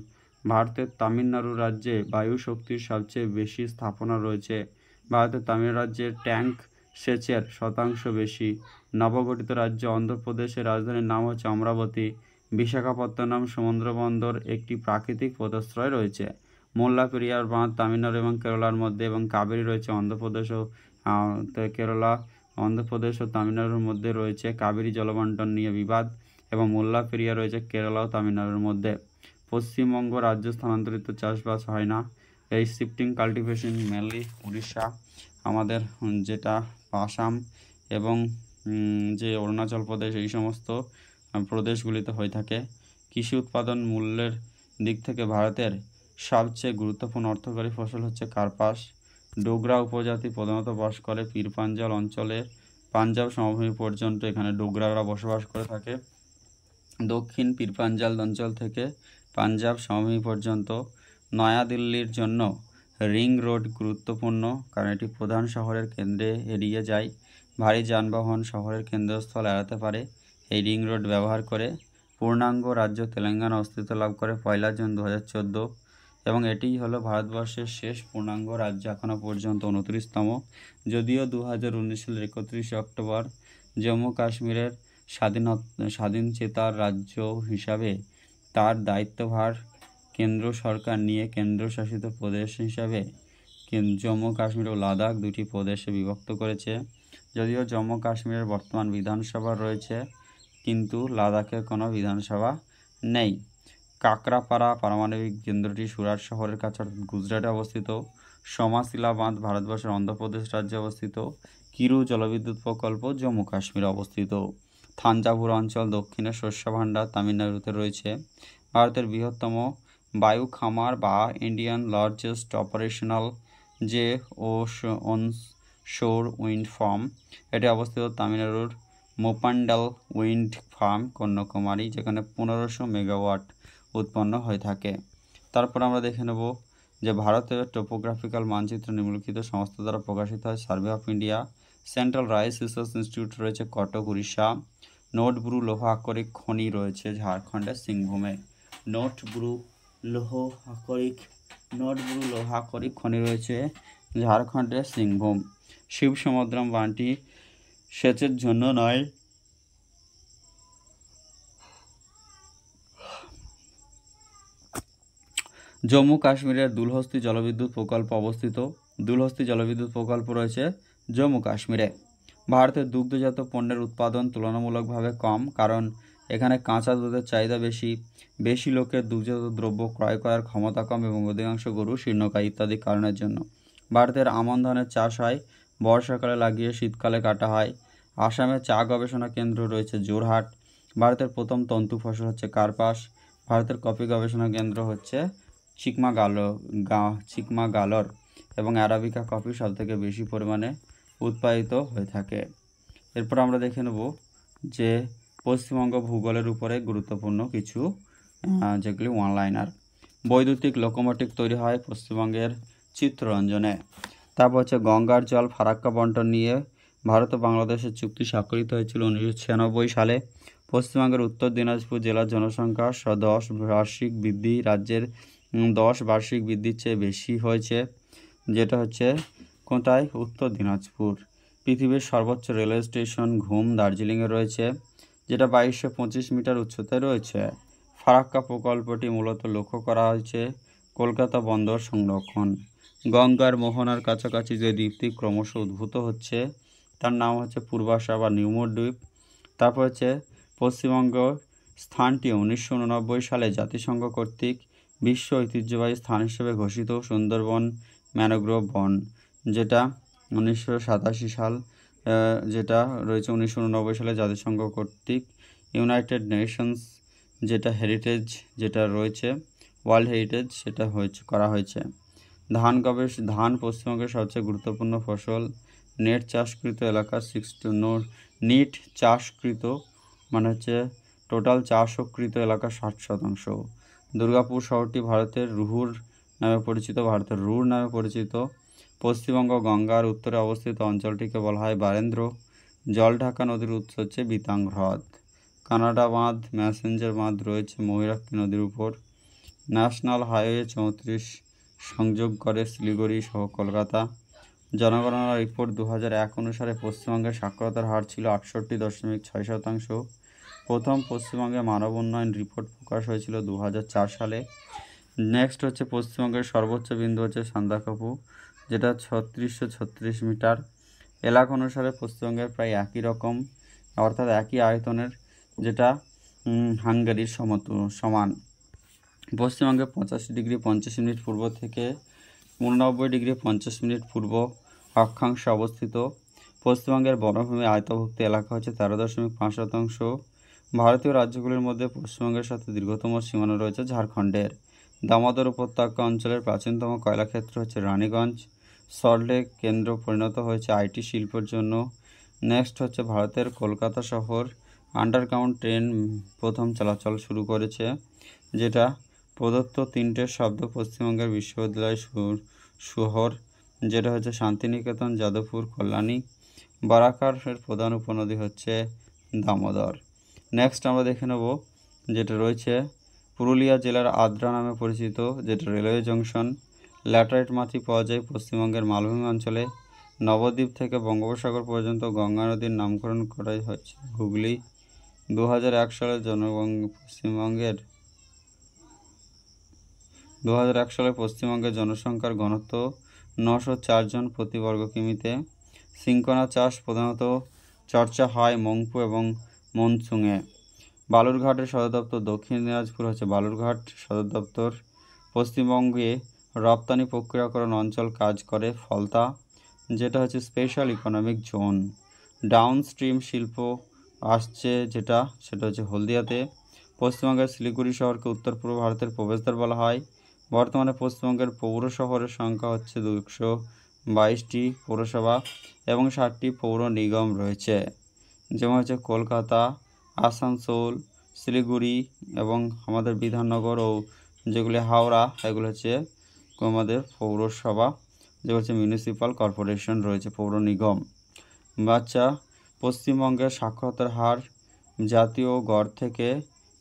ভারতের তামিলনাড়ু রাজ্যে বায়ু শক্তির সবচেয়ে বেশি স্থাপনা রয়েছে। ভারতের তামিল রাজ্যের ট্যাঙ্ক সেচের শতাংশ বেশি। নবগঠিত রাজ্য অন্ধ্রপ্রদেশের রাজধানীর নাম হচ্ছে অমরাবতী। বিশাখাপত্তনম সমুদ্রবন্দর একটি প্রাকৃতিক পদাশ্রয় রয়েছে। মুল্লাপেরিয়ার বাঁধ তামিলনাড়ু এবং কেরালার মধ্যে এবং কাবেরী রয়েছে অন্ধ্রপ্রদেশ ও তামিলনাড়ুর মধ্যে রয়েছে। কাবেরী জলবন্টন নিয়ে বিবাদ এবং মুল্লাপেরিয়া রয়েছে কেরালা ও তামিলনাড়ুর মধ্যে। পশ্চিমবঙ্গ রাজ্য স্থানান্তরিত চাষবাস হয় না। এই শিফটিং কাল্টিভেশন মেনলি উড়িষ্যা, আমাদের যেটা আসাম এবং যে অরুণাচল প্রদেশ এই সমস্ত প্রদেশগুলিতে হয়ে থাকে। কৃষি উৎপাদন মূল্যের দিক থেকে ভারতের সবচেয়ে গুরুত্বপূর্ণ অর্থকরী ফসল হচ্ছে কার্পাস। ডোগরা উপজাতি প্রধানত বাস করে পীরপাঞ্জাল অঞ্চলে, পাঞ্জাব সমভূমি পর্যন্ত এখানে ডোগরারা বসবাস করে থাকে। দক্ষিণ পীরপাঞ্জাল অঞ্চল থেকে পাঞ্জাব সমভূমি পর্যন্ত। নয়াদিল্লির জন্য রিং রোড গুরুত্বপূর্ণ কারণ এটি প্রধান শহরের কেন্দ্রে এড়িয়ে যায়। ভারী যানবাহন শহরের কেন্দ্রস্থল এড়াতে পারে এই রিং রোড ব্যবহার করে। পূর্ণাঙ্গ রাজ্য তেলেঙ্গানা অস্তিত্ব লাভ করে 1 জুন 2014 এবং এটিই হলো ভারতবর্ষের শেষ পূর্ণাঙ্গ রাজ্য এখনও পর্যন্ত 29তম। যদিও 2019 সালের 31 অক্টোবর জম্মু কাশ্মীরের স্বাধীনচেতার রাজ্য হিসাবে তার দায়িত্বভার কেন্দ্র সরকার নিয়ে কেন্দ্রশাসিত প্রদেশ হিসাবে জম্মু কাশ্মীর ও লাদাখ দুটি প্রদেশে বিভক্ত করেছে। যদিও জম্মু কাশ্মীরের বর্তমান বিধানসভা রয়েছে কিন্তু লাদাখের কোনো বিধানসভা নেই। কাকরাপাড়া পারমাণবিক কেন্দ্রটি সুরাট শহরের কাছে অর্থাৎ গুজরাটে অবস্থিত। সোমাশিলা বাঁধ ভারতবর্ষের অন্ধ্রপ্রদেশ রাজ্যে অবস্থিত। কিরু জলবিদ্যুৎ প্রকল্প জম্মু কাশ্মীরে অবস্থিত। থাঞ্জাভুর অঞ্চল দক্ষিণে শস্য ভাণ্ডার তামিলনাড়ুতে রয়েছে। ভারতের বৃহত্তম বায়ু খামার বা ইন্ডিয়ান লার্জেস্ট অপারেশনাল যে অনশোর উইন্ড ফার্ম এটি অবস্থিত তামিলনাড়ুর মোপান্ডাল উইন্ড ফার্ম কন্যাকুমারী, যেখানে 1500 মেগাওয়াট উৎপন্ন হয়ে থাকে। তারপর আমরা দেখে নেব যে ভারতের টোপোগ্রাফিক্যাল মানচিত্র নিম্নলিখিত সংস্থা দ্বারা প্রকাশিত হয়। Survey of India, central rice research institute রয়েছে কটক উড়িষ্যা। নোট ব্রু লৌহ আকরিক খনি রয়েছে ঝাড়খণ্ডের সিংভূমে। নোট ব্রু লৌহ আকরিক খনি রয়েছে ঝাড়খণ্ডের সিংভূম। শিবসমুদ্রম বাঁধটি সেচের জন্য নয়, জম্মু কাশ্মীরের দুলহস্তি জলবিদ্যুৎ প্রকল্প অবস্থিত। দুলহস্তি জলবিদ্যুৎ প্রকল্প রয়েছে জম্মু কাশ্মীরে। ভারতের দুগ্ধজাত পণ্যের উৎপাদন তুলনামূলকভাবে কম কারণ এখানে কাঁচা দুধের চাহিদা বেশি লোকের দুগ্ধজাত দ্রব্য ক্রয় করার ক্ষমতা কম এবং অধিকাংশ গরু শীর্ণকায় ইত্যাদি কারণের জন্য। ভারতের আমন ধানের চাষ হয়, বর্ষাকালে লাগিয়ে শীতকালে কাটা হয়। আসামে চা গবেষণা কেন্দ্র রয়েছে জোরহাট। ভারতের প্রথম তন্তু ফসল হচ্ছে কার্পাস। ভারতের কফি গবেষণা কেন্দ্র হচ্ছে চিকমাগালর এবং অ্যারাবিকা কফি সবথেকে বেশি পরিমাণে উৎপাদিত হয়ে থাকে। এরপর আমরা দেখে নেব যে পশ্চিমবঙ্গ ভূগোলের উপরে গুরুত্বপূর্ণ কিছু যেগুলি ওয়ান লাইনার। বৈদ্যুতিক লোকোমোটিভ তৈরি হয় পশ্চিমবঙ্গের চিত্তরঞ্জনে। তারপর হচ্ছে গঙ্গার জল ফারাক্কা বন্টন নিয়ে ভারত ও বাংলাদেশের চুক্তি স্বাক্ষরিত হয়েছিল 1996 সালে। পশ্চিমবঙ্গের উত্তর দিনাজপুর জেলার জনসংখ্যা 10 বার্ষিক বৃদ্ধি রাজ্যের 10 বার্ষিক বৃদ্ধির চেয়ে বেশি হয়েছে, যেটা হচ্ছে কোথায়? উত্তর দিনাজপুর। পৃথিবীর সর্বোচ্চ রেলওয়ে স্টেশন ঘুম দার্জিলিংয়ে রয়েছে, যেটা 2225 মিটার উচ্চতায় রয়েছে। ফারাক্কা প্রকল্পটি মূলত লক্ষ্য করা হয়েছে কলকাতা বন্দর সংরক্ষণ। গঙ্গার মোহনার কাছাকাছি যে দ্বীপটি ক্রমশ উদ্ভূত হচ্ছে তার নাম হচ্ছে পূর্বাশা বা নিউমোর দ্বীপ। তারপর হচ্ছে পশ্চিমবঙ্গ স্থানটি 1989 সালে জাতিসংঘ কর্তৃক বিশ্ব ঐতিহ্যবাহী স্থান হিসেবে ঘোষিত সুন্দরবন ম্যানগ্রোভ বন, যেটা 1987 সাল যেটা রয়েছে 1989 সালে জাতিসংঘ কর্তৃক ইউনাইটেড নেশনস যেটা হেরিটেজ যেটা রয়েছে ওয়ার্ল্ড হেরিটেজ সেটা করা হয়েছে। ধান পশ্চিমবঙ্গের সবচেয়ে গুরুত্বপূর্ণ ফসল। নেট চাষকৃত এলাকা নিট চাষকৃত মানে হচ্ছে টোটাল চাষকৃত এলাকা 60%। দুর্গাপুর শহরটি ভারতের রুর নামে পরিচিত। পশ্চিমবঙ্গ গঙ্গার উত্তরে অবস্থিত অঞ্চলটিকে বলা হয় বারেন্দ্র। জলঢাকা নদীর উৎস হচ্ছে বিতাং হ্রদ। কানাডা বাঁধ ম্যাসেঞ্জার বাঁধ রয়েছে ময়ূরাক্ষী নদীর উপর। ন্যাশনাল হাইওয়ে 34 সংযোগ করে শিলিগুড়ি সহ কলকাতা। জনগণনা রিপোর্ট 2001 অনুসারে পশ্চিমবঙ্গের সাক্ষরতার হার ছিল 68.6%। প্রথম পশ্চিমবঙ্গে মানব উন্নয়ন রিপোর্ট প্রকাশ হয়েছিল 2004 সালে। নেক্সট হচ্ছে পশ্চিমবঙ্গের সর্বোচ্চ বিন্দু হচ্ছে সান্দাকফু, যেটা 3636 মিটার। এলাকা অনুসারে পশ্চিমবঙ্গের প্রায় একই রকম অর্থাৎ একই আয়তনের, যেটা হাঙ্গেরির সমান। পশ্চিমবঙ্গে 85°50' পূর্ব থেকে 89°50' পূর্ব অক্ষাংশে অবস্থিত। পশ্চিমবঙ্গের বনভূমি আয়তভুক্ত এলাকা হচ্ছে 13.5%। ভারতীয় রাজ্যগুলির মধ্যে পশ্চিমবঙ্গের সাথে দীর্ঘতম সীমানা রয়েছে ঝাড়খণ্ডের। দামোদর উপত্যকা অঞ্চলের প্রাচীনতম কয়লাক্ষেত্র হচ্ছে রানীগঞ্জ। সল্টলেক কেন্দ্র পরিণত হয়েছে আইটি শিল্পের জন্য। নেক্সট হচ্ছে ভারতের কলকাতা শহর আন্ডারগ্রাউন্ড ট্রেন প্রথম চলাচল শুরু করেছে, যেটা প্রদত্ত 3টে শব্দ পশ্চিমবঙ্গের বিশ্ববিদ্যালয় শহর, যেটা হচ্ছে শান্তিনিকেতন, যাদবপুর, কল্যাণী। বারাকারের প্রধান উপনদী হচ্ছে দামোদর। নেক্সট আমরা দেখে নেব যেটা রয়েছে পুরুলিয়া জেলার আদ্রা নামে পরিচিত, যেটা রেলওয়ে জংশন। ল্যাটারাইট মাটি পাওয়া যায় পশ্চিমবঙ্গের মালভূমি অঞ্চলে। নবদ্বীপ থেকে বঙ্গোপসাগর পর্যন্ত গঙ্গা নদীর নামকরণ করা হয়েছে হুগলি। 2001 সালে পশ্চিমবঙ্গের জনসংখ্যার ঘনত্ব 904 জন প্রতি বর্গ কিমিতে। সিংকোনা চাষ প্রধানত চর্চা হয় মংপু এবং মনসুংয়ে। বালুরঘাটের সদর দপ্তর দক্ষিণ দিনাজপুর হচ্ছে বালুরঘাট সদর দপ্তর। পশ্চিমবঙ্গে রপ্তানি প্রক্রিয়াকরণ অঞ্চল কাজ করে ফলতা, যেটা হচ্ছে special economic zone. Down stream শিল্প আসছে সেটা হচ্ছে হলদিয়াতে। পশ্চিমবঙ্গের শিলিগুড়ি শহরকে উত্তর পূর্ব ভারতের প্রবেশদ্বার বলা হয়। বর্তমানে পশ্চিমবঙ্গের পৌর শহরের সংখ্যা হচ্ছে 222টি পৌরসভা এবং 60টি পৌর নিগম রয়েছে, যেমন হচ্ছে কলকাতা, আসানসোল, শিলিগুড়ি এবং আমাদের বিধাননগর ও যেগুলি হাওড়া, এগুলো হচ্ছে আমাদের পৌরসভা, যেগুলো হচ্ছে মিউনিসিপ্যাল কর্পোরেশন রয়েছে, পৌর নিগম। পশ্চিমবঙ্গের সাক্ষরতার হার জাতীয় গড় থেকে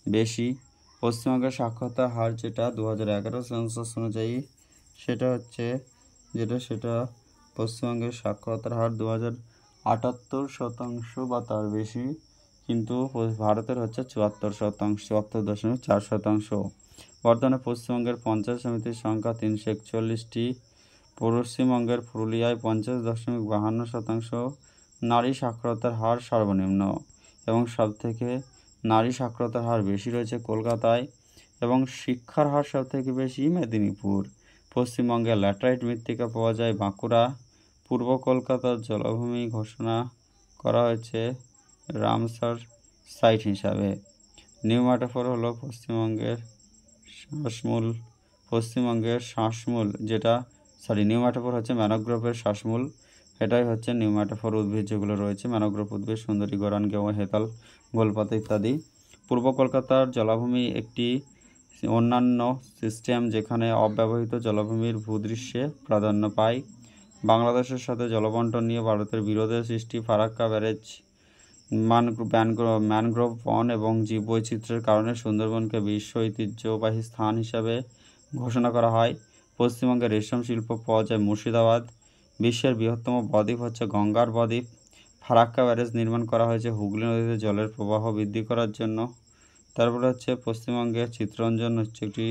বেশি। পশ্চিমবঙ্গের সাক্ষরতার হার যেটা 2011 সেন্সাস অনুযায়ী সেটা পশ্চিমবঙ্গের সাক্ষরতার হার 78% বা তার বেশি, কিন্তু ভারতের হচ্ছে 74.4%। বর্তমানে পশ্চিমবঙ্গের পঞ্চায়েত সমিতির সংখ্যা 341টি। পশ্চিমবঙ্গের পুরুলিয়ায় 50.52%। নারী সাক্ষরতার হার সর্বনিম্ন এবং সবথেকে নারী সাক্ষরতার হার বেশি রয়েছে কলকাতায় এবং শিক্ষার হার সবথেকে বেশি মেদিনীপুর। পশ্চিমবঙ্গে ল্যাটারাইট মৃত্তিকা পাওয়া যায় বাঁকুড়া। পূর্ব কলকাতার জলাভূমি ঘোষণা করা হয়েছে রামসার সাইট হিসাবে। নিউ ম্যাটাফোর হলো পশ্চিমবঙ্গের শ্বাসমূল, নিউ ম্যাটাফোর হচ্ছে ম্যানোগ্রোভের শ্বাসমূল। এটাই হচ্ছে নিউ ম্যাটাফোর উদ্ভিদ যেগুলো রয়েছে ম্যানোগ্রোভ উদ্ভিদ, সুন্দরী, গরান, গেও, হেতাল, গোলপাতা ইত্যাদি। পূর্ব কলকাতার জলাভূমি একটি অন্যান্য সিস্টেম যেখানে অব্যবহৃত জলাভূমির ভূদৃশ্যে প্রাধান্য পায়। বাংলাদেশের সাথে জলবন্টন নিয়ে ভারতের বিরোধের সৃষ্টি, ফারাক্কা ব্যারেজ, ম্যানগ্রোভ বন এবং জীববৈচিত্র্যের কারণে সুন্দরবনকে বিশ্ব ঐতিহ্যবাহী স্থান হিসাবে ঘোষণা করা হয়। পশ্চিমবঙ্গের রেশম শিল্প পাওয়া যায় মুর্শিদাবাদ। বিশ্বের বৃহত্তম বদ্বীপ হচ্ছে গঙ্গার বদ্বীপ। ফারাক্কা ব্যারেজ নির্মাণ করা হয়েছে হুগলি নদীতে জলের প্রবাহ বৃদ্ধি করার জন্য। তারপরে হচ্ছে পশ্চিমবঙ্গের চিত্তরঞ্জন হচ্ছে একটি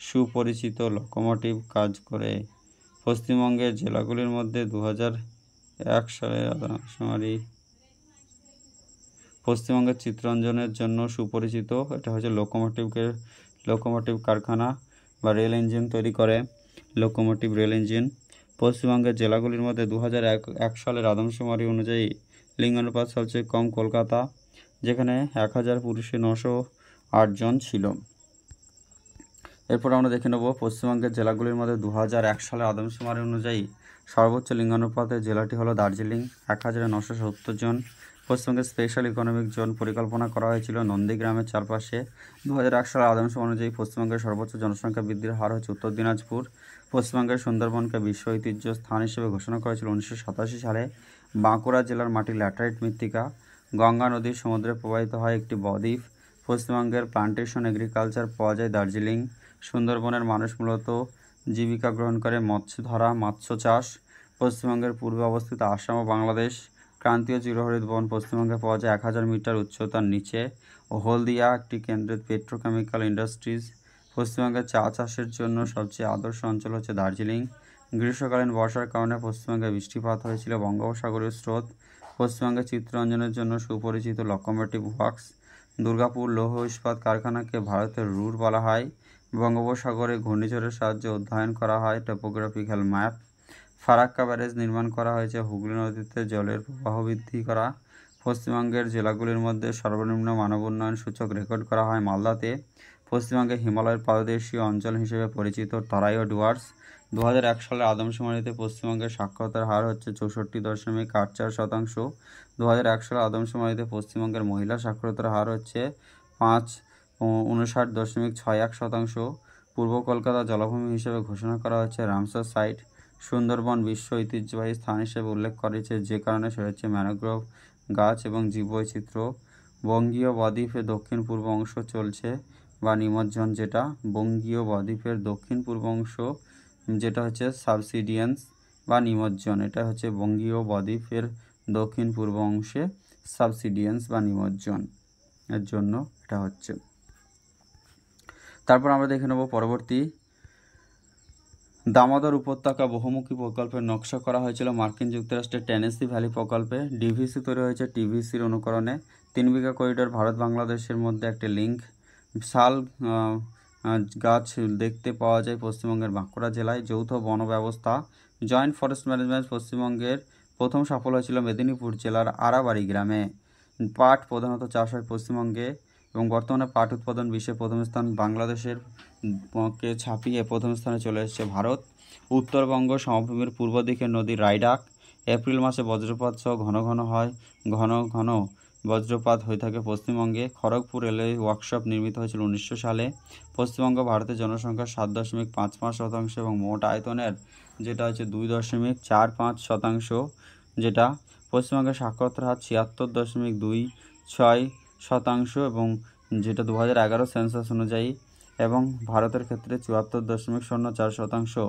সুপরিচিত লোকোমোটিভ কাজ করে। পশ্চিমবঙ্গের জেলাগুলির মধ্যে 2001 সালে আদমশুমারি পশ্চিমবঙ্গের চিত্তরঞ্জনের জন্য সুপরিচিত। এটা হচ্ছে লোকোমোটিভ কারখানা বা রেল ইঞ্জিন তৈরি করে, লোকোমোটিভ রেল ইঞ্জিন। পশ্চিমবঙ্গের জেলাগুলির মধ্যে 2001 সালের আদমশুমারি অনুযায়ী লিঙ্গানুপাত সবচেয়ে কম কলকাতা, যেখানে 1000 পুরুষে 908 জন ছিল। এরপর আমরা দেখে নেব পশ্চিমবঙ্গের জেলাগুলির মধ্যে 2001 সালের আদমশুমারি অনুযায়ী সর্বোচ্চ লিঙ্গানুপাতের জেলাটি হলো দার্জিলিং, 1970 জন। পশ্চিমবঙ্গের স্পেশাল ইকোনমিক জোন পরিকল্পনা করা হয়েছিল নন্দীগ্রামের চারপাশে। 2001 সালের আদমশুমারি অনুযায়ী পশ্চিমবঙ্গের সর্বোচ্চ জনসংখ্যা বৃদ্ধির হার হচ্ছে উত্তর দিনাজপুর। পশ্চিমবঙ্গের সুন্দরবনকে বিশ্ব ঐতিহ্য স্থান হিসেবে ঘোষণা করেছিল 1987 সালে। বাঁকুড়া জেলার মাটি ল্যাটারাইট মৃত্তিকা। গঙ্গা নদীর সমুদ্রে প্রবাহিত হয় একটি বদ্বীপ। পশ্চিমবঙ্গের প্লান্টেশন এগ্রিকালচার পাওয়া যায় দার্জিলিং। সুন্দরবনের মানুষ মূলত জীবিকা গ্রহণ করে মৎস্য ধরা, মৎস্য চাষ। পশ্চিমবঙ্গের পূর্বে অবস্থিত আসাম ও বাংলাদেশ। ক্রান্তীয় চিরহরিৎ বন পশ্চিমবঙ্গে পাওয়া যায় 1000 মিটার উচ্চতার নিচে। ও হলদিয়া একটি কেন্দ্রের পেট্রোকেমিক্যাল ইন্ডাস্ট্রিজ। পশ্চিমবঙ্গের চা চাষের জন্য সবচেয়ে আদর্শ অঞ্চল হচ্ছে দার্জিলিং। গ্রীষ্মকালীন বর্ষার কারণে পশ্চিমবঙ্গে বৃষ্টিপাত হয়েছিল বঙ্গোপসাগরের স্রোত। পশ্চিমবঙ্গের চিত্তরঞ্জনের জন্য সুপরিচিত লোকোমোটিভ ওয়ার্কস। দুর্গাপুর লৌহ ইস্পাত কারখানাকে ভারতের রুর বলা হয়। বঙ্গোপসাগরে ঘূর্ণিঝড়ের সাহায্যে অধ্যয়ন করা হয় টোপোগ্রাফিক্যাল ম্যাপ। ফারাক্কা ব্যারেজ নির্মাণ করা হয়েছে হুগলি নদীতে জলের প্রবাহ বৃদ্ধি করা। পশ্চিমবঙ্গের জেলাগুলির মধ্যে সর্বনিম্ন মানব উন্নয়ন সূচক রেকর্ড করা হয় মালদাতে। পশ্চিমবঙ্গে হিমালয়ের পাদদেশীয় অঞ্চল হিসেবে পরিচিত তরাই ও ডুয়ার্স। 2001 সালের আদমশুমারিতে পশ্চিমবঙ্গের সাক্ষরতার হার হচ্ছে 64.84%। 2001 সালের আদমশুমারিতে পশ্চিমবঙ্গের মহিলা সাক্ষরতার হার হচ্ছে 59.61%। পূর্ব কলকাতা জলাভূমি হিসেবে ঘোষণা করা হচ্ছে রামসার সাইট। সুন্দরবন বিশ্ব ঐতিহ্যবাহী স্থান হিসেবে উল্লেখ করেছে, যে কারণে সেটা হচ্ছে ম্যানগ্রোভ গাছ এবং জীববৈচিত্র্য। বঙ্গীয় বদ্বীপের দক্ষিণ পূর্ব অংশ চলছে বা নিমজ্জন, যেটা বঙ্গীয় বদ্বীপের দক্ষিণ পূর্ব অংশ যেটা হচ্ছে সাবসিডিয়েন্স বা নিমজ্জন। এটা হচ্ছে বঙ্গীয় বদ্বীপের দক্ষিণ পূর্ব অংশে সাবসিডিয়েন্স বা নিমজ্জন এর জন্য এটা হচ্ছে। তারপর আমরা দেখে নেব পরবর্তী দামোদর উপত্যকা বহুমুখী প্রকল্পের নকশা করা হয়েছিল মার্কিন যুক্তরাষ্ট্রের টেনেসি ভ্যালি প্রকল্পে। ডিভিসি তৈরি হয়েছে টিভিসির অনুকরণে। 3 বিঘা করিডোর ভারত বাংলাদেশের মধ্যে একটি লিঙ্ক। শাল গাছ দেখতে পাওয়া যায় পশ্চিমবঙ্গের বাঁকুড়া জেলায়। যৌথ বন ব্যবস্থা, জয়েন্ট ফরেস্ট ম্যানেজমেন্ট পশ্চিমবঙ্গের প্রথম সফল হয়েছিল মেদিনীপুর জেলার আরাবাড়ি গ্রামে। পাট প্রধানত চাষ হয় পশ্চিমবঙ্গে এবং বর্তমানে পাট উৎপাদন বিশ্বে প্রথম স্থান। বাংলাদেশের কে ছাপিয়ে প্রথম স্থানে চলে এসেছে ভারত। উত্তরবঙ্গ সমভূমির পূর্ব দিকের নদী রায়ডাক। এপ্রিল মাসে বজ্রপাত সহ ঘন ঘন বজ্রপাত হয়ে থাকে পশ্চিমবঙ্গে। খড়গপুর রেলওয়ে ওয়ার্কশপ নির্মিত হয়েছিল 1900 সালে। পশ্চিমবঙ্গ ভারতের জনসংখ্যার 7.55% এবং মোট আয়তনের যেটা হচ্ছে 2.45%, যেটা পশ্চিমবঙ্গের সাক্ষরতার হার 76.26% এবং যেটা 2011 সেন্সাস অনুযায়ী, এবং ভারতের ক্ষেত্রে 74.04%।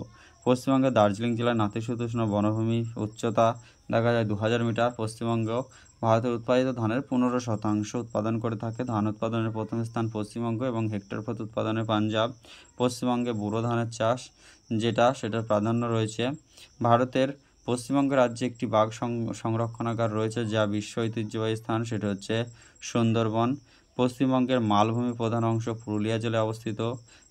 পশ্চিমবঙ্গের দার্জিলিং জেলার নাতিশীতোষ্ণ বনভূমি উচ্চতা দেখা যায় 2000 মিটার। পশ্চিমবঙ্গ ভারতের উৎপাদিত ধানের 15% উৎপাদন করে থাকে। ধান উৎপাদনের প্রথম স্থান পশ্চিমবঙ্গ এবং হেক্টর প্রতি উৎপাদনে পাঞ্জাব। পশ্চিমবঙ্গে বোরো ধানের চাষ সেটার প্রাধান্য রয়েছে। ভারতের পশ্চিমবঙ্গ রাজ্যে একটি বাঘ সংরক্ষণাগার রয়েছে যা বিশ্ব ঐতিহ্যবাহী স্থান, সেটা হচ্ছে সুন্দরবন। পশ্চিমবঙ্গের মালভূমি প্রধান অংশ পুরুলিয়া জেলায় অবস্থিত।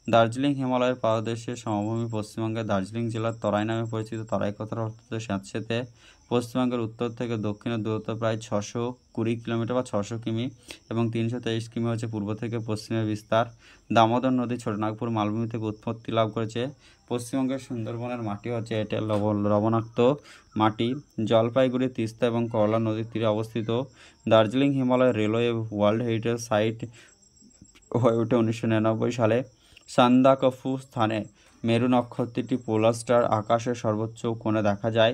দার্জিলিং হিমালয়ের পাদদেশের সমভূমি পশ্চিমবঙ্গের দার্জিলিং জেলার তরাই নামে পরিচিত। তরাই কথার অর্থ স্যাঁতসেঁতে। পশ্চিমবঙ্গের উত্তর থেকে দক্ষিণের দূরত্ব প্রায় 620 কিলোমিটার বা 600 কিমি এবং 323 কিমি হচ্ছে পূর্ব থেকে পশ্চিমে বিস্তার। দামোদর নদী ছোটনাগপুর মালভূমি থেকে উৎপত্তি লাভ করেছে। পশ্চিমবঙ্গের সুন্দরবনের মাটি হচ্ছে এঁটেল লবণাক্ত মাটি। জলপাইগুড়ি, তিস্তা এবং করলা নদীর তীরে অবস্থিত। Darjeeling Himalaya railway world heritage site হয়ে ওঠে 1999 সালে। সান্দাকফু স্থানে মেরু নক্ষত্রটি পোলার স্টার আকাশের সর্বোচ্চ কোণে দেখা যায়।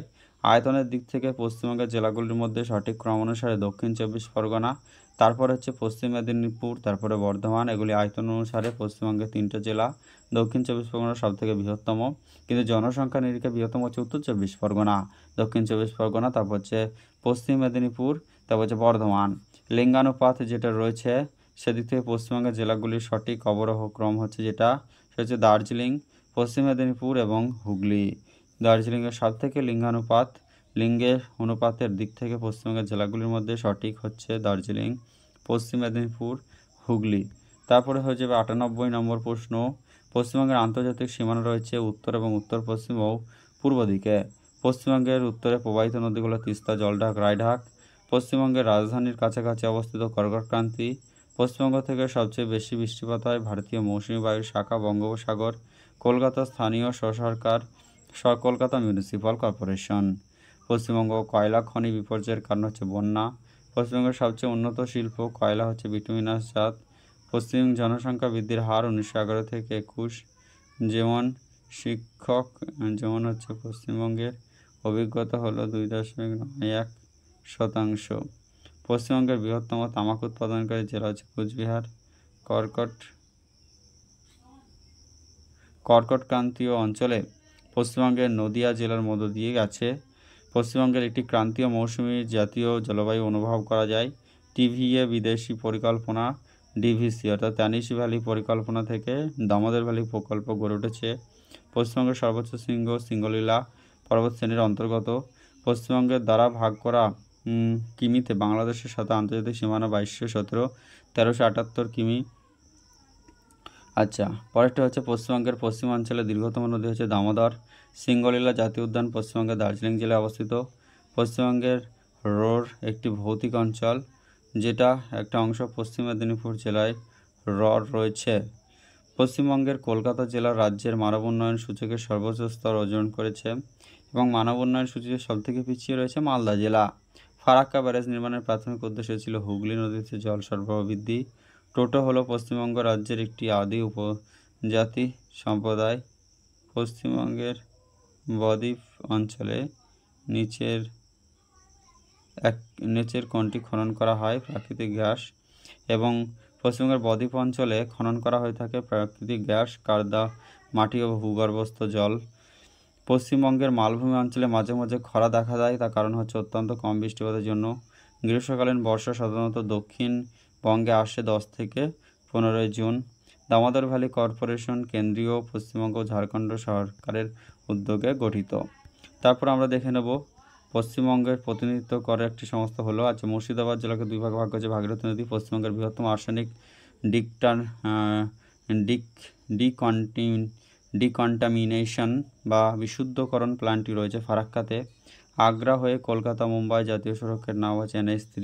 আয়তনের দিক থেকে পশ্চিমবঙ্গের জেলাগুলির মধ্যে সঠিক ক্রম অনুসারে দক্ষিণ 24 পরগনা, তারপর হচ্ছে পশ্চিম মেদিনীপুর, তারপরে বর্ধমান। এগুলি আয়তন অনুসারে পশ্চিমবঙ্গের 3টে জেলা। দক্ষিণ 24 পরগনা সবথেকে বৃহত্তম, কিন্তু জনসংখ্যা নিরিখে বৃহত্তম হচ্ছে উত্তর 24 পরগনা, দক্ষিণ 24 পরগনা, তারপর হচ্ছে পশ্চিম মেদিনীপুর, তারপর হচ্ছে বর্ধমান। লিঙ্গানুপাত যেটা রয়েছে সেদিক থেকে পশ্চিমবঙ্গের জেলাগুলির সঠিক অবরোহ ক্রম হচ্ছে যেটা, সেটা হচ্ছে দার্জিলিং, পশ্চিম মেদিনীপুর এবং হুগলি। দার্জিলিংয়ের সবথেকে লিঙ্গের অনুপাতের দিক থেকে পশ্চিমবঙ্গের জেলাগুলির মধ্যে সঠিক হচ্ছে দার্জিলিং, পশ্চিম মেদিনীপুর, হুগলি। তারপরে হয়ে যাবে 98 নম্বর প্রশ্ন। পশ্চিমবঙ্গের আন্তর্জাতিক সীমানা রয়েছে উত্তর এবং উত্তর পশ্চিম ও পূর্ব দিকে। পশ্চিমবঙ্গের উত্তরে প্রবাহিত নদীগুলো তিস্তা, জলঢাক, রায়ঢাক। পশ্চিমবঙ্গের রাজধানীর কাছাকাছি অবস্থিত কর্কটক্রান্তি। পশ্চিমবঙ্গ থেকে সবচেয়ে বেশি বৃষ্টিপাত হয় ভারতীয় মৌসুমী বায়ুর শাখা বঙ্গোপসাগর। কলকাতা স্থানীয় স্বসরকার কলকাতা মিউনিসিপ্যাল কর্পোরেশন। পশ্চিমবঙ্গ কয়লা খনি বিপর্যয়ের কারণ হচ্ছে বন্যা। পশ্চিমবঙ্গের সবচেয়ে উন্নত শিল্প কয়লা হচ্ছে বিটুমিনাস জাত। পশ্চিম জনসংখ্যা বৃদ্ধির হার 1911 থেকে 21। যেমন হচ্ছে পশ্চিমবঙ্গের অভিজ্ঞতা হলো 2.91%। পশ্চিমবঙ্গের বৃহত্তম তামাক উৎপাদনকারী জেলা হচ্ছে কোচবিহার। কর্কটক্রান্তীয় অঞ্চলে পশ্চিমবঙ্গের নদিয়া জেলার মধ্য দিয়ে গেছে। পশ্চিমবঙ্গের একটি ক্রান্তীয় মৌসুমী জাতীয় জলবায়ু অনুভব করা যায়। টিভিএ বিদেশি পরিকল্পনা ডিভিসি অর্থাৎ ট্যানিসি ভ্যালি পরিকল্পনা থেকে দামোদর ভ্যালি প্রকল্প গড়ে উঠেছে। পশ্চিমবঙ্গের সর্বোচ্চ শৃঙ্গ সিঙ্গলীলা পর্বত শ্রেণীর অন্তর্গত। পশ্চিমবঙ্গের দ্বারা ভাগ করা কিমিতে বাংলাদেশের সাথে আন্তর্জাতিক সীমানা 2217, 1378 কিমি। আচ্ছা, পরেরটা হচ্ছে পশ্চিমবঙ্গের পশ্চিমাঞ্চলে দীর্ঘতম নদী হচ্ছে দামোদর। সিঙ্গলীলা জাতীয় উদ্যান পশ্চিমবঙ্গের দার্জিলিং জেলায় অবস্থিত। পশ্চিমবঙ্গের রোর একটি ভৌতিক অঞ্চল, যেটা একটা অংশ পশ্চিম মেদিনীপুর জেলায় রর রয়েছে। পশ্চিমবঙ্গের কলকাতা জেলা রাজ্যের মানব উন্নয়ন সূচকের সর্বোচ্চ স্তর অর্জন করেছে এবং মানব উন্নয়ন সূচকে সবথেকে পিছিয়ে রয়েছে মালদা জেলা। ফারাক্কা ব্যারেজ নির্মাণের প্রাথমিক উদ্দেশ্য ছিল হুগলি নদীতে জল সরবরাহ বৃদ্ধি। টোটো হলো পশ্চিমবঙ্গ রাজ্যের একটি আদি উপজাতি সম্প্রদায়। পশ্চিমবঙ্গের বদ্বীপ অঞ্চলে নিচের কোনটি খনন করা হয়? প্রাকৃতিক গ্যাস। এবং পশ্চিমবঙ্গের বদ্বীপ অঞ্চলে খনন করা হয়ে থাকে প্রাকৃতিক গ্যাস, কাদা মাটি ও ভূগর্ভস্থ জল। পশ্চিমবঙ্গের মালভূমি অঞ্চলে মাঝে মাঝে খরা দেখা দেয়, তার কারণ হচ্ছে অত্যন্ত কম বৃষ্টিপাতের জন্য। গ্রীষ্মকালীন বর্ষা সাধারণত দক্ষিণবঙ্গে আসে 10 থেকে 15 জুন। দামোদর ভ্যালি কর্পোরেশন কেন্দ্রীয় পশ্চিমবঙ্গ ও ঝাড়খণ্ড সরকারের উদ্যোগে গঠিত। তারপর আমরা দেখে নেব পশ্চিমবঙ্গের প্রতিনিধিত্ব করে একটি সংস্থা হলো মুর্শিদাবাদ জেলাকে দুই ভাগে ভাগ করেছে ভাগীরথী নদী। পশ্চিমবঙ্গের বৃহত্তম আর্সেনিক ডিকন্টামিনেশন বা বিশুদ্ধকরণ প্ল্যান্টটি রয়েছে ফারাক্কাতে। আগ্রা হয়ে কলকাতা মুম্বাই জাতীয় সড়কের নাম হচ্ছে NH3।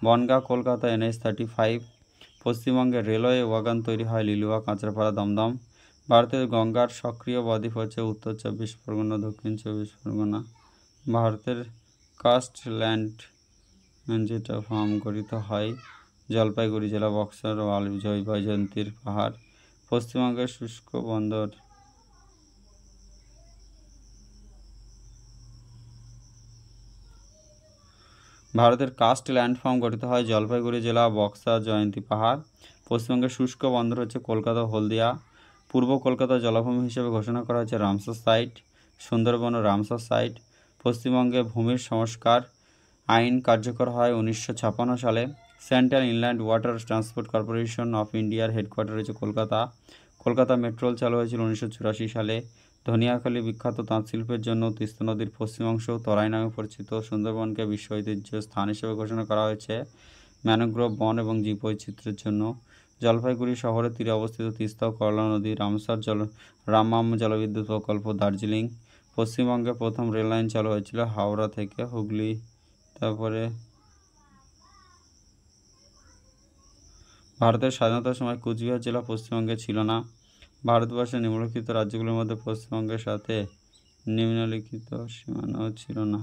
বনগাঁ কলকাতা NH35। পশ্চিমবঙ্গের রেলওয়ে ওয়াগন তৈরি হয় লিলুয়া, কাঁচরাপাড়া, দমদম। ভারতের গঙ্গার সক্রিয় বদ্বীপ হচ্ছে উত্তর 24 পরগনা, দক্ষিণ 24 পরগনা। ভারতের কাস্ট ল্যান্ড যেটা ফার্ম গঠিত হয় জলপাইগুড়ি জেলা, বক্সার ও জয়ন্তীর পাহাড়। পশ্চিমবঙ্গের শুষ্ক বন্দর ভারতের কাস্ট ল্যান্ডফর্ম গঠিত হয় জলপাইগুড়ি জেলা, বক্সা, জয়ন্তী পাহাড়। পশ্চিমবঙ্গের শুষ্ক বন্দর হচ্ছে কলকাতা, হলদিয়া। পূর্ব কলকাতা জলাভূমি হিসেবে ঘোষণা করা হয়েছে রামসার সাইট, সুন্দরবন ও রামসার সাইট। পশ্চিমবঙ্গে ভূমির সংস্কার আইন কার্যকর হয় 1956 সালে। Central inland water transport corporation of ইন্ডিয়ার হেডকোয়ার্টার রয়েছে কলকাতা মেট্রোল চালু হয়েছিল 1984 সালে। ধনিয়াখালী বিখ্যাত তাঁত শিল্পের জন্য তিস্তা নদীর পশ্চিম অংশ তরাই নামে পরিচিত। সুন্দরবনকে বিশ্ব ঐতিহ্য স্থান হিসেবে ঘোষণা করা হয়েছে ম্যানগ্রোভ বন এবং জীববৈচিত্র্যের জন্য। জলপাইগুড়ি শহরের তীরে অবস্থিত তিস্তা ও করলা নদী। রামমাম জলবিদ্যুৎ প্রকল্প দার্জিলিং। পশ্চিমবঙ্গে প্রথম রেললাইন চালু হয়েছিল হাওড়া থেকে হুগলি। তারপরে ভারতের স্বাধীনতার সময় কুচবিহার জেলা পশ্চিমবঙ্গে ছিল না। ভারতবর্ষের নিম্নলিখিত রাজ্যগুলির মধ্যে পশ্চিমবঙ্গের সাথে নিম্নলিখিত সীমানাও ছিল না।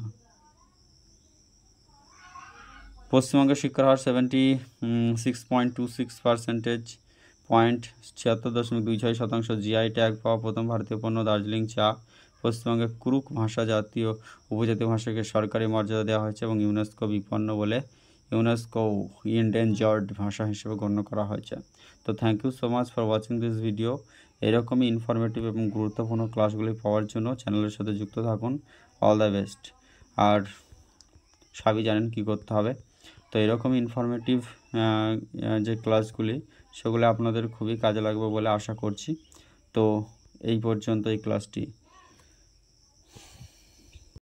পশ্চিমবঙ্গের শিক্ষার হার 76.26%, 76.26%। জিআই ট্যাগ পাওয়া প্রথম ভারতীয় পণ্য দার্জিলিং চা।
পশ্চিমবঙ্গে কুরুক ভাষা জাতীয় উপজাতীয় ভাষাকে সরকারি মর্যাদা দেওয়া হয়েছে এবং ইউনেস্কো বিপন্ন বলে ইউনেস্কো ইনডেঞ্জার্ড ভাষা হিসেবে গণ্য করা হয়েছে। তো thank you so much for watching this video. এরকমই ইনফরমেটিভ এবং গুরুত্বপূর্ণ ক্লাসগুলি পাওয়ার জন্য চ্যানেলের সাথে যুক্ত থাকুন। All the best. আর সবই জানেন কী করতে হবে। তো এরকম ইনফরমেটিভ যে ক্লাসগুলি সেগুলো আপনাদের খুবই কাজে লাগবে বলে আশা করছি। তো এই পর্যন্ত এই ক্লাসটি